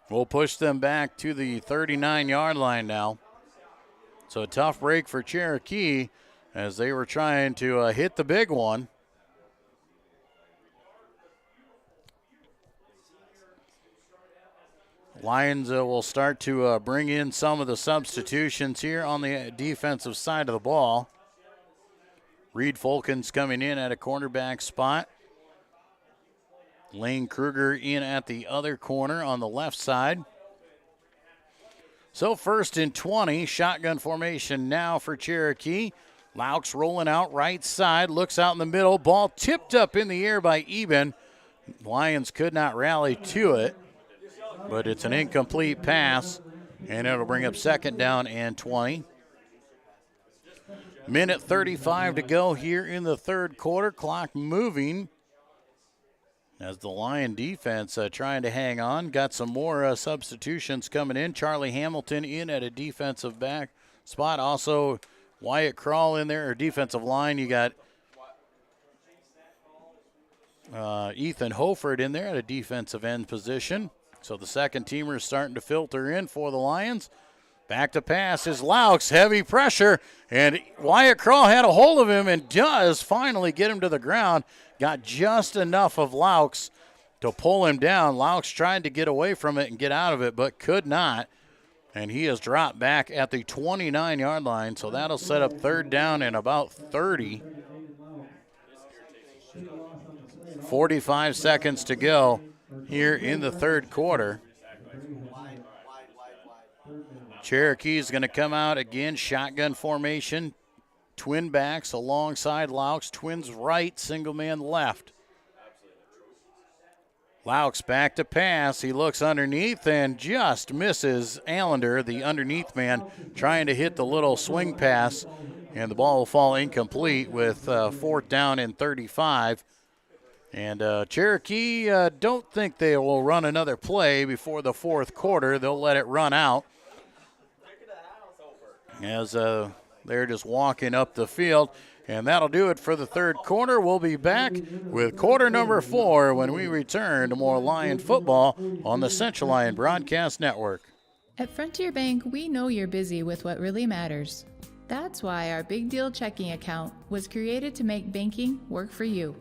will push them back to the 39-yard line now. So a tough break for Cherokee as they were trying to hit the big one. Lions will start to bring in some of the substitutions here on the defensive side of the ball. Reed Fulkins coming in at a cornerback spot. Lane Kruger in at the other corner on the left side. So 1st and 20, shotgun formation now for Cherokee. Laux rolling out right side, looks out in the middle. Ball tipped up in the air by Eben. Lions could not rally to it, but it's an incomplete pass, and it'll bring up 2nd down and 20. Minute 35 to go here in the 3rd quarter. Clock moving as the Lion defense trying to hang on. Got some more substitutions coming in. Charlie Hamilton in at a defensive back spot. Also, Wyatt Krall in there, or defensive line. You got Ethan Hoford in there at a defensive end position. So the second teamer is starting to filter in for the Lions. Back to pass is Laux, heavy pressure, and Wyatt Krall had a hold of him and does finally get him to the ground. Got just enough of Laux to pull him down. Laux tried to get away from it and get out of it, but could not. And he has dropped back at the 29-yard line, so that'll set up 3rd down and about 30. 45 seconds to go here in the 3rd quarter. Cherokee's going to come out again, shotgun formation. Twin backs alongside Laux, twins right, single man left. Laux back to pass. He looks underneath and just misses Allender, the underneath man, trying to hit the little swing pass, and the ball will fall incomplete with 4th down and 35. And Cherokee don't think they will run another play before the 4th quarter. They'll let it run out as they're just walking up the field. And that'll do it for the 3rd quarter. We'll be back with quarter number 4 when we return to more Lion football on the Central Lyon Broadcast Network. At Frontier Bank, we know you're busy with what really matters. That's why our Big Deal checking account was created to make banking work for you.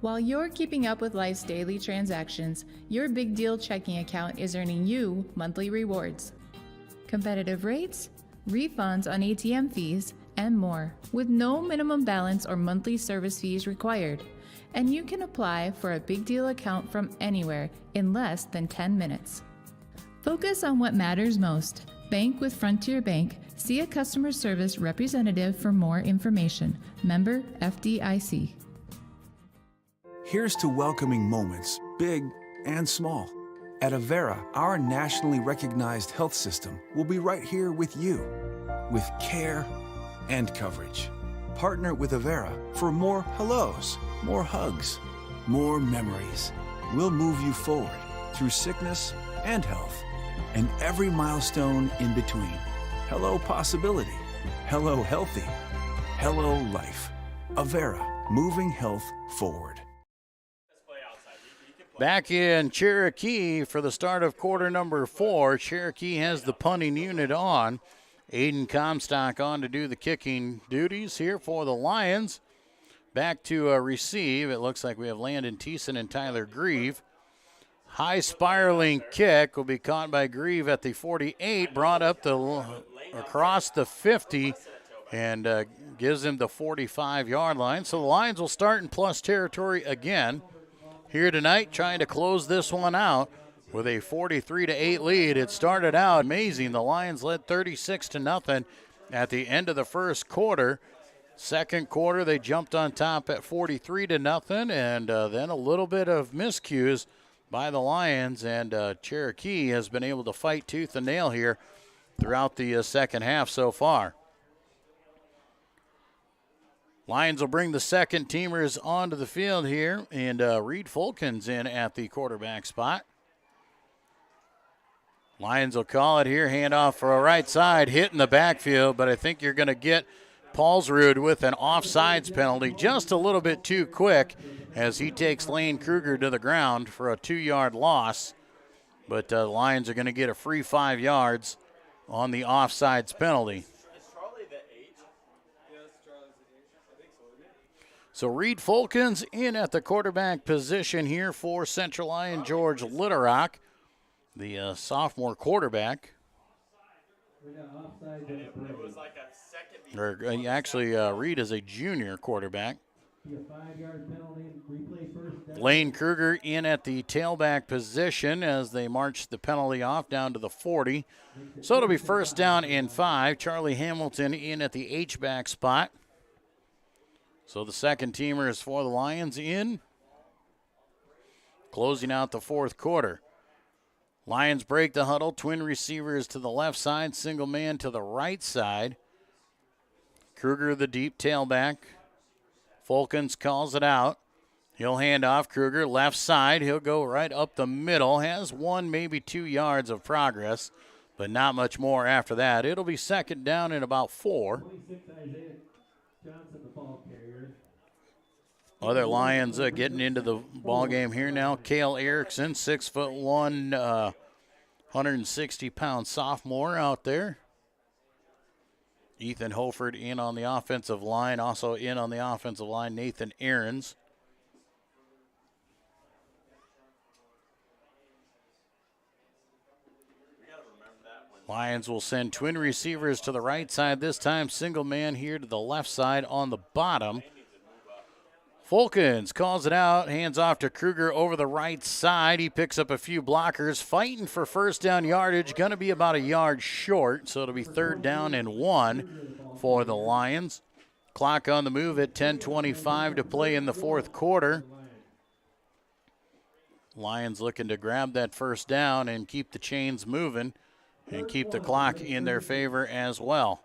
While you're keeping up with life's daily transactions, your Big Deal checking account is earning you monthly rewards. Competitive rates, refunds on ATM fees, and more, with no minimum balance or monthly service fees required. And you can apply for a Big Deal account from anywhere in less than 10 minutes. Focus on what matters most. Bank with Frontier Bank. See a customer service representative for more information. Member FDIC. Here's to welcoming moments, big and small. At Avera, our nationally recognized health system will be right here with you, with care and coverage. Partner with Avera for more hellos, more hugs, more memories. We'll move you forward through sickness and health, and every milestone in between. Hello possibility, hello healthy, hello life. Avera, moving health forward. Back in Cherokee for the start of quarter number 4. Cherokee has the punting unit on. Aiden Comstock on to do the kicking duties here for the Lions. Back to receive. It looks like we have Landon Thiessen and Tyler Grieve. High spiraling kick will be caught by Grieve at the 48, brought up across the 50, and gives him the 45-yard line. So the Lions will start in plus territory again here tonight, trying to close this one out with a 43-8 lead. It started out amazing. The Lions led 36-0 at the end of the 1st quarter. 2nd quarter, they jumped on top at 43-0, and then a little bit of miscues by the Lions, and Cherokee has been able to fight tooth and nail here throughout the 2nd half so far. Lions will bring the second teamers onto the field here, and Reed Fulkins in at the quarterback spot. Lions will call it here, handoff for a right side, hit in the backfield, but I think you're going to get Paulsrud with an offsides penalty just a little bit too quick as he takes Lane Kruger to the ground for a 2-yard loss. But the Lions are going to get a free 5 yards on the offsides penalty. So Reed Fulkins in at the quarterback position here for Central Lyon, George Litterock, the sophomore quarterback. Or actually, Reed is a junior quarterback. Be a 5-yard penalty. Replay first down. Lane Kruger in at the tailback position as they march the penalty off down to the 40. So it'll be first down and 5. Charlie Hamilton in at the H-back spot. So the second teamers for the Lions in. Closing out the fourth quarter. Lions break the huddle. Twin receivers to the left side. Single man to the right side. Kruger the deep tailback. Fulkins calls it out. He'll hand off. Kruger left side. He'll go right up the middle. Has 1, maybe 2 yards of progress, but not much more after that. It'll be second down and about 4. 26, Isaiah Johnson, the ball carrier. Other Lions getting into the ball game here now. Cale Erickson, 6'1", 160-pound sophomore out there. Ethan Hoford in on the offensive line. Also in on the offensive line, Nathan Aarons. Lions will send twin receivers to the right side this time. Single man here to the left side on the bottom. Fulkins calls it out, hands off to Kruger over the right side. He picks up a few blockers, fighting for first down yardage. Going to be about a yard short, so it'll be third down and 1 for the Lions. Clock on the move at 10:25 to play in the fourth quarter. Lions looking to grab that first down and keep the chains moving and keep the clock in their favor as well.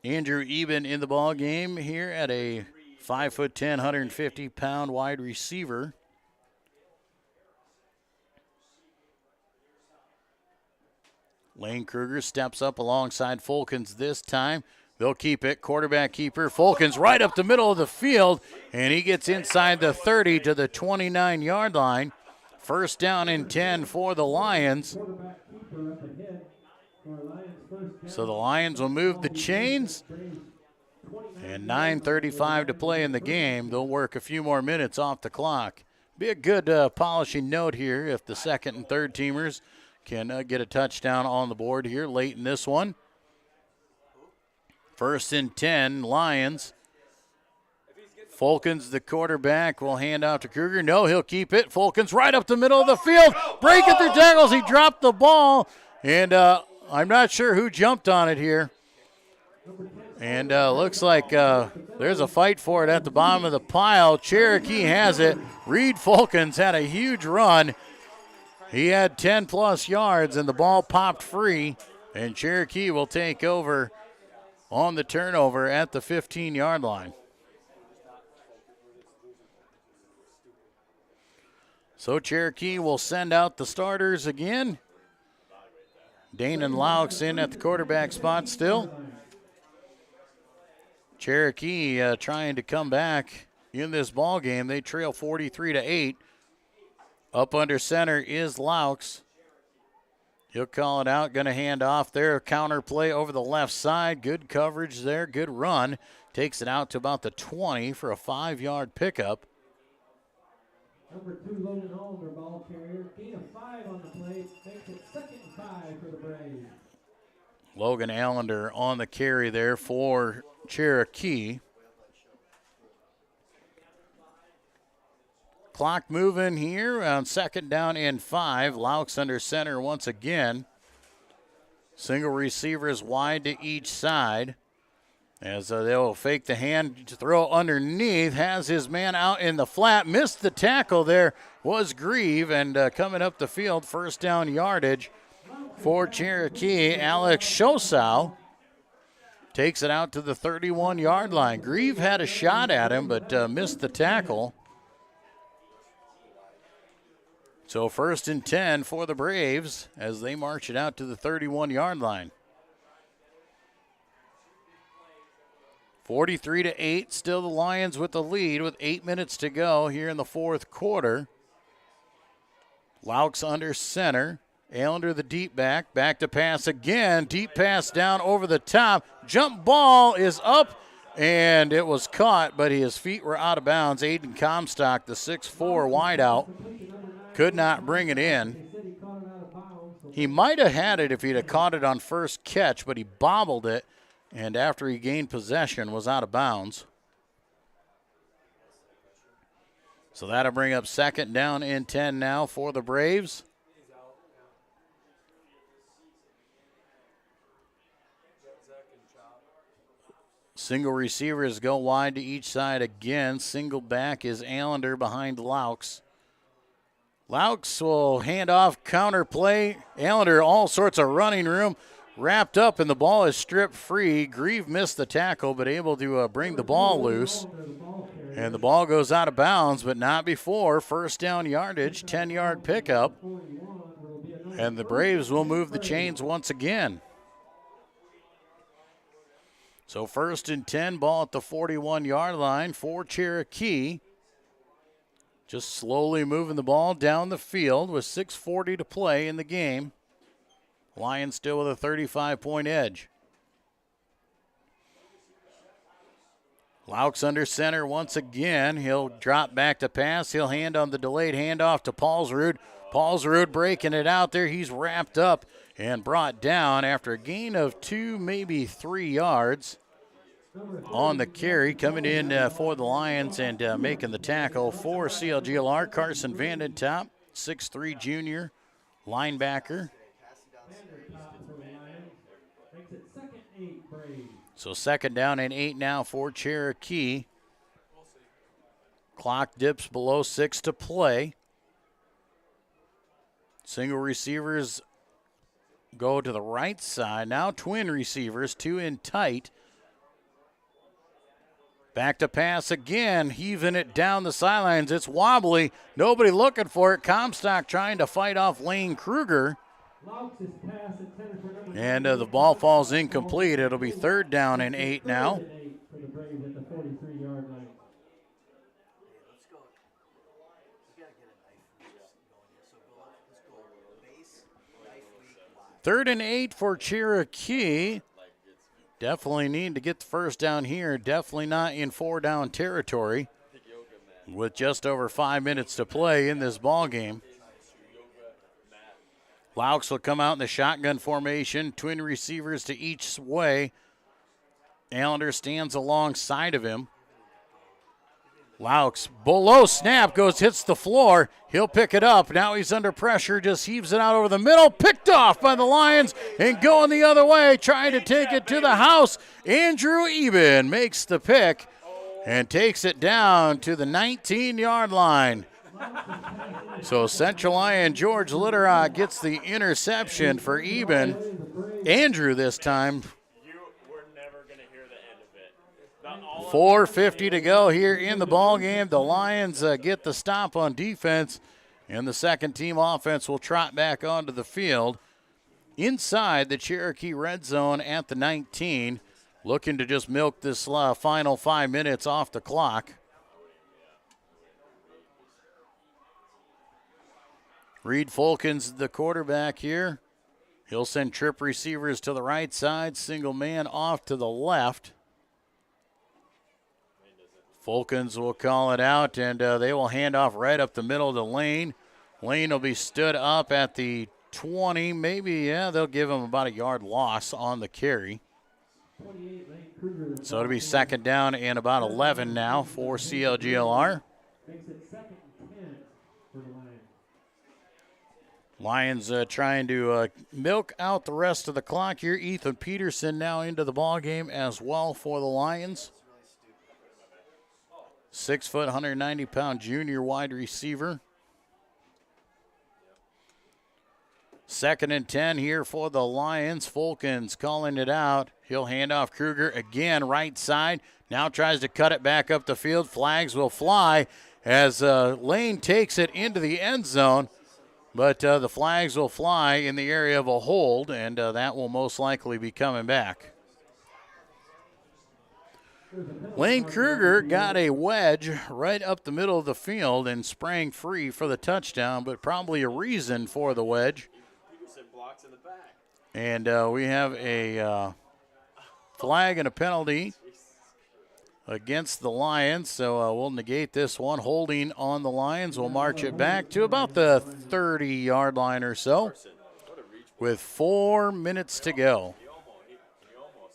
Andrew Eben in the ball game here at a 5'10", 150-pound wide receiver. Lane Kruger steps up alongside Fulkins this time. They'll keep it. Quarterback keeper. Fulkins right up the middle of the field, and he gets inside the 30 to the 29-yard line. First down and 10 for the Lions. So the Lions will move the chains. And 9:35 to play in the game. They'll work a few more minutes off the clock. Be a good polishing note here if the second and third teamers can get a touchdown on the board here late in this one. First and 10, Lions. Fulkins, the quarterback, will hand out to Kruger. No, he'll keep it. Fulkins right up the middle of the field. Breaking through tackles. He dropped the ball. And I'm not sure who jumped on it here. And looks like there's a fight for it at the bottom of the pile. Cherokee has it. Reed Fulkins had a huge run. He had 10-plus yards, and the ball popped free. And Cherokee will take over on the turnover at the 15-yard line. So Cherokee will send out the starters again. Dane and Laux in at the quarterback spot still. Cherokee trying to come back in this ball game. They trail 43-8. Up under center is Laux. He'll call it out. Going to hand off there. Counter play over the left side. Good coverage there. Good run. Takes it out to about the 20 for a 5-yard pickup. Number 2, Logan Holm, their ball carrier. Gain of 5 on the play. Makes it second and 5 for the Braves. Logan Allender on the carry there for Cherokee. Clock moving here on second down and 5. Laux under center once again. Single receivers wide to each side. As they'll fake the hand to throw underneath. Has his man out in the flat. Missed the tackle there was Grieve. And coming up the field, first down yardage for Cherokee. Alex Shosow takes it out to the 31-yard line. Grieve had a shot at him, but missed the tackle. So first and 10 for the Braves as they march it out to the 31-yard line. 43-8, still the Lions with the lead with 8 minutes to go here in the fourth quarter. Laux under center. Allender the deep back to pass again. Deep pass down over the top. Jump ball is up, and it was caught, but his feet were out of bounds. Aiden Comstock, the 6'4 wideout, could not bring it in. He might have had it if he'd have caught it on first catch, but he bobbled it, and after he gained possession was out of bounds. So that'll bring up second down and 10 now for the Braves. Single receivers go wide to each side again. Single back is Allender behind Laux. Laux will hand off, counter play. Allender, all sorts of running room, wrapped up, and the ball is stripped free. Grieve missed the tackle, but able to bring the ball loose. And the ball goes out of bounds, but not before. First down yardage, 10-yard pickup. And the Braves will move the chains once again. So first and 10, ball at the 41-yard line for Cherokee. Just slowly moving the ball down the field with 6:40 to play in the game. Lions still with a 35-point edge. Laux under center once again. He'll drop back to pass. He'll hand on the delayed handoff to Paulsrud. Paulsrud breaking it out there. He's wrapped up and brought down after a gain of 2, maybe 3 yards on the carry. Coming in for the Lions and making the tackle for CLGLR, Carson Vandentop, 6'3" junior linebacker. So second down and 8 now for Cherokee. Clock dips below 6 to play. Single receivers go to the right side. Now twin receivers, 2 in tight. Back to pass again, heaving it down the sidelines. It's wobbly. Nobody looking for it. Comstock trying to fight off Lane Kruger. And the ball falls incomplete. It'll be third down and 8 now. Third and 8 for Cherokee. Definitely need to get the first down here. Definitely not in 4-down territory with just over 5 minutes to play in this ball game. Laux will come out in the shotgun formation. Twin receivers to each way. Allender stands alongside of him. Laux below snap hits the floor. He'll pick it up. Now he's under pressure. Just heaves it out over the middle. Picked off by the Lions and going the other way. Trying to take it to the house. Andrew Eben makes the pick and takes it down to the 19-yard line. So Central Lyon George Litterock gets the interception for Eben. Andrew this time. 4:50 to go here in the ball game. The Lions get the stop on defense, and the second team offense will trot back onto the field inside the Cherokee red zone at the 19, looking to just milk this final 5 minutes off the clock. Reed Fulkins, the quarterback here. He'll send trip receivers to the right side, single man off to the left. Fulkins will call it out, and they will hand off right up the middle to Lane. Lane will be stood up at the 20. Maybe, they'll give him about a yard loss on the carry. So it'll be second down and about 11 now for CLGLR. Lions trying to milk out the rest of the clock here. Ethan Peterson now into the ball game as well for the Lions. 6 foot, 190-pound junior wide receiver. Second and 10 here for the Lions. Fulkins calling it out. He'll hand off Kruger again, right side. Now tries to cut it back up the field. Flags will fly as Lane takes it into the end zone. But the flags will fly in the area of a hold, and that will most likely be coming back. Lane Kruger got a wedge right up the middle of the field and sprang free for the touchdown, but probably a reason for the wedge. And we have a flag and a penalty against the Lions, so we'll negate this one. Holding on the Lions, we'll march it back to about the 30-yard line or so with 4 minutes to go.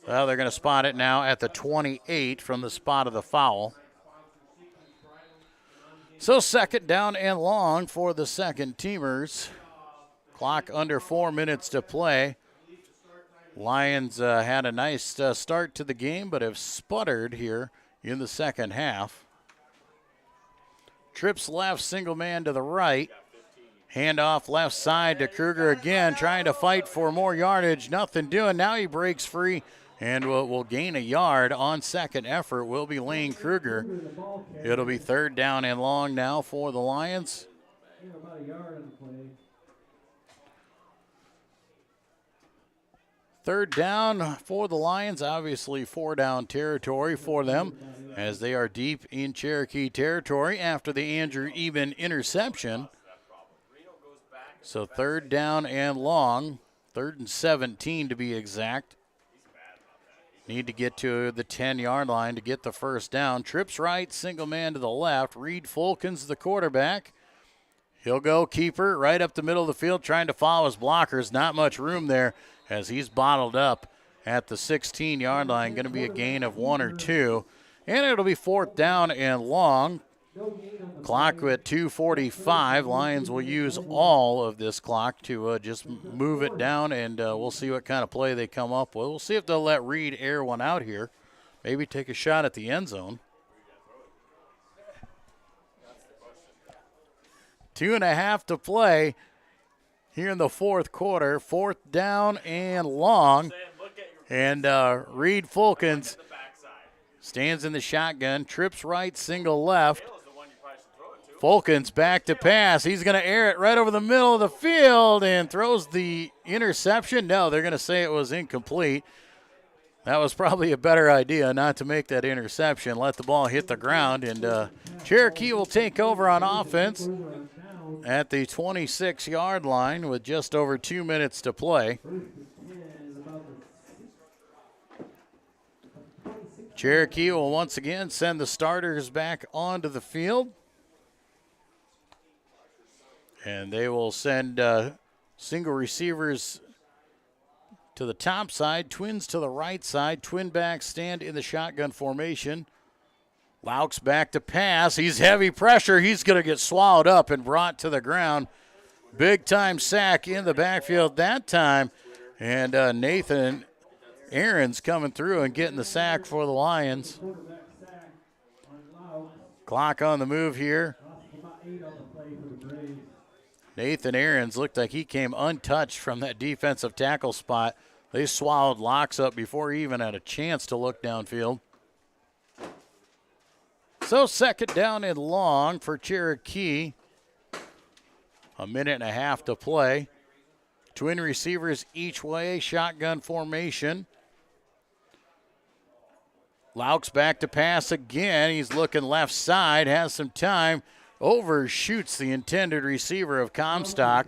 Well, they're going to spot it now at the 28 from the spot of the foul. So second down and long for the second teamers. Clock under 4 minutes to play. Lions had a nice start to the game, but have sputtered here in the second half. Trips left, single man to the right. Handoff left side to Kruger again, trying to fight for more yardage. Nothing doing. Now he breaks free and will gain a yard on second effort. Will be Lane Kruger. It'll be third down and long now for the Lions. About a yard on the play. Third down for the Lions, obviously 4-down territory for them as they are deep in Cherokee territory after the Andrew Eben interception. So third down and long, 3rd and 17 to be exact. Need to get to the 10-yard line to get the first down. Trips right, single man to the left. Reed Fulkins, the quarterback. He'll go keeper right up the middle of the field trying to follow his blockers. Not much room there as he's bottled up at the 16-yard line. Going to be a gain of 1 or 2. And it'll be 4th down and long. Clock at 2:45. Lions will use all of this clock to just move it down, and we'll see what kind of play they come up with. We'll see if they'll let Reed air one out here. Maybe take a shot at the end zone. 2.5 to play here in the fourth quarter. 4th down and long. And Reed Fulkins stands in the shotgun. Trips right, single left. Fulkins back to pass. He's going to air it right over the middle of the field and throws the interception. No, they're going to say it was incomplete. That was probably a better idea not to make that interception. Let the ball hit the ground, and Cherokee will take over on offense at the 26-yard line with just over 2 minutes to play. Cherokee will once again send the starters back onto the field. And they will send single receivers to the top side, twins to the right side, twin backs stand in the shotgun formation. Laux back to pass. He's heavy pressure. He's going to get swallowed up and brought to the ground. Big time sack in the backfield that time. And Nathan Aaron's coming through and getting the sack for the Lions. Clock on the move here. Nathan Aaron's looked like he came untouched from that defensive tackle spot. They swallowed Laux up before he even had a chance to look downfield. So second down and long for Cherokee. 1.5 minutes to play. Twin receivers each way, shotgun formation. Laux back to pass again. He's looking left side, has some time. Overshoots the intended receiver of Comstock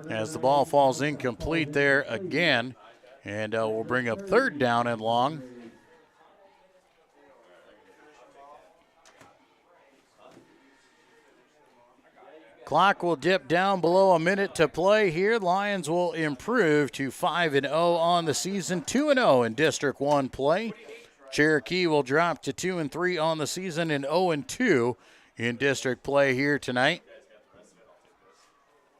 as the ball falls incomplete there again. And we'll bring up third down and long. Clock will dip down below a minute to play here. Lions will improve to 5-0 on the season, 2-0 in District 1 play. Cherokee will drop to 2-3 on the season and 0-2 in district play here tonight.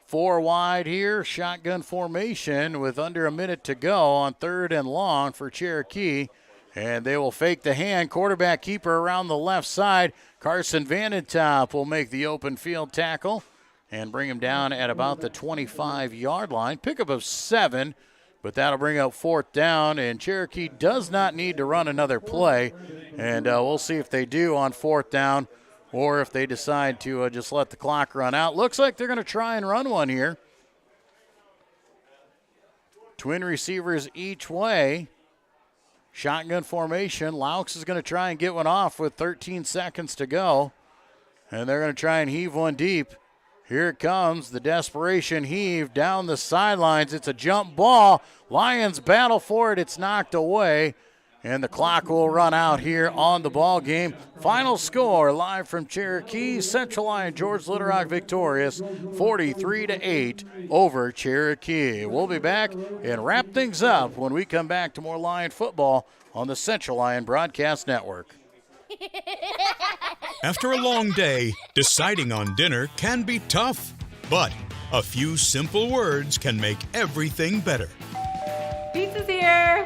4 wide here, shotgun formation with under a minute to go on third and long for Cherokee. And they will fake the hand. Quarterback keeper around the left side. Carson Vanentop will make the open field tackle and bring him down at about the 25-yard line. Pickup of 7, but that'll bring up 4th down. And Cherokee does not need to run another play. And we'll see if they do on 4th down, or if they decide to just let the clock run out. Looks like they're going to try and run one here. Twin receivers each way. Shotgun formation. Laux is going to try and get one off with 13 seconds to go. And they're going to try and heave one deep. Here it comes, the desperation heave down the sidelines. It's a jump ball. Lions battle for it. It's knocked away. And the clock will run out here on the ball game. Final score live from Cherokee. Central Lyon George Little Rock victorious 43-8 over Cherokee. We'll be back and wrap things up when we come back to more Lion football on the Central Lyon Broadcast Network. After a long day, deciding on dinner can be tough, but a few simple words can make everything better. Pizza's here!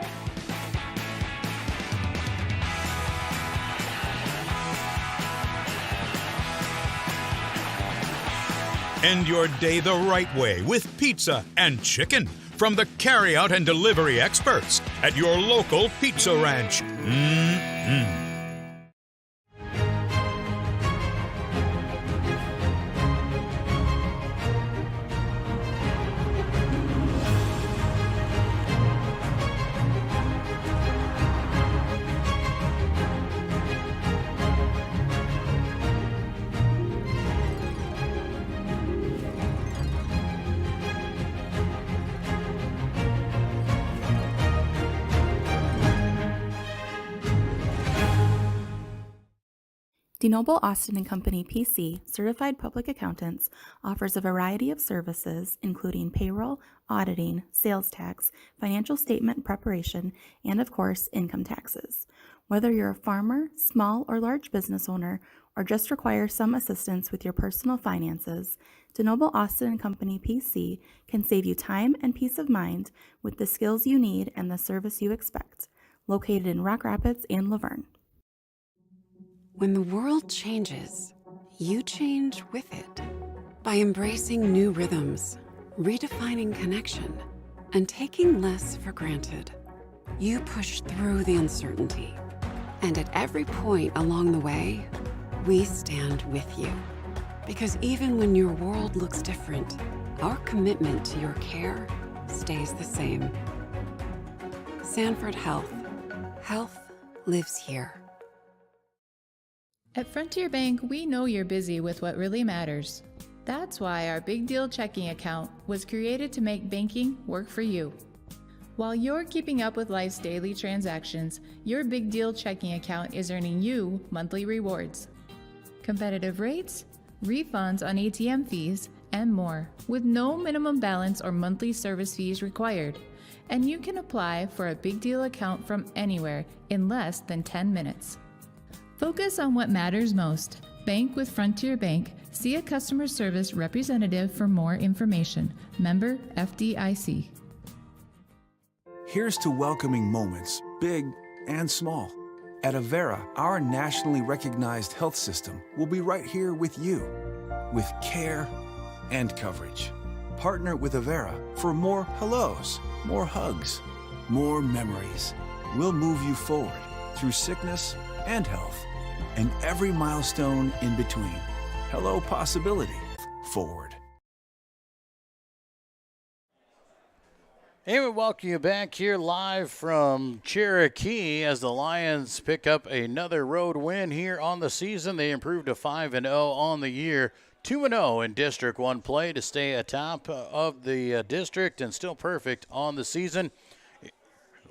End your day the right way with pizza and chicken from the carryout and delivery experts at your local pizza ranch. Mm-mm. DeNoble Austin & Company PC, Certified Public Accountants, offers a variety of services including payroll, auditing, sales tax, financial statement preparation, and of course, income taxes. Whether you're a farmer, small or large business owner, or just require some assistance with your personal finances, DeNoble Austin & Company PC can save you time and peace of mind with the skills you need and the service you expect. Located in Rock Rapids and Laverne. When the world changes, you change with it. By embracing new rhythms, redefining connection, and taking less for granted, you push through the uncertainty. And at every point along the way, we stand with you. Because even when your world looks different, our commitment to your care stays the same. Sanford Health. Health lives here. At Frontier Bank, we know you're busy with what really matters. That's why our Big Deal checking account was created to make banking work for you. While you're keeping up with life's daily transactions, your Big Deal checking account is earning you monthly rewards. Competitive rates, refunds on ATM fees, and more, with no minimum balance or monthly service fees required. And you can apply for a Big Deal account from anywhere in less than 10 minutes. Focus on what matters most. Bank with Frontier Bank. See a customer service representative for more information. Member FDIC. Here's to welcoming moments, big and small. At Avera, our nationally recognized health system will be right here with you, with care and coverage. Partner with Avera for more hellos, more hugs, more memories. We'll move you forward through sickness and health, and every milestone in between. Hello, possibility. Forward. Hey, we welcome you back here live from Cherokee as the Lions pick up another road win here on the season. They improved to 5-0 on the year, 2-0 in District 1 play to stay atop of the district and still perfect on the season.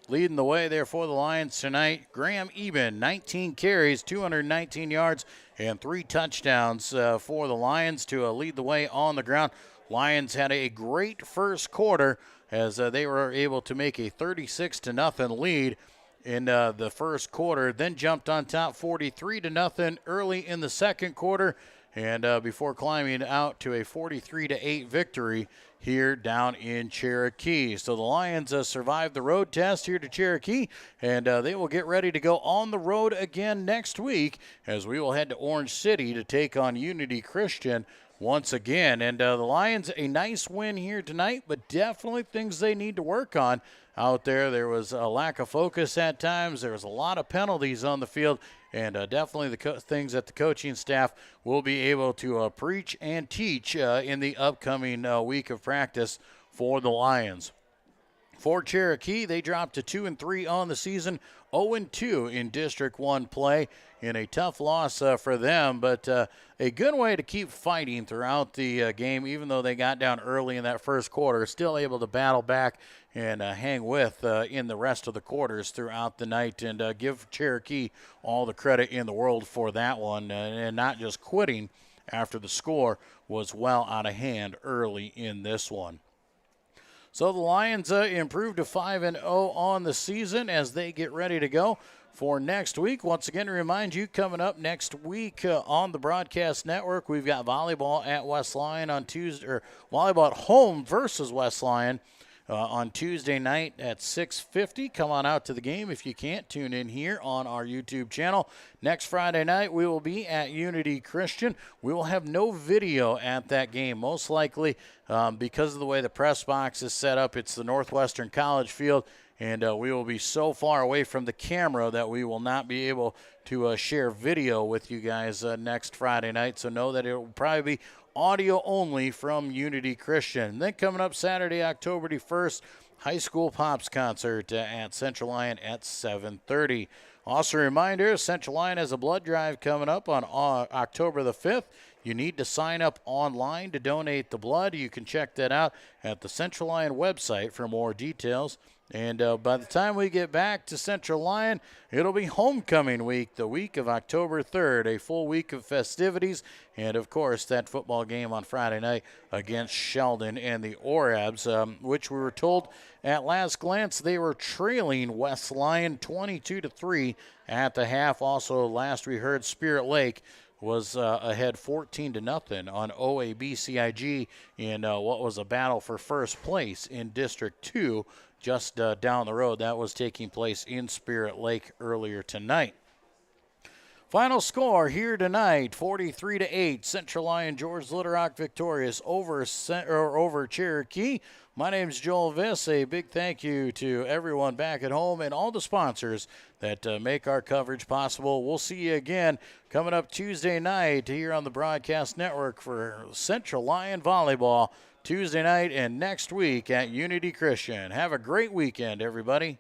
Leading the way there for the Lions tonight, Graham Eben, 19 carries, 219 yards, and 3 touchdowns for the Lions to lead the way on the ground. Lions had a great first quarter as they were able to make a 36-0 lead in the first quarter, then jumped on top 43-0 early in the second quarter, and before climbing out to a 43-8 victory here down in Cherokee. So the Lions survived the road test here to Cherokee, and they will get ready to go on the road again next week as we will head to Orange City to take on Unity Christian once again. And the Lions, a nice win here tonight, but definitely things they need to work on out there. There was a lack of focus at times. There was a lot of penalties on the field, and definitely the things that the coaching staff will be able to preach and teach in the upcoming week of practice for the Lions. For Cherokee, they dropped to 2-3 on the season, 0-2 in District 1 play in a tough loss for them, but a good way to keep fighting throughout the game, even though they got down early in that first quarter, still able to battle back and hang with in the rest of the quarters throughout the night, and give Cherokee all the credit in the world for that one, and not just quitting after the score was well out of hand early in this one. So the Lions improved to 5-0 on the season as they get ready to go for next week. Once again, to remind you, coming up next week on the broadcast network, we've got volleyball at West Lyon on Tuesday, or volleyball at home versus West Lyon on Tuesday night at 6:50. Come on out to the game. If you can't, tune in here on our YouTube channel. Next Friday night, we will be at Unity Christian. We will have no video at that game, most likely because of the way the press box is set up. It's the Northwestern College field, and we will be so far away from the camera that we will not be able to share video with you guys next Friday night. So know that it will probably be audio only from Unity Christian. Then coming up Saturday, October 1st, High School Pops concert at Central Lyon at 7:30. Also a reminder, Central Lyon has a blood drive coming up on October the 5th. You need to sign up online to donate the blood. You can check that out at the Central Lyon website for more details. And by the time we get back to Central Lyon, it'll be homecoming week, the week of October 3rd, a full week of festivities. And, of course, that football game on Friday night against Sheldon and the Orabs, which we were told at last glance they were trailing West Lyon 22-3 at the half. Also, last we heard, Spirit Lake was ahead 14-0 on OABCIG in what was a battle for first place in District 2 just down the road. That was taking place in Spirit Lake earlier tonight. Final score here tonight, 43-8. Central Lyon George Little Rock victorious over Cherokee. My name's Joel Viss. A big thank you to everyone back at home and all the sponsors that make our coverage possible. We'll see you again coming up Tuesday night here on the Broadcast Network for Central Lyon Volleyball Tuesday night and next week at Unity Christian. Have a great weekend, everybody.